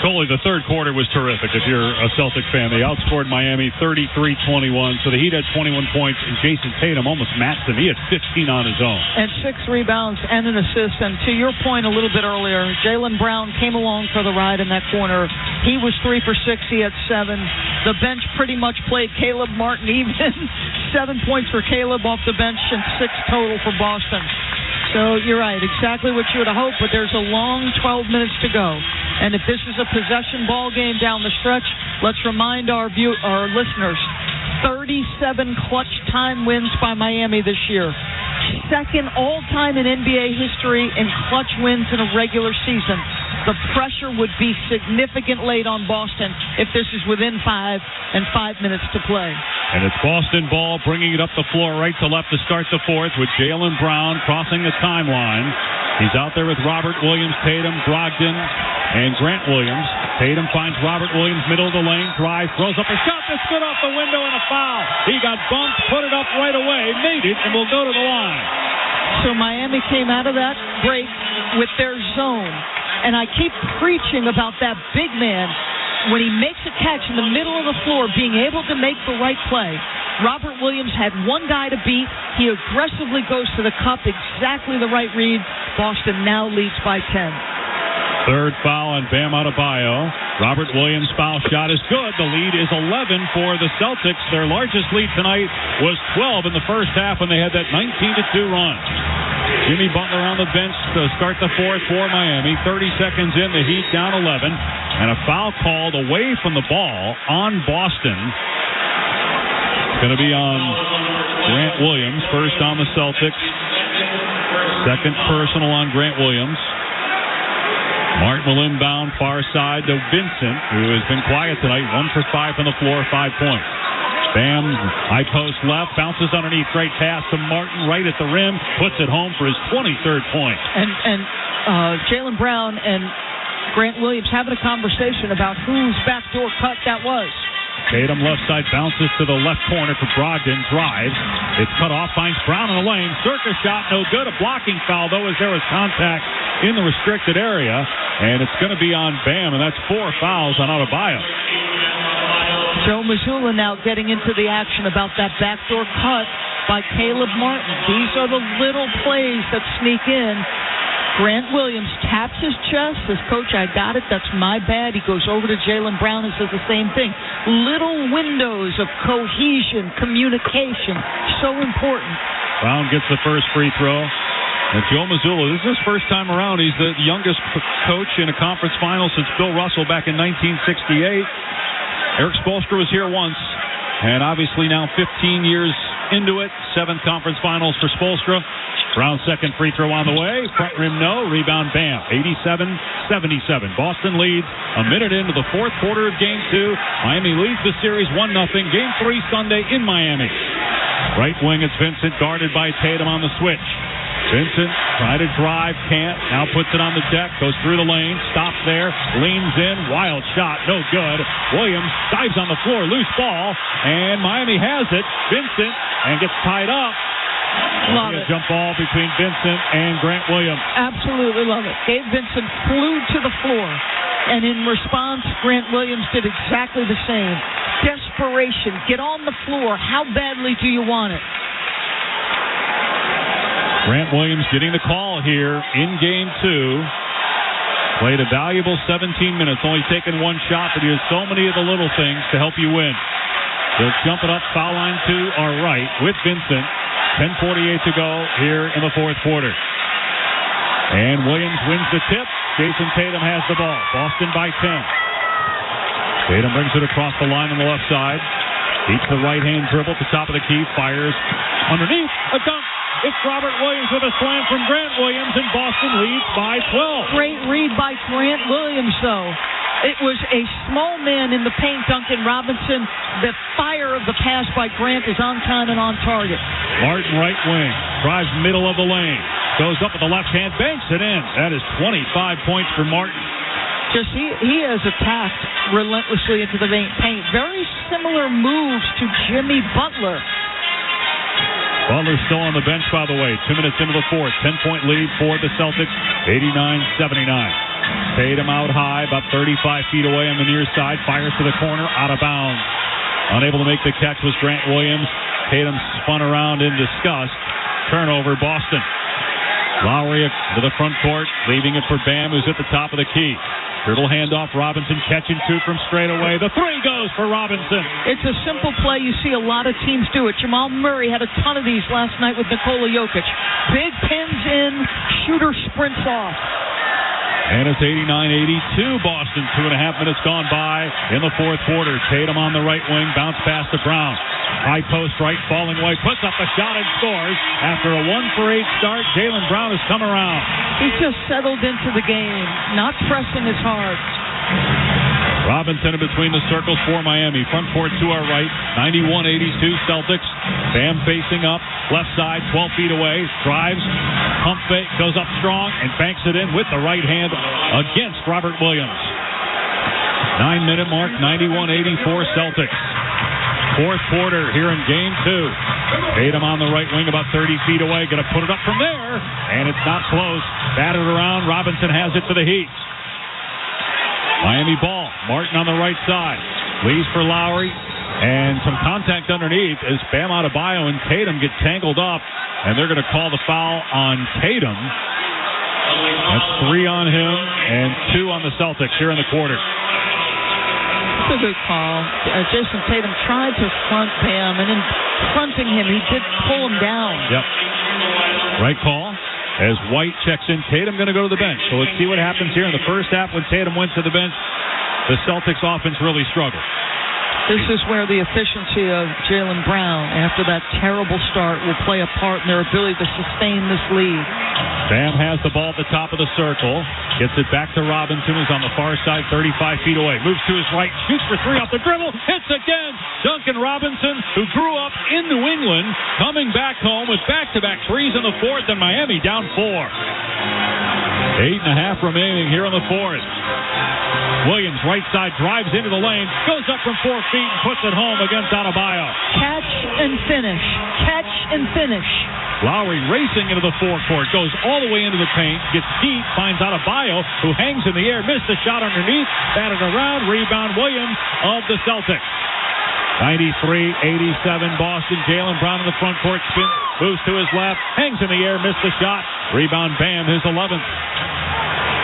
Coley, the third quarter was terrific. If you're a Celtic fan, they outscored Miami 33-21. So the Heat had 21 points, and Jason Tatum almost matched them. He had 15 on his own. And 6 rebounds and an assist. And to your point a little bit earlier, Jaylen Brown came along for the ride in that corner. He was 3 for 6. He had 7. The bench pretty much played Caleb Martin even. 7 points for Caleb off the bench and 6 total for Boston. So you're right, exactly what you would have hoped, but there's a long 12 minutes to go. And if this is a possession ball game down the stretch, let's remind our listeners, 37 clutch time wins by Miami this year. Second all-time in NBA history in clutch wins in a regular season. The pressure would be significant late on Boston if this is within 5 and 5 minutes to play. And it's Boston ball, bringing it up the floor right to left to start the fourth with Jaylen Brown crossing the timeline. He's out there with Robert Williams, Tatum, Brogdon, and Grant Williams. Tatum finds Robert Williams, middle of the lane, drives, throws up a shot that's good off the window and a foul. He got bumped, put it up right away, made it, and will go to the line. So Miami came out of that break with their zone. And I keep preaching about that big man when he makes a catch in the middle of the floor, being able to make the right play. Robert Williams had one guy to beat. He aggressively goes to the cup, exactly the right read. Boston now leads by 10. Third foul on Bam Adebayo. Robert Williams' foul shot is good. The lead is 11 for the Celtics. Their largest lead tonight was 12 in the first half when they had that 19-2 run. Jimmy Butler on the bench to start the fourth for Miami. 30 seconds in, the Heat down 11. And a foul called away from the ball on Boston. It's going to be on Grant Williams. First on the Celtics. Second personal on Grant Williams. Martin will inbound far side to Vincent, who has been quiet tonight. 1 for 5 from the floor, 5 points. Bam, high post left, bounces underneath, great pass to Martin right at the rim, puts it home for his 23rd point. And Jaylen Brown and Grant Williams having a conversation about whose backdoor cut that was. Tatum left side bounces to the left corner for Brogdon, drives. It's cut off, finds Brown in the lane. Circus shot, no good. A blocking foul, though, as there was contact in the restricted area. And it's going to be on Bam, and that's 4 fouls on Adebayo. Joe Mazzulla now getting into the action about that backdoor cut by Caleb Martin. These are the little plays that sneak in. Grant Williams taps his chest, says, Coach, I got it. That's my bad. He goes over to Jaylen Brown and says the same thing. Little windows of cohesion, communication, so important. Brown gets the first free throw. And Joe Mazzulla, this is his first time around. He's the youngest coach in a conference final since Bill Russell back in 1968. Eric Spoelstra was here once, and obviously now 15 years into it, 7th conference finals for Spoelstra. Brown's second free throw on the way. Front rim, no. Rebound, Bam. 87-77. Boston leads a minute into the fourth quarter of Game 2. Miami leads the series 1-0. Game 3 Sunday in Miami. Right wing, it's Vincent, guarded by Tatum on the switch. Vincent tried to drive, can't. Now puts it on the deck, goes through the lane, stops there, leans in, wild shot, no good. Williams dives on the floor, loose ball, and Miami has it. Vincent, and gets tied up. Love it. Jump ball between Vincent and Grant Williams. Absolutely love it. Gabe Vincent flew to the floor, and in response, Grant Williams did exactly the same. Desperation. Get on the floor. How badly do you want it? Grant Williams getting the call here in Game 2. Played a valuable 17 minutes, only taken one shot, but he has so many of the little things to help you win. They'll jump it up, foul line to our right with Vincent. 10:48 to go here in the fourth quarter. And Williams wins the tip. Jason Tatum has the ball. Boston by 10. Tatum brings it across the line on the left side. Beats the right-hand dribble at the top of the key. Fires underneath. A dunk. It's Robert Williams with a slam from Grant Williams, and Boston leads by 12. Great read by Grant Williams, though. It was a small man in the paint, Duncan Robinson. The fire of the pass by Grant is on time and on target. Martin, right wing, drives middle of the lane, goes up with the left hand, banks it in. That is 25 points for Martin. Just he has attacked relentlessly into the paint. Very similar moves to Jimmy Butler. Butler's still on the bench, by the way. 2 minutes into the fourth. 10-point lead for the Celtics, 89-79. Tatum out high, about 35 feet away on the near side. Fires to the corner, out of bounds. Unable to make the catch was Grant Williams. Tatum spun around in disgust. Turnover, Boston. Lowry to the front court, leaving it for Bam, who's at the top of the key. Dribble handoff, Robinson catching two from straight away. The three goes for Robinson. It's a simple play. You see a lot of teams do it. Jamal Murray had a ton of these last night with Nikola Jokic. Big pins in, shooter sprints off. And it's 89-82, Boston. 2.5 minutes gone by in the fourth quarter. Tatum on the right wing, bounce pass to Brown. High post right, falling away, puts up a shot and scores. After a 1-for-8 start, Jaylen Brown has come around. He's just settled into the game, not pressing as hard. Robinson in between the circles for Miami. Front court to our right, 91-82 Celtics. Bam facing up, left side, 12 feet away. Drives, pump fake, goes up strong, and banks it in with the right hand against Robert Williams. 9-minute mark, 91-84 Celtics. Fourth quarter here in game two. Tatum on the right wing about 30 feet away. Going to put it up from there, and it's not close. Batted around. Robinson has it for the Heat. Miami ball. Martin on the right side. Leaves for Lowry. And some contact underneath as Bam Adebayo and Tatum get tangled up. And they're going to call the foul on Tatum. That's 3 on him and 2 on the Celtics here in the quarter. That's a good call. Jason Tatum tried to front Bam, and in fronting him, he did pull him down. Yep. Right call. As White checks in, Tatum going to go to the bench. So let's see what happens here in the first half when Tatum went to the bench. The Celtics offense really struggled. This is where the efficiency of Jaylen Brown, after that terrible start, will play a part in their ability to sustain this lead. Bam has the ball at the top of the circle. Gets it back to Robinson, who's on the far side, 35 feet away. Moves to his right, shoots for 3 off the dribble, hits again. Duncan Robinson, who grew up in New England, coming back home with back-to-back threes in the fourth, and Miami down 4. 8.5 remaining here in the fourth. Williams, right side, drives into the lane, goes up from 4 feet and puts it home against Adebayo. Catch and finish. Catch and finish. Lowry racing into the forecourt, goes all the way into the paint, gets deep, finds Adebayo, who hangs in the air, missed a shot underneath, batted around, rebound Williams of the Celtics. 93-87 Boston. Jaylen Brown in the front court, spin, moves to his left, hangs in the air, missed the shot. Rebound Bam, his 11th.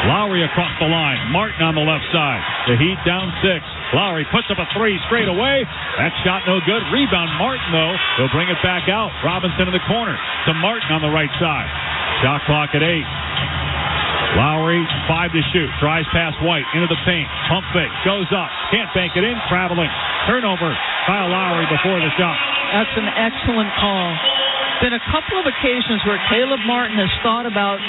Lowry across the line. Martin on the left side. The Heat down 6. Lowry puts up a 3 straight away. That shot no good. Rebound Martin, though. He'll bring it back out. Robinson in the corner to Martin on the right side. Shot clock at 8. Lowry, 5 to shoot. Drives past White into the paint. Pump fake. Goes up. Can't bank it in. Traveling. Turnover. Kyle Lowry before the shot. That's an excellent call. Been a couple of occasions where Caleb Martin has thought about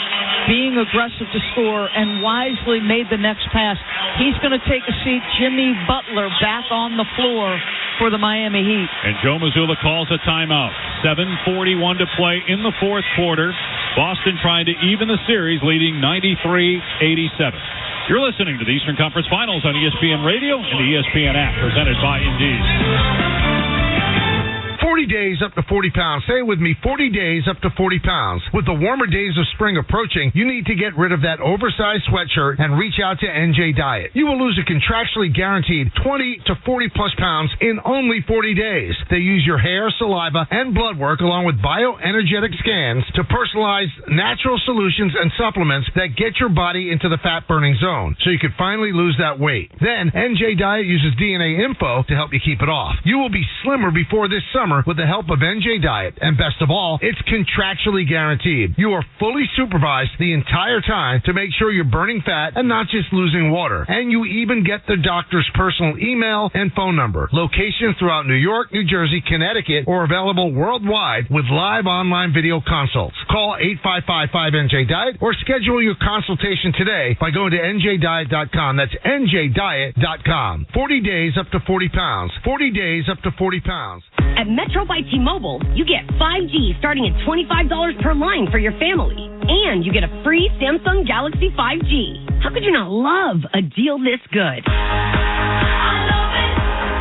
being aggressive to score and wisely made the next pass. He's going to take a seat. Jimmy Butler back on the floor for the Miami Heat. And Joe Mazzulla calls a timeout. 7:41 to play in the fourth quarter. Boston trying to even the series, leading 93-87. You're listening to the Eastern Conference Finals on ESPN Radio and the ESPN app, presented by Indeed. 40 days up to 40 pounds. Say it with me, 40 days up to 40 pounds. With the warmer days of spring approaching, you need to get rid of that oversized sweatshirt and reach out to NJ Diet. You will lose a contractually guaranteed 20 to 40 plus pounds in only 40 days. They use your hair, saliva, and blood work along with bioenergetic scans to personalize natural solutions and supplements that get your body into the fat-burning zone so you can finally lose that weight. Then, NJ Diet uses DNA Info to help you keep it off. You will be slimmer before this summer with the help of NJ Diet. And best of all, it's contractually guaranteed. You are fully supervised the entire time to make sure you're burning fat and not just losing water. And you even get the doctor's personal email and phone number. Locations throughout New York, New Jersey, Connecticut, or available worldwide with live online video consults. Call 855-5NJ-DIET or schedule your consultation today by going to njdiet.com. That's njdiet.com. 40 days up to 40 pounds. 40 days up to 40 pounds. At Metro by T-Mobile, you get 5G starting at $25 per line for your family. And you get a free Samsung Galaxy 5G. How could you not love a deal this good?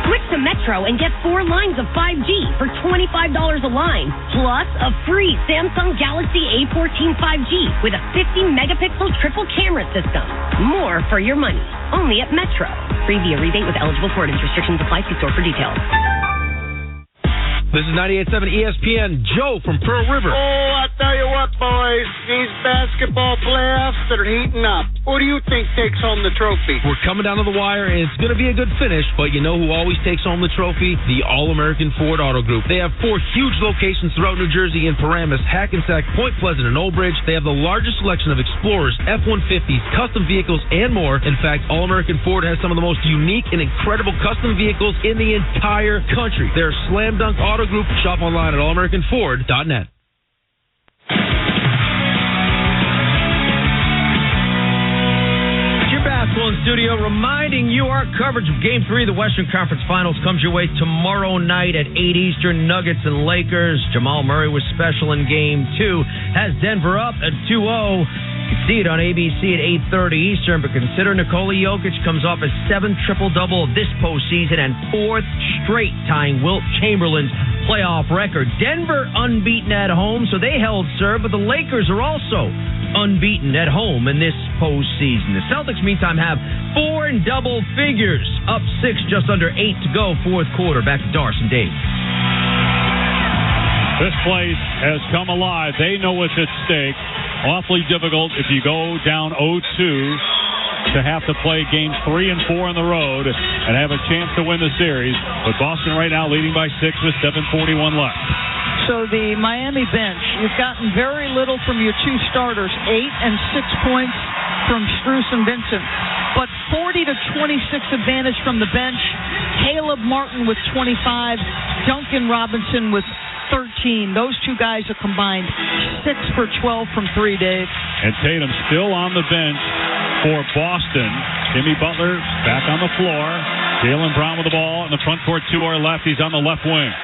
Switch to Metro and get 4 lines of 5G for $25 a line, plus a free Samsung Galaxy A14 5G with a 50-megapixel triple camera system. More for your money, only at Metro. Free via rebate with eligible portage. Restrictions apply. See store for details. This is 98.7 ESPN, Joe from Pearl River. Oh, I tell you what, boys. These basketball playoffs are heating up. Who do you think takes home the trophy? We're coming down to the wire, and it's going to be a good finish, but you know who always takes home the trophy? The All-American Ford Auto Group. They have 4 huge locations throughout New Jersey in Paramus, Hackensack, Point Pleasant, and Old Bridge. They have the largest selection of Explorers, F-150s, custom vehicles, and more. In fact, All-American Ford has some of the most unique and incredible custom vehicles in the entire country. They're slam dunk auto group. Shop online at allamericanford.net. Your basketball in studio reminding you our coverage of Game 3 of the Western Conference Finals comes your way tomorrow night at 8 Eastern. Nuggets and Lakers. Jamal Murray was special in Game 2. Has Denver up at 2-0. See it on ABC at 8:30 Eastern, but consider Nikola Jokic comes off a 7 triple-double of this postseason and 4th straight, tying Wilt Chamberlain's playoff record. Denver unbeaten at home, so they held serve, but the Lakers are also unbeaten at home in this postseason. The Celtics, meantime, have 4 in double figures, up 6, just under 8 to go, fourth quarter. Back to Darce and Dave. This place has come alive. They know what's at stake. Awfully difficult if you go down 0-2 to have to play games 3 and 4 on the road and have a chance to win the series. But Boston right now leading by 6 with 7:41 left. So the Miami bench, you've gotten very little from your 2 starters, 8 and 6 points from Strus and Vincent, but 40 to 26 advantage from the bench. Caleb Martin with 25, Duncan Robinson with 13. Those 2 guys are combined 6 for 12 from 3, Dave. And Tatum still on the bench for Boston. Jimmy Butler back on the floor. Jaylen Brown with the ball in the front court, 2 are left. He's on the left wing.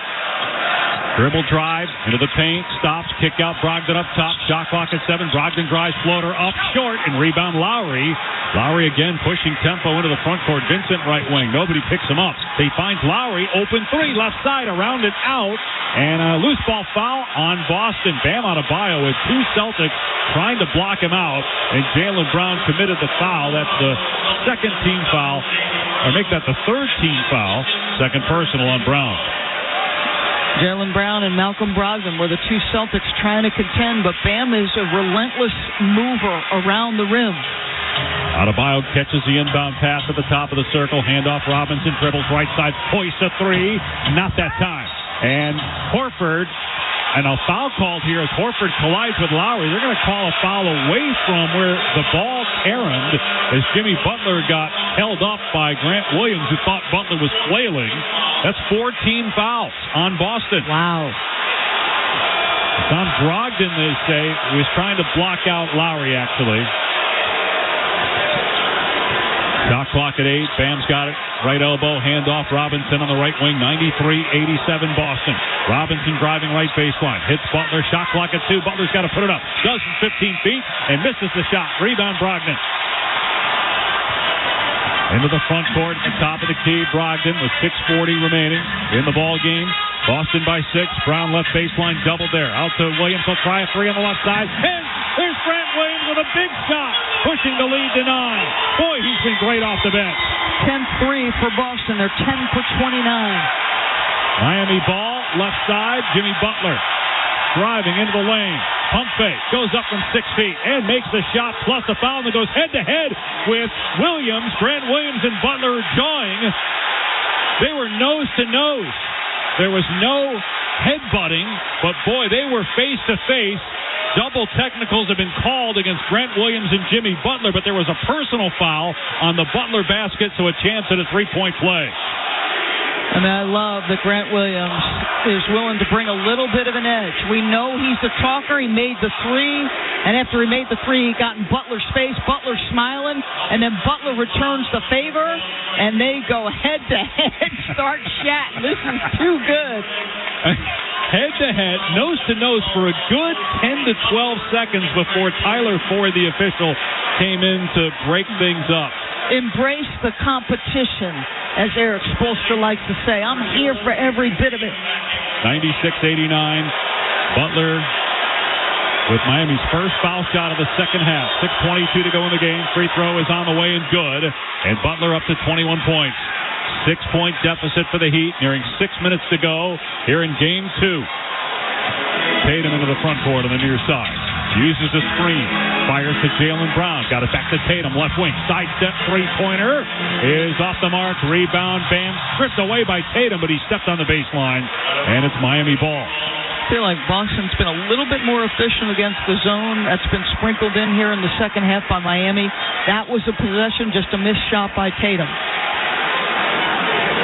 Dribble drive into the paint, stops, kick out, Brogdon up top, shot clock at 7. Brogdon drives, floater up short, and rebound Lowry. Lowry again pushing tempo into the front court. Vincent right wing, nobody picks him up. He finds Lowry, open 3, left side, around and out, and a loose ball foul on Boston. Bam Adebayo with 2 Celtics trying to block him out, and Jaylen Brown committed the foul. That's the second team foul, or make that the 3rd team foul, second personal on Brown. Jaylen Brown and Malcolm Brogdon were the 2 Celtics trying to contend, but Bam is a relentless mover around the rim. Adebayo catches the inbound pass at the top of the circle. Handoff Robinson, dribbles right side, hoists a 3. Not that time. And Horford, and a foul called here as Horford collides with Lowry. They're going to call a foul away from where the ball errand as Jimmy Butler got held up by Grant Williams, who thought Butler was flailing. That's 14 fouls on Boston. Wow. It's on Brogdon, they say. He was trying to block out Lowry, actually. Shot clock at 8. Bam's got it. Right elbow, handoff. Robinson on the right wing. 93-87 Boston. Robinson driving right baseline. Hits Butler. Shot clock at 2. Butler's got to put it up. Does from 15 feet and misses the shot. Rebound Brogdon. Into the front court at the top of the key. Brogdon with 6:40 remaining in the ball game. Boston by 6. Brown left baseline doubled there. Out to Williams. He'll try a 3 on the left side. And there's Grant Williams with a big shot, pushing the lead to 9. Boy, he's been great off the bench. 10-3 for Boston. They're 10 for 29. Miami ball, left side. Jimmy Butler driving into the lane. Pump fake. Goes up from 6 feet and makes the shot plus a foul that goes head-to-head with Williams. Grant Williams and Butler jawing. They were nose to nose. There was no headbutting, but boy, they were face to face. Double technicals have been called against Grant Williams and Jimmy Butler, but there was a personal foul on the Butler basket, so a chance at a three-point play. I mean, I love that Grant Williams is willing to bring a little bit of an edge. We know he's the talker. He made the three, and after he made the three, he got in Butler's face. Butler smiling, and then Butler returns the favor, and they go head-to-head, start chatting. This is too good. Head-to-head, nose-to-nose for a good 10 to 12 seconds before Tyler Ford, the official, came in to break things up. Embrace the competition, as Eric Spoelstra likes to say. I'm here for every bit of it. 96-89. Butler with Miami's first foul shot of the second half. 6:22 to go in the game. Free throw is on the way and good. And Butler up to 21 points. 6-point deficit for the Heat, nearing 6 minutes to go here in Game 2. Tatum into the front court on the near side. Uses a screen. Fires to Jaylen Brown. Got it back to Tatum. Left wing. Sidestep three-pointer is off the mark. Rebound. Bam. Stripped away by Tatum, but he stepped on the baseline. And it's Miami ball. I feel like Boston's been a little bit more efficient against the zone. That's been sprinkled in here in the second half by Miami. That was a possession, just a missed shot by Tatum.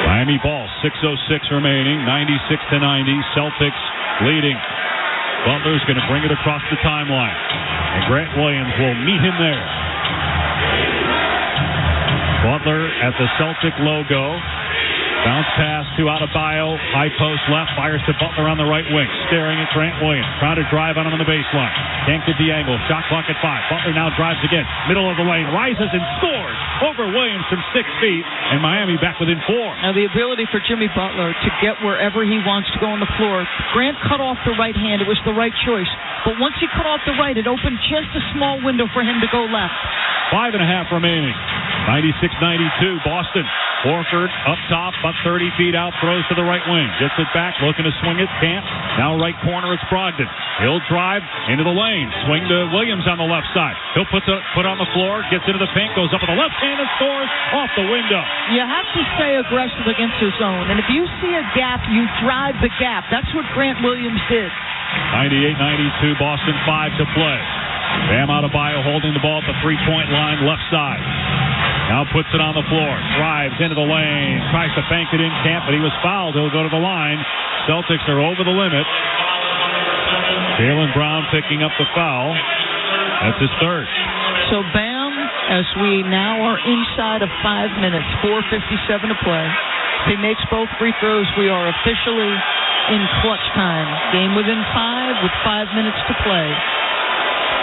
Miami ball, 6:06 remaining, 96-90. Celtics leading. Butler's going to bring it across the timeline. And Grant Williams will meet him there. Butler at the Celtic logo. Bounce pass to Adebayo. High post left. Fires to Butler on the right wing. Staring at Grant Williams. Trying to drive on him on the baseline. Can't get the angle. Shot clock at 5. Butler now drives again. Middle of the lane. Rises and scores over Williams from 6 feet. And Miami back within 4. Now the ability for Jimmy Butler to get wherever he wants to go on the floor. Grant cut off the right hand. It was the right choice. But once he cut off the right, it opened just a small window for him to go left. 5.5 remaining. 96-92. Boston. Horford up top, about 30 feet out, throws to the right wing. Gets it back, looking to swing it. Can't. Now right corner, it's Brogdon. He'll drive into the lane. Swing to Williams on the left side. He'll put on the floor, gets into the paint, goes up with the left hand and scores off the window. You have to stay aggressive against the zone. And if you see a gap, you drive the gap. That's what Grant Williams did. 98-92, Boston 5 to play. Bam Adebayo holding the ball at the three-point line, left side. Now puts it on the floor. Drives into the lane. Tries to bank it in. Can't, but he was fouled. He'll go to the line. Celtics are over the limit. Jaylen Brown picking up the foul. That's his third. So Bam, as we now are inside of 5 minutes, 4:57 to play. If he makes both free throws, we are officially in clutch time. Game within 5 with 5 minutes to play.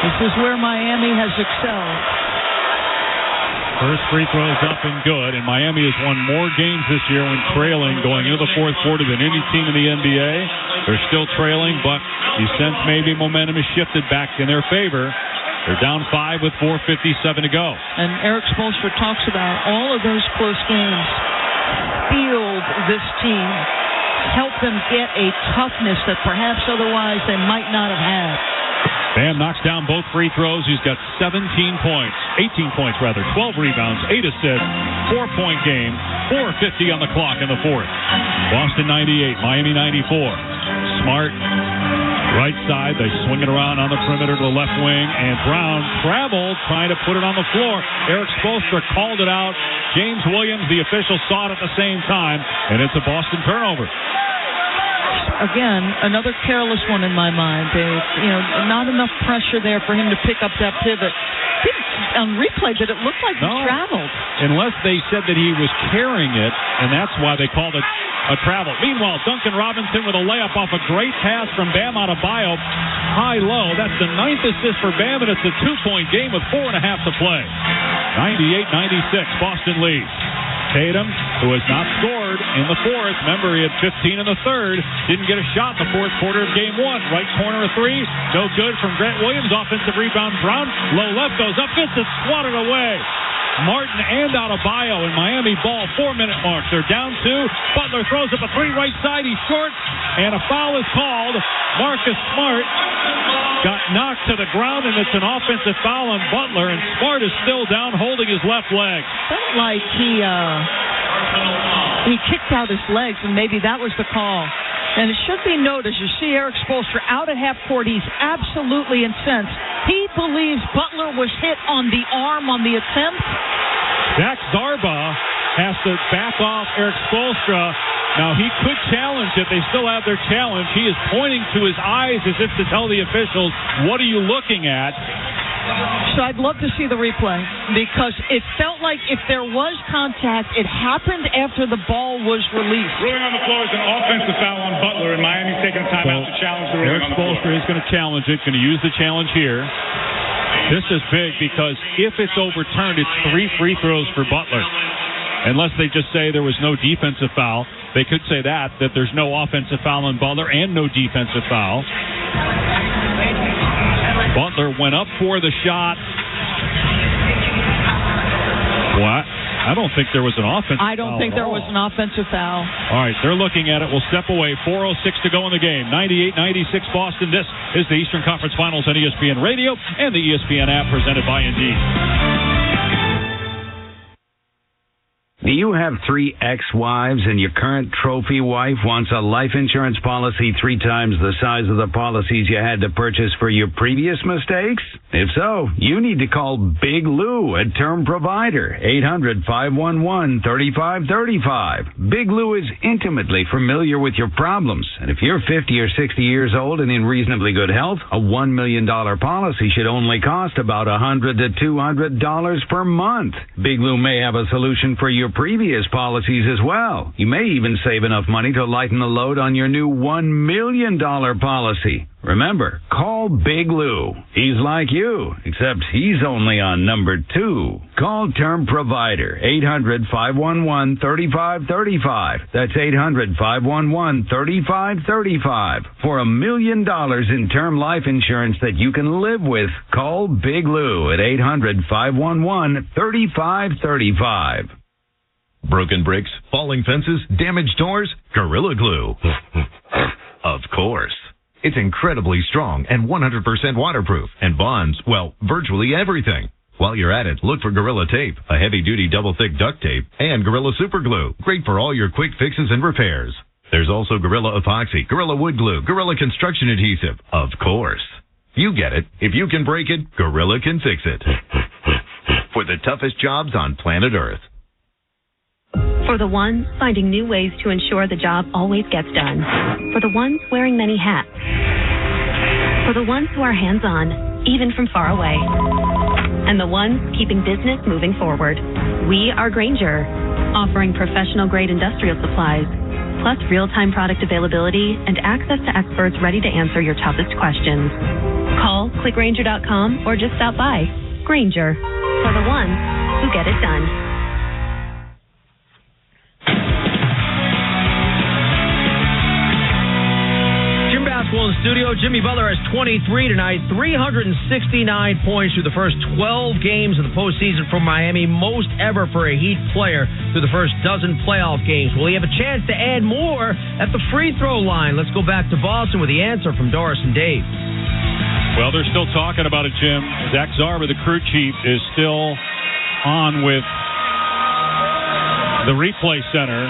This is where Miami has excelled. First free throw's up and good, and Miami has won more games this year when trailing going into the fourth quarter than any team in the NBA. They're still trailing, but you sense maybe momentum has shifted back in their favor. They're down 5 with 4:57 to go. And Eric Spoelstra talks about all of those close games steeled this team, helped them get a toughness that perhaps otherwise they might not have had. Bam knocks down both free throws. He's got 18 points, 12 rebounds, 8 assists, 4-point game, 4:50 on the clock in the fourth. Boston 98, Miami 94. Smart, right side. They swing it around on the perimeter to the left wing, and Brown traveled, trying to put it on the floor. Eric Spoelstra called it out. James Williams, the official, saw it at the same time, and it's a Boston turnover. Again, another careless one in my mind, Dave. Not enough pressure there for him to pick up that pivot. On replay, did it look like he traveled? Unless they said that he was carrying it, and that's why they called it a travel. Meanwhile, Duncan Robinson with a layup off a great pass from Bam Adebayo. High-low. That's the 9th assist for Bam, and it's a 2-point game with 4.5 to play. 98-96, Boston leads. Tatum, who has not scored in the fourth. Remember, he had 15 in the third. Didn't get a shot in the fourth quarter of game 1. Right corner, a three. No good from Grant Williams. Offensive rebound. Brown, low left, goes up. Gets it swatted away. Martin and Adebayo in Miami ball. 4-minute mark. They're down 2. Butler throws up a three right side. He's short, and a foul is called. Marcus Smart got knocked to the ground, and it's an offensive foul on Butler, and Smart is still down holding his left leg. Felt like he kicked out his legs, and maybe that was the call. And it should be noted, you see Eric Spoelstra out at half court. He's absolutely incensed. He believes Butler was hit on the arm on the attempt. Zach Zarba has to back off Eric Spoelstra. Now, he could challenge it. They still have their challenge. He is pointing to his eyes as if to tell the officials, what are you looking at? So I'd love to see the replay because it felt like if there was contact, it happened after the ball was released. Ruling on the floor is an offensive foul on Butler, and Miami's taking time out to challenge the ruling on the floor. Eric Spoelstra is going to challenge it, going to use the challenge here. This is big because if it's overturned, it's 3 free throws for Butler. Unless they just say there was no defensive foul. They could say that there's no offensive foul on Butler and no defensive foul. Butler went up for the shot. What? I don't think there was an offensive foul. I don't think there was an offensive foul. All right, they're looking at it. We'll step away. 4:06 to go in the game. 98-96 Boston. This is the Eastern Conference Finals on ESPN Radio and the ESPN app presented by Indeed. Do you have 3 ex-wives and your current trophy wife wants a life insurance policy 3 times the size of the policies you had to purchase for your previous mistakes? If so, you need to call Big Lou at Term Provider, 800-511-3535. Big Lou is intimately familiar with your problems, and if you're 50 or 60 years old and in reasonably good health, a $1 million policy should only cost about $100 to $200 per month. Big Lou may have a solution for your previous policies as well. You may even save enough money to lighten the load on your new $1 million policy. Remember, call Big Lou. He's like you, except he's only on number 2. Call Term Provider, 800-511-3535. That's 800-511-3535. For $1 million in term life insurance that you can live with, call Big Lou at 800-511-3535. Broken bricks, falling fences, damaged doors, Gorilla Glue. Of course. It's incredibly strong and 100% waterproof and bonds, well, virtually everything. While you're at it, look for Gorilla Tape, a heavy-duty double-thick duct tape, and Gorilla Super Glue, great for all your quick fixes and repairs. There's also Gorilla Epoxy, Gorilla Wood Glue, Gorilla Construction Adhesive. Of course. You get it. If you can break it, Gorilla can fix it. For the toughest jobs on planet Earth. For the ones finding new ways to ensure the job always gets done. For the ones wearing many hats. For the ones who are hands-on, even from far away. And the ones keeping business moving forward. We are Grainger, offering professional-grade industrial supplies, plus real-time product availability and access to experts ready to answer your toughest questions. Call, clickgrainger.com, or just stop by. Grainger, for the ones who get it done. In the studio, Jimmy Butler has 23 tonight, 369 points through the first 12 games of the postseason for Miami, most ever for a Heat player through the first dozen playoff games. Will he have a chance to add more at the free throw line? Let's go back to Boston with the answer from Doris and Dave. Well, they're still talking about it, Jim. Zach Zarba, the crew chief, is still on with the replay center.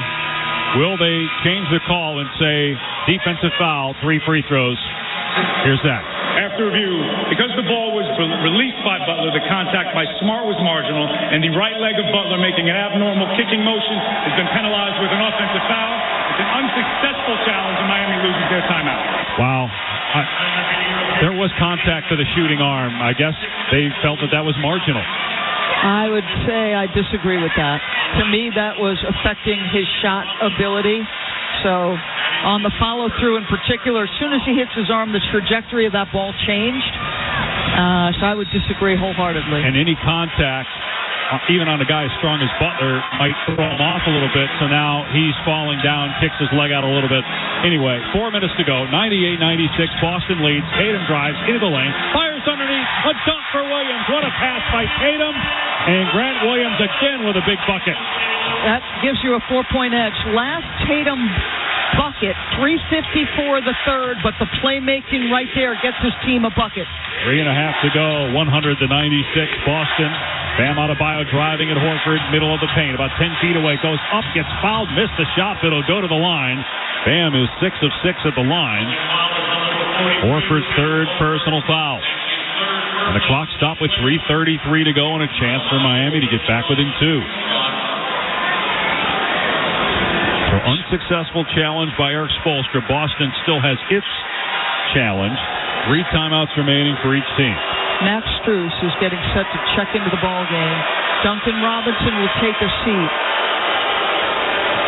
Will they change the call and say defensive foul, 3 free throws? Here's that. After review, because the ball was released by Butler, the contact by Smart was marginal, and the right leg of Butler making an abnormal kicking motion has been penalized with an offensive foul. It's an unsuccessful challenge, and Miami loses their timeout. Wow. There was contact to the shooting arm. I guess they felt that was marginal. I would say I disagree with that. To me, that was affecting his shot ability. So on the follow-through in particular, as soon as he hits his arm, the trajectory of that ball changed. So I would disagree wholeheartedly. And any contact, even on a guy as strong as Butler, might throw him off a little bit. So now he's falling down, kicks his leg out a little bit. Anyway, 4 minutes to go. 98-96, Boston leads. Tatum drives into the lane, fires underneath, a dunk for Williams. What a pass by Tatum. And Grant Williams again with a big bucket. That gives you a 4-point edge. Last Tatum bucket, 3:54 the third, but the playmaking right there gets his team a bucket. 3.5 to go, 100-96, Boston. Bam Adebayo driving at Horford, middle of the paint, about 10 feet away, goes up, gets fouled, missed the shot, but it'll go to the line. Bam is 6 of 6 at the line. Horford's third personal foul. And the clock stopped with 3:33 to go and a chance for Miami to get back within 2. So unsuccessful challenge by Eric Spoelstra. Boston still has its challenge. 3 timeouts remaining for each team. Max Strus is getting set to check into the ball game. Duncan Robinson will take a seat.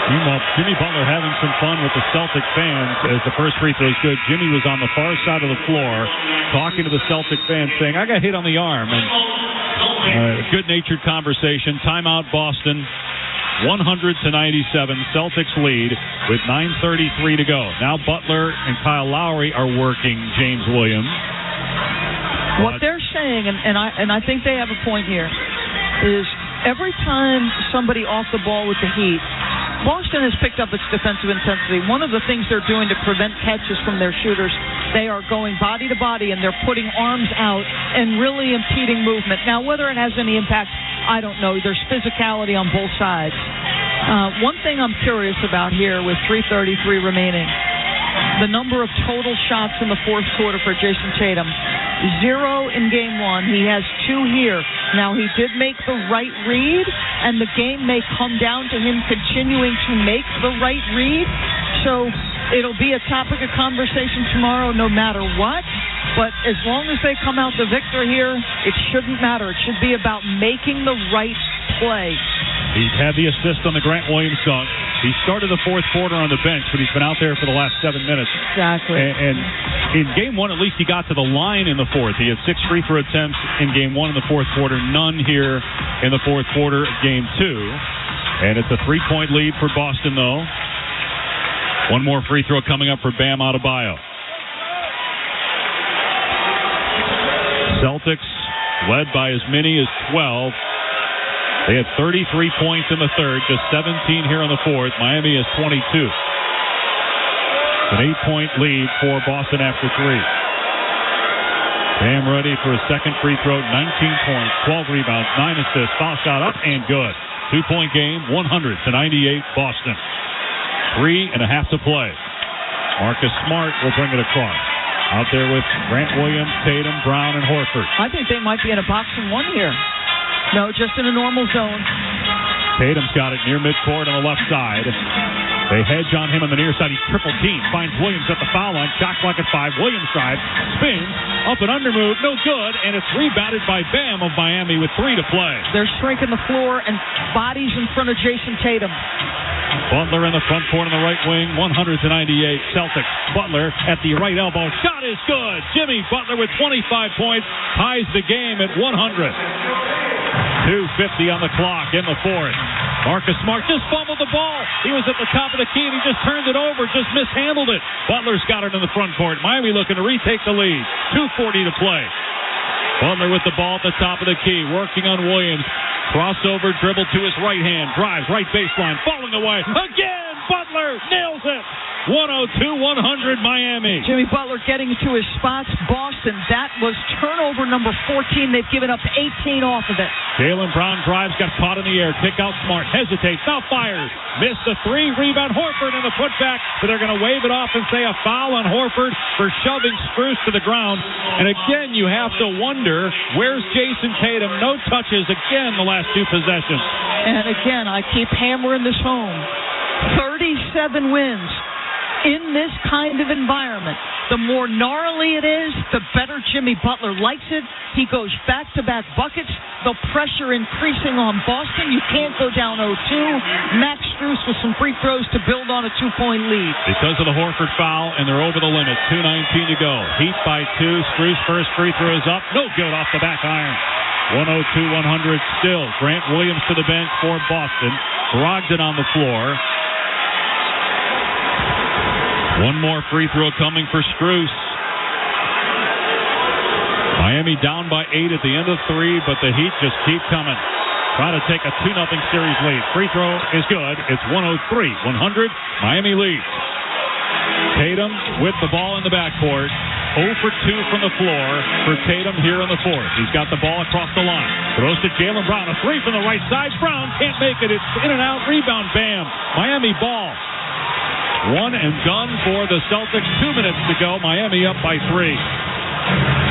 Meanwhile, Jimmy Butler having some fun with the Celtic fans as the first free throw is good. Jimmy was on the far side of the floor talking to the Celtic fans saying, I got hit on the arm. And good-natured conversation. Timeout Boston, 100-97. Celtics lead with 9:33 to go. Now Butler and Kyle Lowry are working James Williams. What they're saying, and I think they have a point here, is every time somebody off the ball with the Heat, Boston has picked up its defensive intensity. One of the things they're doing to prevent catches from their shooters, they are going body to body and they're putting arms out and really impeding movement. Now, whether it has any impact, I don't know. There's physicality on both sides. One thing I'm curious about here with 3:33 remaining, the number of total shots in the fourth quarter for Jason Tatum. 0 in game 1. He has 2 here. Now, he did make the right read, and the game may come down to him continuing to make the right read. So it'll be a topic of conversation tomorrow no matter what. But as long as they come out the victor here, it shouldn't matter. It should be about making the right play. He had the assist on the Grant Williams dunk. He started the fourth quarter on the bench, but he's been out there for the last 7 minutes. Exactly. And in game 1, at least he got to the line in the fourth. He had 6 free throw attempts in game 1 in the fourth quarter, none here in the fourth quarter of game 2. And it's a 3-point lead for Boston, though. One more free throw coming up for Bam Adebayo. Celtics led by as many as 12. They had 33 points in the third, just 17 here in the fourth. Miami has 22. An 8-point lead for Boston after 3. Bam ready for his second free throw, 19 points, 12 rebounds, 9 assists, foul shot up and good. 2-point game, 100-98 Boston. 3.5 to play. Marcus Smart will bring it across. Out there with Grant Williams, Tatum, Brown, and Horford. I think they might be in a box-and-1 here. No, just in a normal zone. Tatum's got it near midcourt on the left side. They hedge on him on the near side. He's triple teamed. Finds Williams at the foul line. Shot clock at 5. Williams drives. Spins. Up and under move. No good. And it's rebounded by Bam of Miami with 3 to play. They're shrinking the floor and bodies in front of Jason Tatum. Butler in the front court on the right wing. 100-98 Celtics. Butler at the right elbow. Shot is good. Jimmy Butler with 25 points. Ties the game at 100. 2:50 on the clock in the fourth. Marcus Smart just fumbled the ball. He was at the top of the key and he just turned it over, just mishandled it. Butler's got it in the front court. Miami looking to retake the lead. 2:40 to play. Butler with the ball at the top of the key, working on Williams. Crossover dribble to his right hand. Drives right baseline. Falling away. Again, Butler nails it. 102-100 Miami. Jimmy Butler getting to his spots. Boston, that was turnover number 14. They've given up 18 off of it. Jaylen Brown drives, got caught in the air. Kick out Smart. Hesitates. Now fires. Missed the 3. Rebound Horford in the putback. But they're going to wave it off and say a foul on Horford for shoving Strus to the ground. And again, you have to wonder, where's Jason Tatum? No touches again the last 2 possessions. And again, I keep hammering this home. 37 wins. In this kind of environment, the more gnarly it is, the better Jimmy Butler likes it. He goes back-to-back buckets. The pressure increasing on Boston. You can't go down 0-2. Max Strus with some free throws to build on a 2-point lead. Because of the Horford foul, and they're over the limit. 2:19 to go. Heat by 2. Strus first free throw is up. No good off the back iron. 102-100 still. Grant Williams to the bench for Boston. Brogdon on the floor. One more free throw coming for Strus. Miami down by 8 at the end of 3, but the Heat just keep coming. Trying to take a 2-0 series lead. Free throw is good. It's 103-100. Miami leads. Tatum with the ball in the backcourt. 0 for 2 from the floor for Tatum here in the fourth. He's got the ball across the line. Throws to Jaylen Brown. A 3 from the right side. Brown can't make it. It's in and out. Rebound. Bam. Miami ball. One and done for the Celtics. 2 minutes to go. Miami up by 3.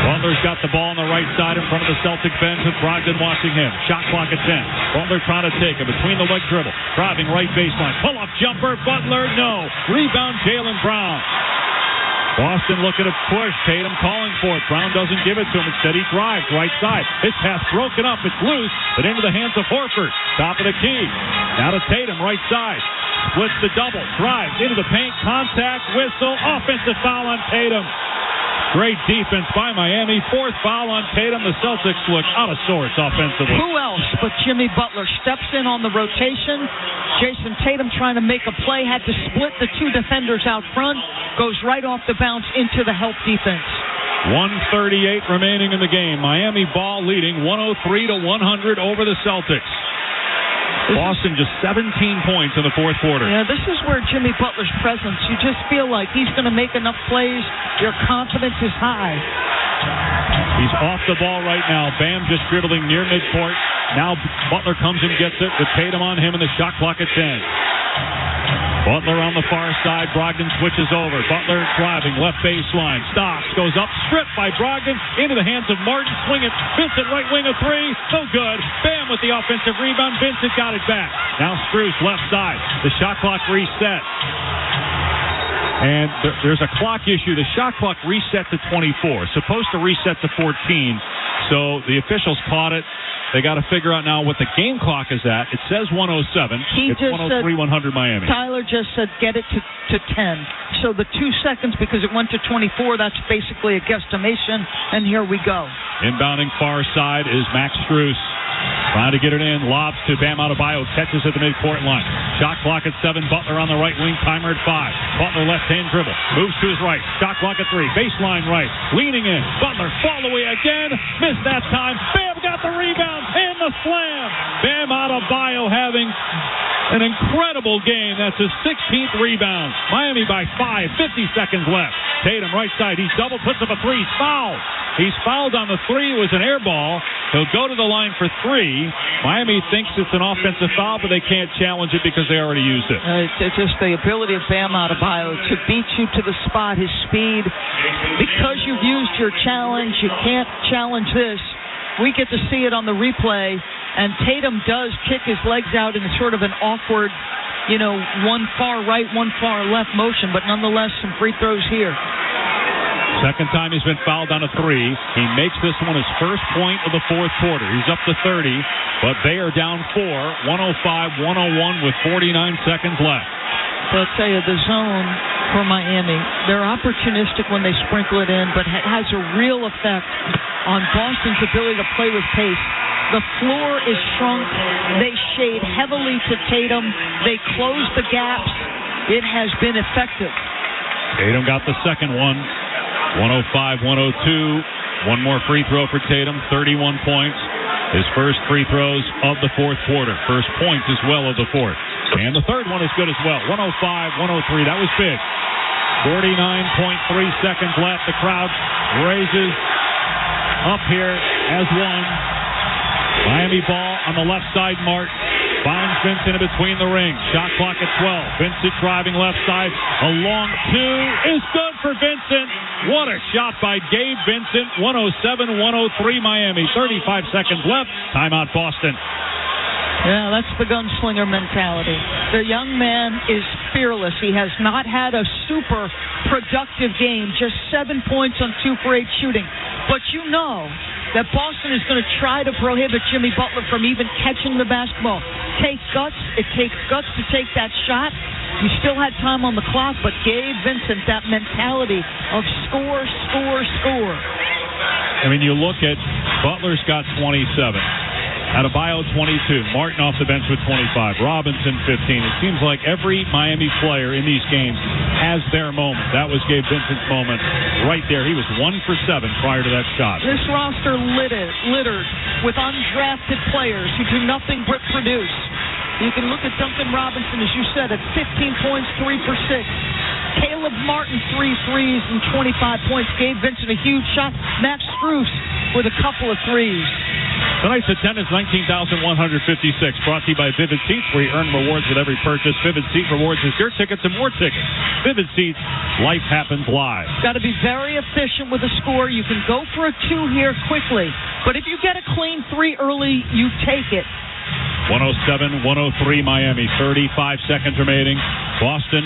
Butler's got the ball on the right side in front of the Celtic bench with Brogdon watching him. Shot clock at 10. Butler trying to take it between the leg dribble. Driving right baseline. Pull-up jumper. Butler, no. Rebound, Jaylen Brown. Boston looking to push. Tatum calling for it. Brown doesn't give it to him. Instead, he drives right side. His pass broken up. It's loose, but into the hands of Horford. Top of the key. Now to Tatum, right side. Splits the double. Drives into the paint. Contact. Whistle. Offensive foul on Tatum. Great defense by Miami. 4th foul on Tatum. The Celtics look out of sorts offensively. Who else but Jimmy Butler steps in on the rotation? Jason Tatum trying to make a play, had to split the 2 defenders out front, goes right off the bounce into the help defense. 1:38 remaining in the game. Miami ball leading 103-100 over the Celtics. Boston just 17 points in the 4th quarter. Yeah, this is where Jimmy Butler's presence, you just feel like he's going to make enough plays. Your confidence is high. He's off the ball right now. Bam just dribbling near midcourt. Now Butler comes and gets it with Tatum on him and the shot clock at 10. Butler on the far side. Brogdon switches over. Butler driving left baseline. Stops. Goes up. Stripped by Brogdon. Into the hands of Martin. Swing it. Vincent right wing of 3. No good. Bam with the offensive rebound. Vincent got it back. Now Strus left side. The shot clock reset. And there's a clock issue. The shot clock reset to 24. Supposed to reset to 14. So the officials caught it. They got to figure out now what the game clock is at. It says 107. It's 103-100 Miami. Tyler just said get it to 10. So the 2 seconds, because it went to 24, that's basically a guesstimation. And here we go. Inbounding far side is Max Strus. Trying to get it in. Lobs to Bam Adebayo. Catches at the midcourt line. Shot clock at 7. Butler on the right wing. Timer at 5. Butler left-hand dribble. Moves to his right. Shot clock at 3. Baseline right. Leaning in. Butler fall away again. Missed that time. Bam got the rebound and the slam. Bam Adebayo having an incredible game. That's his 16th rebound. Miami by 5. 50 seconds left. Tatum right side. He's double. Puts up a 3. He's fouled. He's fouled on the 3. It was an air ball. He'll go to the line for 3. Miami thinks it's an offensive foul, but they can't challenge it because they already used it. It's just the ability of Bam Adebayo to beat you to the spot, his speed. Because you've used your challenge, you can't challenge this. We get to see it on the replay, and Tatum does kick his legs out in sort of an awkward, one far right, one far left motion, but nonetheless some free throws here. Second time he's been fouled on a 3. He makes this one his first point of the 4th quarter. He's up to 30, but they are down 4, 105-101 with 49 seconds left. I'll tell you, the zone for Miami, they're opportunistic when they sprinkle it in, but it has a real effect on Boston's ability to play with pace. The floor is shrunk. They shade heavily to Tatum. They close the gaps. It has been effective. Tatum got the second one. 105-102. One more free throw for Tatum. 31 points. His first free throws of the 4th quarter. First points as well of the 4th. And the third one is good as well. 105-103. That was big. 49.3 seconds left. The crowd raises up here as one. Miami ball on the left side. Martin finds Vincent in between the rings. Shot clock at 12. Vincent driving left side. A long 2 is good for Vincent. What a shot by Gabe Vincent. 107-103 Miami. 35 seconds left. Timeout Boston. Yeah, that's the gunslinger mentality. The young man is fearless. He has not had a super productive game. Just 7 points on 2 for 8 shooting. But you know that Boston is going to try to prohibit Jimmy Butler from even catching the basketball. It takes guts to take that shot. You still had time on the clock, but Gabe Vincent, that mentality of score. I mean, you look at Butler's got 27. Adebayo 22. Martin off the bench with 25. Robinson 15. It seems like every Miami player in these games has their moment. That was Gabe Vincent's moment right there. He was 1 for 7 prior to that shot. This roster littered with undrafted players who do nothing but produce. You can look at Duncan Robinson, as you said, at 15 points, 3 for 6. Caleb Martin, 3 threes and 25 points. Gabe Vincent, a huge shot. Max Strus with a couple of threes. Tonight's attendance, 19,156. Brought to you by Vivid Seats, where you earn rewards with every purchase. Vivid Seat Rewards is your tickets and more tickets. Vivid Seats, life happens live. Got to be very efficient with a score. You can go for a 2 here quickly. But if you get a clean 3 early, you take it. 107-103 Miami. 35 seconds remaining. Boston,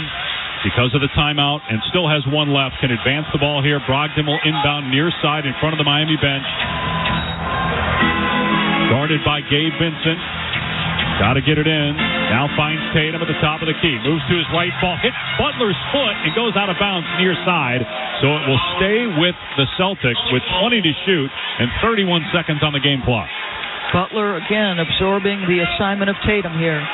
because of the timeout and still has 1 left, can advance the ball here. Brogdon will inbound near side in front of the Miami bench. Guarded by Gabe Vincent. Got to get it in. Now finds Tatum at the top of the key. Moves to his right, ball hits Butler's foot and goes out of bounds near side. So it will stay with the Celtics with 20 to shoot and 31 seconds on the game clock. Butler, again, absorbing the assignment of Tatum here.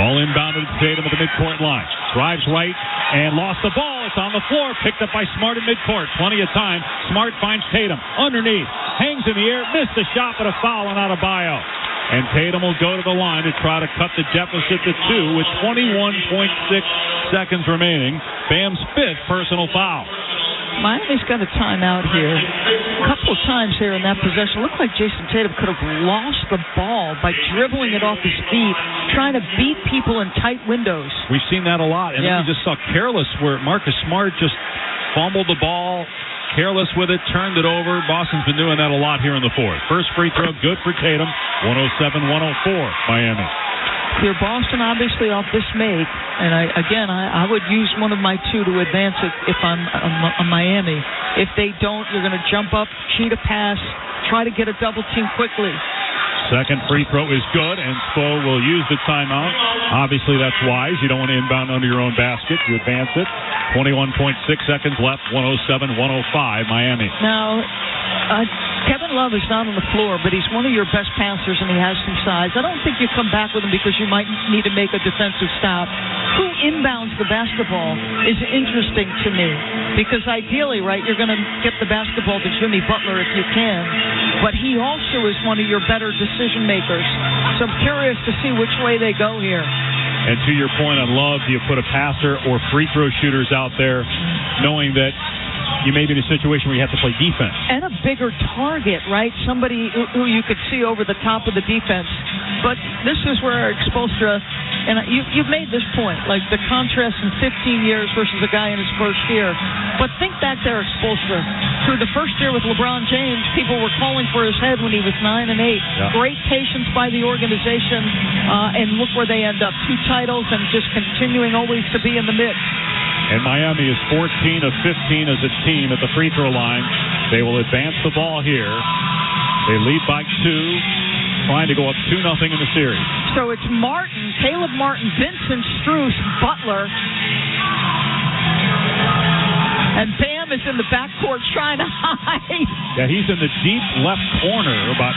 Ball inbounded to Tatum at the midcourt line. Drives right and lost the ball. It's on the floor. Picked up by Smart at midcourt. Plenty of time. Smart finds Tatum underneath. Hangs in the air. Missed the shot, but a foul on Adebayo. And Tatum will go to the line to try to cut the deficit to 2 with 21.6 seconds remaining. Bam's 5th personal foul. Miami's got a timeout here. A couple of times here in that possession. Looked like Jason Tatum could have lost the ball by dribbling it off his feet, trying to beat people in tight windows. We've seen that a lot. And then we just saw careless where Marcus Smart just fumbled the ball, careless with it, turned it over. Boston's been doing that a lot here in the fourth. First free throw, good for Tatum. 107-104, Miami. Here, Boston obviously off this make, and I would use one of my 2 to advance it if I'm Miami. If they don't, you're going to jump up, cheat a pass, try to get a double team quickly. Second free throw is good, and Spo will use the timeout. Obviously, that's wise. You don't want to inbound under your own basket. You advance it. 21.6 seconds left, 107-105, Miami. Now, Kevin Love is not on the floor, but he's one of your best passers, and he has some size. I don't think you come back with him because you might need to make a defensive stop. Who inbounds the basketball is interesting to me because ideally, right, you're going to get the basketball to Jimmy Butler if you can, but he also is one of your better decision makers. So I'm curious to see which way they go here. And to your point on Love, do you put a passer or free throw shooters out there knowing that you may be in a situation where you have to play defense? And a bigger target, right? Somebody who you could see over the top of the defense. But this is where Expostra, and you've made this point, like the contrast in 15 years versus a guy in his first year. But think back there, Expostra. Through the first year with LeBron James, people were calling for his head when he was 9 and 8. Yeah. Great patience by the organization, and look where they end up. 2 titles and just continuing always to be in the mix. And Miami is 14 of 15 as a team at the free throw line. They will advance the ball here. They lead by 2, trying to go up 2-0 in the series. So it's Martin, Caleb Martin, Vincent, Strus, Butler. And Bam is in the backcourt trying to hide. Yeah, he's in the deep left corner, about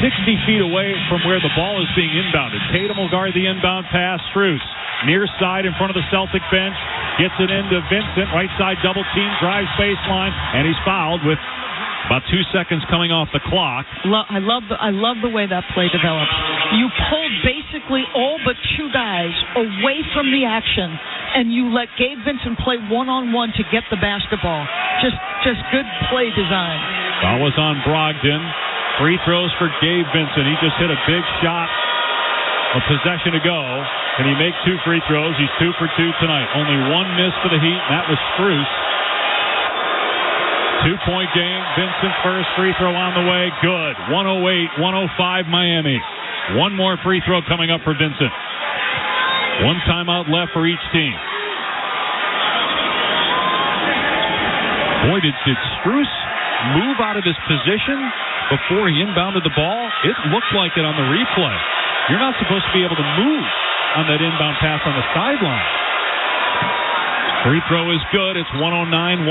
60 feet away from where the ball is being inbounded. Tatum will guard the inbound pass. Strus near side in front of the Celtic bench. Gets it into Vincent. Right side double team. Drives baseline. And he's fouled with about 2 seconds coming off the clock. I love the way that play developed. You pulled basically all but 2 guys away from the action, and you let Gabe Vincent play one-on-one to get the basketball. Just good play design. Foul was on Brogdon. Free throws for Gabe Vincent. He just hit a big shot. A possession to go. Can he make 2 free throws? He's 2 for 2 tonight. Only 1 miss for the Heat, and that was Strus. 2-point game. Vincent's first free throw on the way. Good. 108-105 Miami. 1 more free throw coming up for Vincent. 1 timeout left for each team. Boy, did Strus move out of his position before he inbounded the ball? It looked like it on the replay. You're not supposed to be able to move on that inbound pass on the sideline. Free throw is good. It's 109-105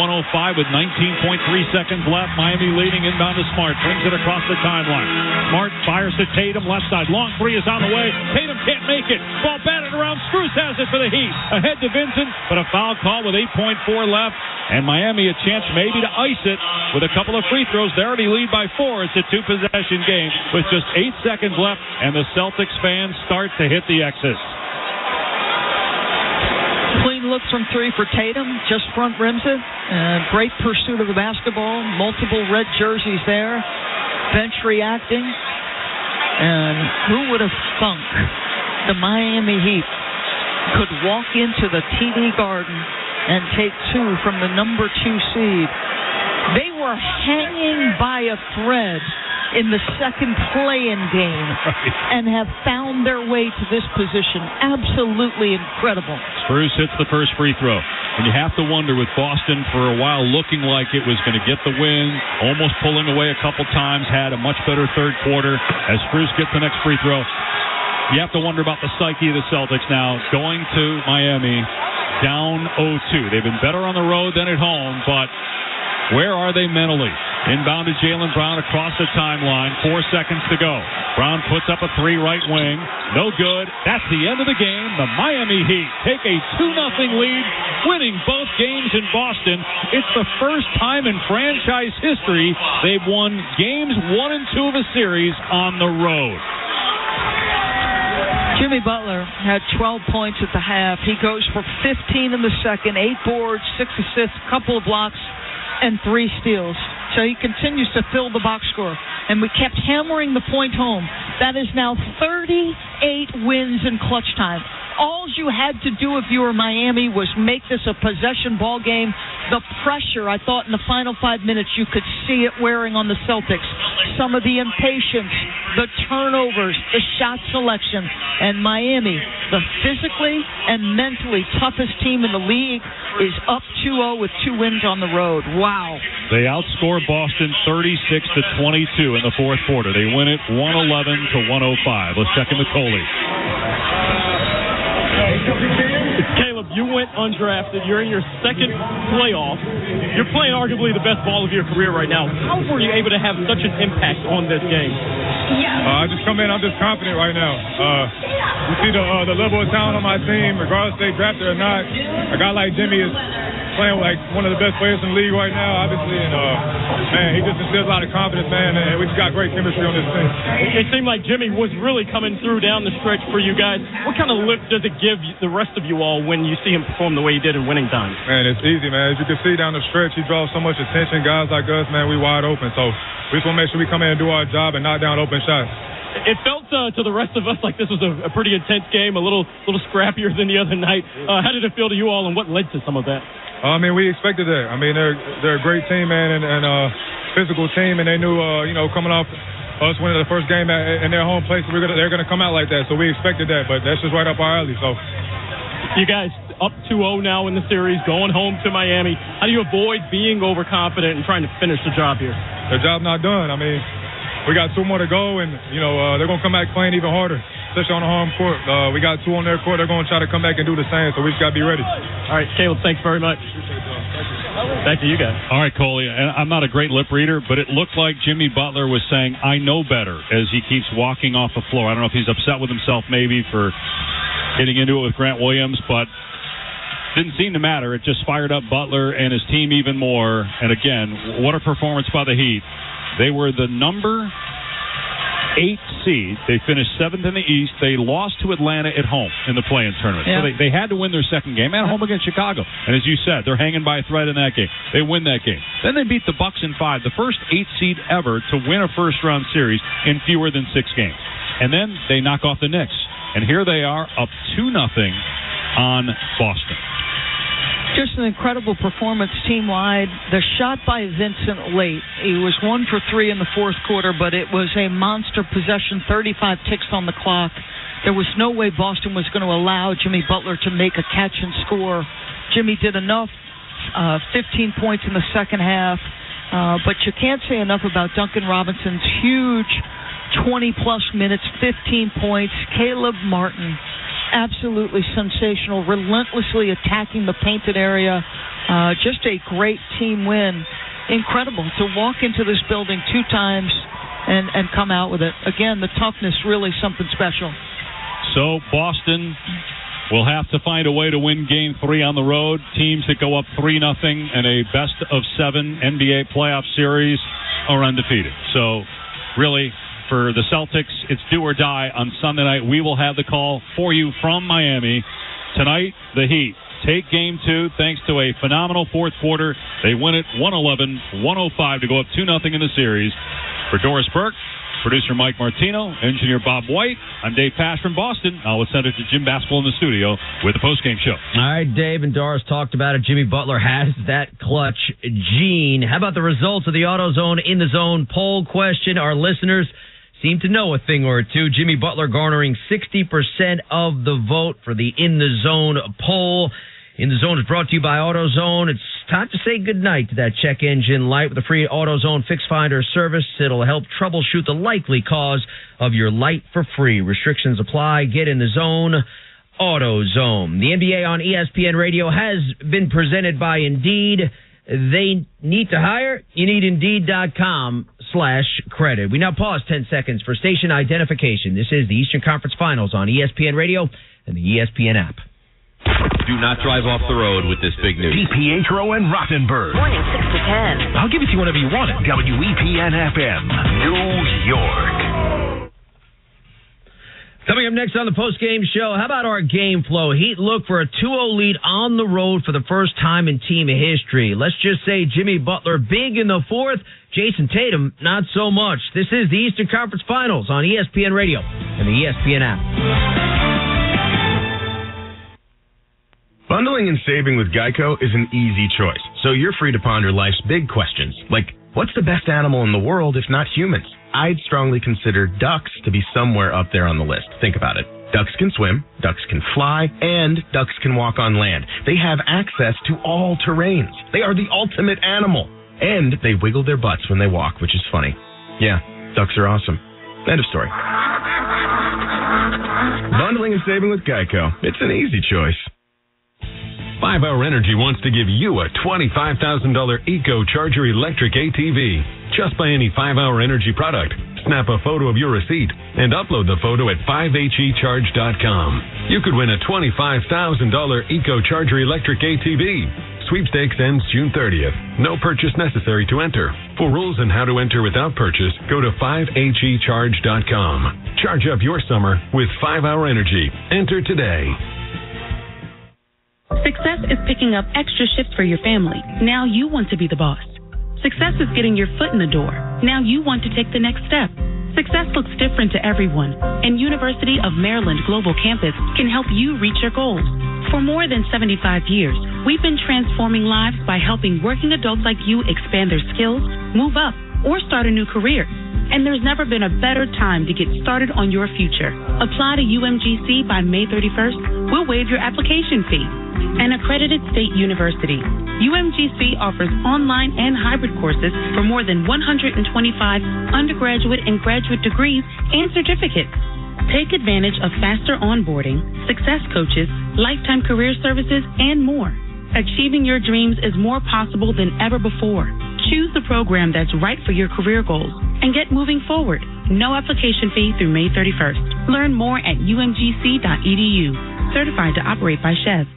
with 19.3 seconds left. Miami leading inbound to Smart. Brings it across the timeline. Smart fires to Tatum. Left side. Long three is on the way. Tatum can't make it. Ball batted around. Strus has it for the Heat. Ahead to Vincent, but a foul call with 8.4 left. And Miami a chance maybe to ice it with a couple of free throws. They already lead by 4. It's a 2-possession game with just 8 seconds left. And the Celtics fans start to hit the X's. Clean look from 3 for Tatum, just front rims it. Great pursuit of the basketball, multiple red jerseys there. bench reacting. And who would have thunk the Miami Heat could walk into the TD Garden and take 2 from the number 2 seed? They were hanging by a thread in the second play-in game and have found their way to this position. Absolutely incredible. Spruce hits the first free throw. And you have to wonder, with Boston for a while looking like it was going to get the win, almost pulling away a couple times, had a much better third quarter. As Spruce gets the next free throw, you have to wonder about the psyche of the Celtics now, going to Miami down 0-2. They've been better on the road than at home, but where are they mentally? Inbound to Jaylen Brown across the timeline. 4 seconds to go. Brown puts up a 3 right wing. No good. That's the end of the game. The Miami Heat take a 2-0 lead, winning both games in Boston. It's the first time in franchise history they've won games 1 and 2 of a series on the road. Jimmy Butler had 12 points at the half. He goes for 15 in the second, 8 boards, 6 assists, couple of blocks, and 3 steals. So he continues to fill the box score. And we kept hammering the point home. That is now 38 wins in clutch time. All you had to do if you were Miami was make this a possession ball game. The pressure, I thought, in the final 5 minutes, you could see it wearing on the Celtics. Some of the impatience, the turnovers, the shot selection. And Miami, the physically and mentally toughest team in the league, is up 2-0 with 2 wins on the road. Wow. They outscore Boston 36-22 in the fourth quarter. They win it 111-105. Let's check in with Coley. Caleb, you went undrafted. You're in your second playoff. You're playing arguably the best ball of your career right now. How were you able to have such an impact on this game? I just come in, I'm just confident right now. You see the level of talent on my team, regardless if they drafted or not. A guy like Jimmy is playing like one of the best players in the league right now, obviously, and man, he just instills a lot of confidence, man, and we just got great chemistry on this team. It seemed like Jimmy was really coming through down the stretch for you guys. What kind of lift does it give the rest of you all when you see him perform the way he did in winning time? Man, it's easy, man. As you can see down the stretch, he draws so much attention. Guys like us, man, we wide open, so we just want to make sure we come in and do our job and knock down open shots. It felt to the rest of us like this was a pretty intense game, a little scrappier than the other night. How did it feel to you all, and what led to some of that? I mean, we expected that. I mean, they're a great team, man, and physical team, and they knew, coming off us winning the first game in their home place, they're gonna come out like that. So we expected that, but that's just right up our alley. So, you guys up 2-0 now in the series, going home to Miami. How do you avoid being overconfident and trying to finish the job here? The job not done. I mean, we got 2 more to go, and they're gonna come back playing even harder, especially on the home court. We got 2 on their court. They're gonna try to come back and do the same. So we just gotta be ready. All right, Caleb. Thanks very much. Back to you guys. All right, Coley. And I'm not a great lip reader, but it looked like Jimmy Butler was saying, "I know better," as he keeps walking off the floor. I don't know if he's upset with himself maybe for getting into it with Grant Williams, but didn't seem to matter. It just fired up Butler and his team even more. And again, what a performance by the Heat. They were the number 8 seed. They finished 7th in the East. They lost to Atlanta at home in the play-in tournament. Yeah. So they had to win their second game at home against Chicago. And as you said, they're hanging by a thread in that game. They win that game. Then they beat the Bucks in 5, the first 8 seed ever to win a first-round series in fewer than 6 games. And then they knock off the Knicks. And here they are up 2-0 on Boston. Just an incredible performance team-wide. The shot by Vincent late. He was 1 for 3 in the fourth quarter, but it was a monster possession, 35 ticks on the clock. There was no way Boston was going to allow Jimmy Butler to make a catch and score. Jimmy did enough, 15 points in the second half, but you can't say enough about Duncan Robinson's huge 20-plus minutes, 15 points. Caleb Martin, absolutely sensational, relentlessly attacking the painted area. Just a great team win. Incredible to walk into this building 2 times and come out with it. Again, the toughness, really something special. So Boston will have to find a way to win Game 3 on the road. Teams that go up 3-0 in a best-of-7 NBA playoff series are undefeated. So really, for the Celtics, it's do or die on Sunday night. We will have the call for you from Miami. Tonight, the Heat take Game 2 thanks to a phenomenal fourth quarter. They win it 111-105 to go up 2-0 in the series. For Doris Burke, producer Mike Martino, engineer Bob White, I'm Dave Pash from Boston. Now let's send it to Jim Basketball in the studio with the postgame show. All right, Dave and Doris talked about it. Jimmy Butler has that clutch gene. How about the results of the AutoZone In the Zone poll question? Our listeners seem to know a thing or two. Jimmy Butler garnering 60% of the vote for the In the Zone poll. In the Zone is brought to you by AutoZone. It's time to say goodnight to that check engine light with a free AutoZone Fix Finder service. It'll help troubleshoot the likely cause of your light for free. Restrictions apply. Get in the zone. AutoZone. The NBA on ESPN Radio has been presented by Indeed. They need to hire? You need Indeed.com/credit. We now pause 10 seconds for station identification. This is the Eastern Conference Finals on ESPN Radio and the ESPN app. Do not drive off the road with this big news. DiPietro and Rothenberg. Morning 6 to 10. I'll give it to you whenever you want it. WEPN FM, New York. Coming up next on the post-game show, how about our game flow? Heat look for a 2-0 lead on the road for the first time in team history. Let's just say Jimmy Butler big in the fourth, Jason Tatum not so much. This is the Eastern Conference Finals on ESPN Radio and the ESPN app. Bundling and saving with Geico is an easy choice, so you're free to ponder life's big questions, like what's the best animal in the world if not humans? I'd strongly consider ducks to be somewhere up there on the list. Think about it. Ducks can swim, ducks can fly, and ducks can walk on land. They have access to all terrains. They are the ultimate animal. And they wiggle their butts when they walk, which is funny. Yeah, ducks are awesome. End of story. Bundling and saving with Geico. It's an easy choice. 5-Hour Energy wants to give you a $25,000 Eco Charger electric ATV. Just buy any 5-Hour Energy product, snap a photo of your receipt, and upload the photo at 5hecharge.com. You could win a $25,000 Eco Charger electric ATV. Sweepstakes ends June 30th. No purchase necessary to enter. For rules and how to enter without purchase, go to 5hecharge.com. Charge up your summer with 5-Hour Energy. Enter today. Success is picking up extra shifts for your family. Now you want to be the boss. Success is getting your foot in the door. Now you want to take the next step. Success looks different to everyone, and University of Maryland Global Campus can help you reach your goals. For more than 75 years, we've been transforming lives by helping working adults like you expand their skills, move up, or start a new career. And there's never been a better time to get started on your future. Apply to UMGC by May 31st. We'll waive your application fee. An accredited state university, UMGC offers online and hybrid courses for more than 125 undergraduate and graduate degrees and certificates. Take advantage of faster onboarding, success coaches, lifetime career services, and more. Achieving your dreams is more possible than ever before. Choose the program that's right for your career goals and get moving forward. No application fee through May 31st. Learn more at umgc.edu. Certified to operate by Chev.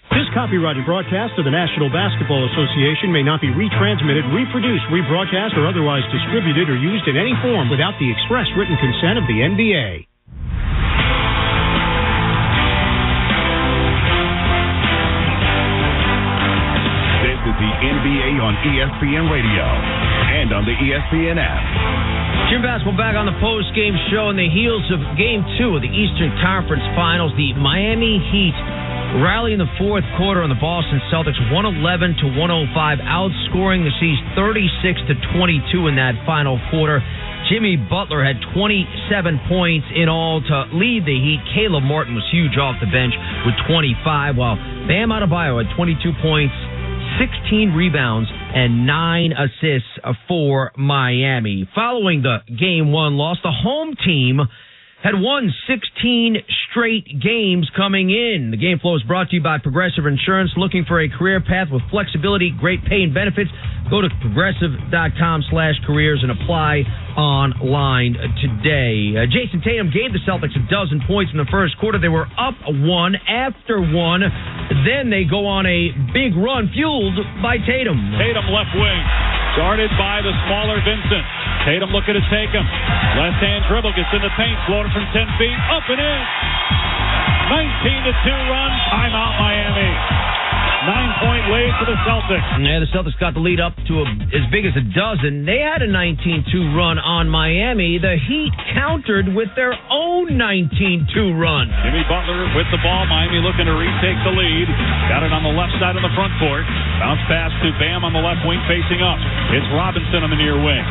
This copyrighted broadcast of the National Basketball Association may not be retransmitted, reproduced, rebroadcast, or otherwise distributed or used in any form without the express written consent of the NBA. This is the NBA on ESPN Radio and on the ESPN app. Jim Basketball back on the post-game show in the heels of Game 2 of the Eastern Conference Finals. The Miami Heat rally in the fourth quarter on the Boston Celtics, 111-105, outscoring the C's 36-22 in that final quarter. Jimmy Butler had 27 points in all to lead the Heat. Caleb Martin was huge off the bench with 25, while Bam Adebayo had 22 points, 16 rebounds, and 9 assists for Miami. Following the Game 1 loss, the home team had won 16 straight games coming in. The game flow is brought to you by Progressive Insurance. Looking for a career path with flexibility, great pay and benefits? Go to progressive.com/careers and apply online today. Jason Tatum gave the Celtics a dozen points in the first quarter. They were up 1 after 1. Then they go on a big run fueled by Tatum. Tatum left wing, guarded by the smaller Vincent. Tatum looking to take him. Left-hand dribble, gets in the paint, floater from 10 feet, up and in. 19-2 run, timeout Miami. 9-point lead for the Celtics. Yeah, the Celtics got the lead up to as big as a dozen. They had a 19-2 run on Miami. The Heat countered with their own 19-2 run. Jimmy Butler with the ball. Miami looking to retake the lead. Got it on the left side of the front court. Bounce pass to Bam on the left wing facing up. It's Robinson on the near wing.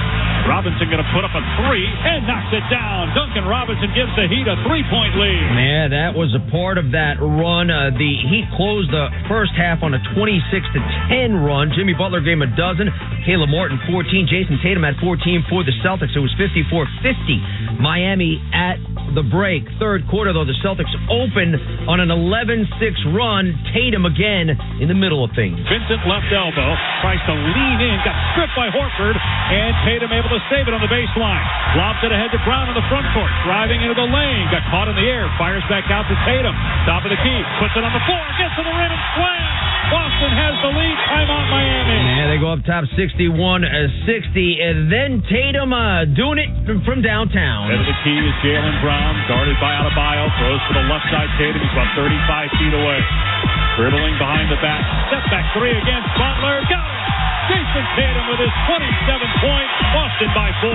Robinson going to put up a three and knocks it down. Duncan Robinson gives the Heat a 3-point lead. Yeah, that was a part of that run. The Heat closed the first half on a 26-10 run. Jimmy Butler gave him a dozen. Caleb Morton 14. Jason Tatum had 14 for the Celtics. It was 54-50. Miami at the break. Third quarter, though, the Celtics opened on an 11-6 run. Tatum again in the middle of things. Vincent left elbow. Tries to lean in. Got stripped by Horford. And Tatum able to save it on the baseline. Lobs it ahead to Brown in the front court. Driving into the lane. Got caught in the air. Fires back out to Tatum. Top of the key. Puts it on the floor. Gets to the rim and slams. Boston has the lead. Timeout Miami. Yeah, they go up top 61-60. And then Tatum doing it from downtown. Head of the key is Jaylen Brown. Guarded by Adebayo. Throws to the left side. Tatum. He's about 35 feet away. Dribbling behind the back. Step back three against Butler. Got it. Jason Tatum with his 27 points. Boston by 4.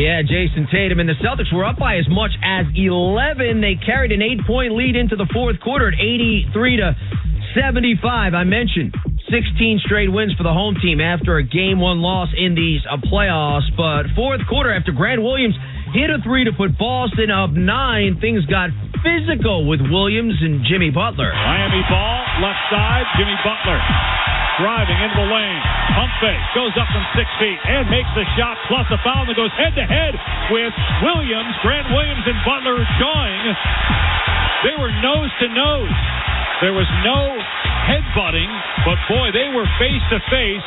Yeah, Jason Tatum. And the Celtics were up by as much as 11. They carried an 8-point lead into the fourth quarter at 83-75. I mentioned 16 straight wins for the home team after a Game 1 loss in these playoffs. But fourth quarter, after Grant Williams hit a three to put Boston up 9, things got physical with Williams and Jimmy Butler. Miami ball, left side, Jimmy Butler. Driving into the lane. Pump fake. Goes up from 6 feet and makes the shot plus a foul that goes head-to-head with Williams. Grant Williams and Butler jawing. They were nose-to-nose. There was no headbutting, but boy, they were face-to-face.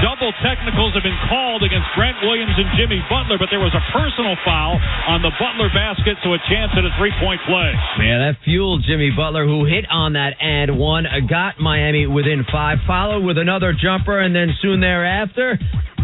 Double technicals have been called against Grant Williams and Jimmy Butler, but there was a personal foul on the Butler basket, so a chance at a 3-point play. Yeah, that fueled Jimmy Butler, who hit on that and one, got Miami within 5, followed with another jumper, and then soon thereafter,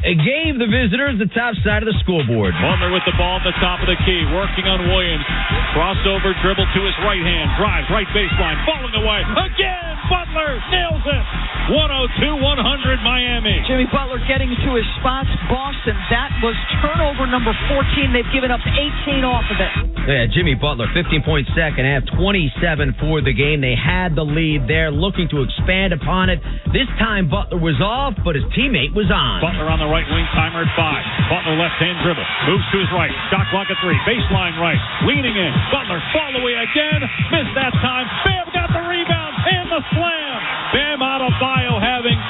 it gave the visitors the top side of the scoreboard. Butler with the ball at the top of the key, working on Williams. Crossover, dribble to his right hand, drives right baseline, falling away. Again, Butler nails it. 102-100 Miami. Jimmy Butler getting to his spots. Boston, that was turnover number 14. They've given up 18 off of it. Yeah, Jimmy Butler, 15-point second half, 27 for the game. They had the lead there, looking to expand upon it. This time Butler was off, but his teammate was on. Butler on the right wing, timer at 5. Butler left-hand dribble, moves to his right, shot clock at 3, baseline right, leaning in. Butler fall away again, missed that time. Bam got the rebound and the slam. Bam Adebayo having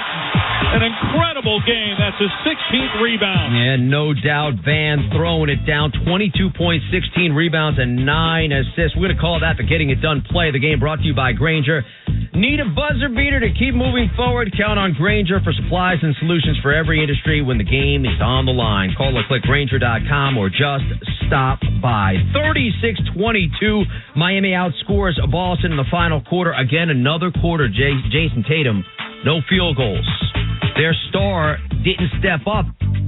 an incredible game. That's his 16th rebound. Yeah, no doubt. Van throwing it down. 22 points, 16 rebounds, and 9 assists. We're going to call that the getting it done play. The game brought to you by Grainger. Need a buzzer beater to keep moving forward? Count on Grainger for supplies and solutions for every industry when the game is on the line. Call or click Grainger.com or just stop by. 36-22. Miami outscores Boston in the final quarter. Again, another quarter. Jason Tatum, no field goals. Their star didn't step up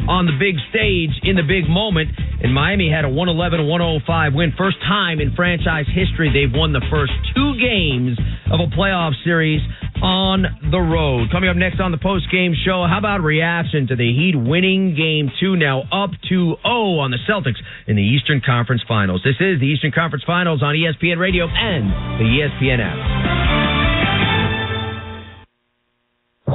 on the big stage in the big moment, and Miami had a 111-105 win. First time in franchise history they've won the first 2 games of a playoff series on the road. Coming up next on the post-game show, how about reaction to the Heat winning Game 2, now up 2-0 on the Celtics in the Eastern Conference Finals. This is the Eastern Conference Finals on ESPN Radio and the ESPN app.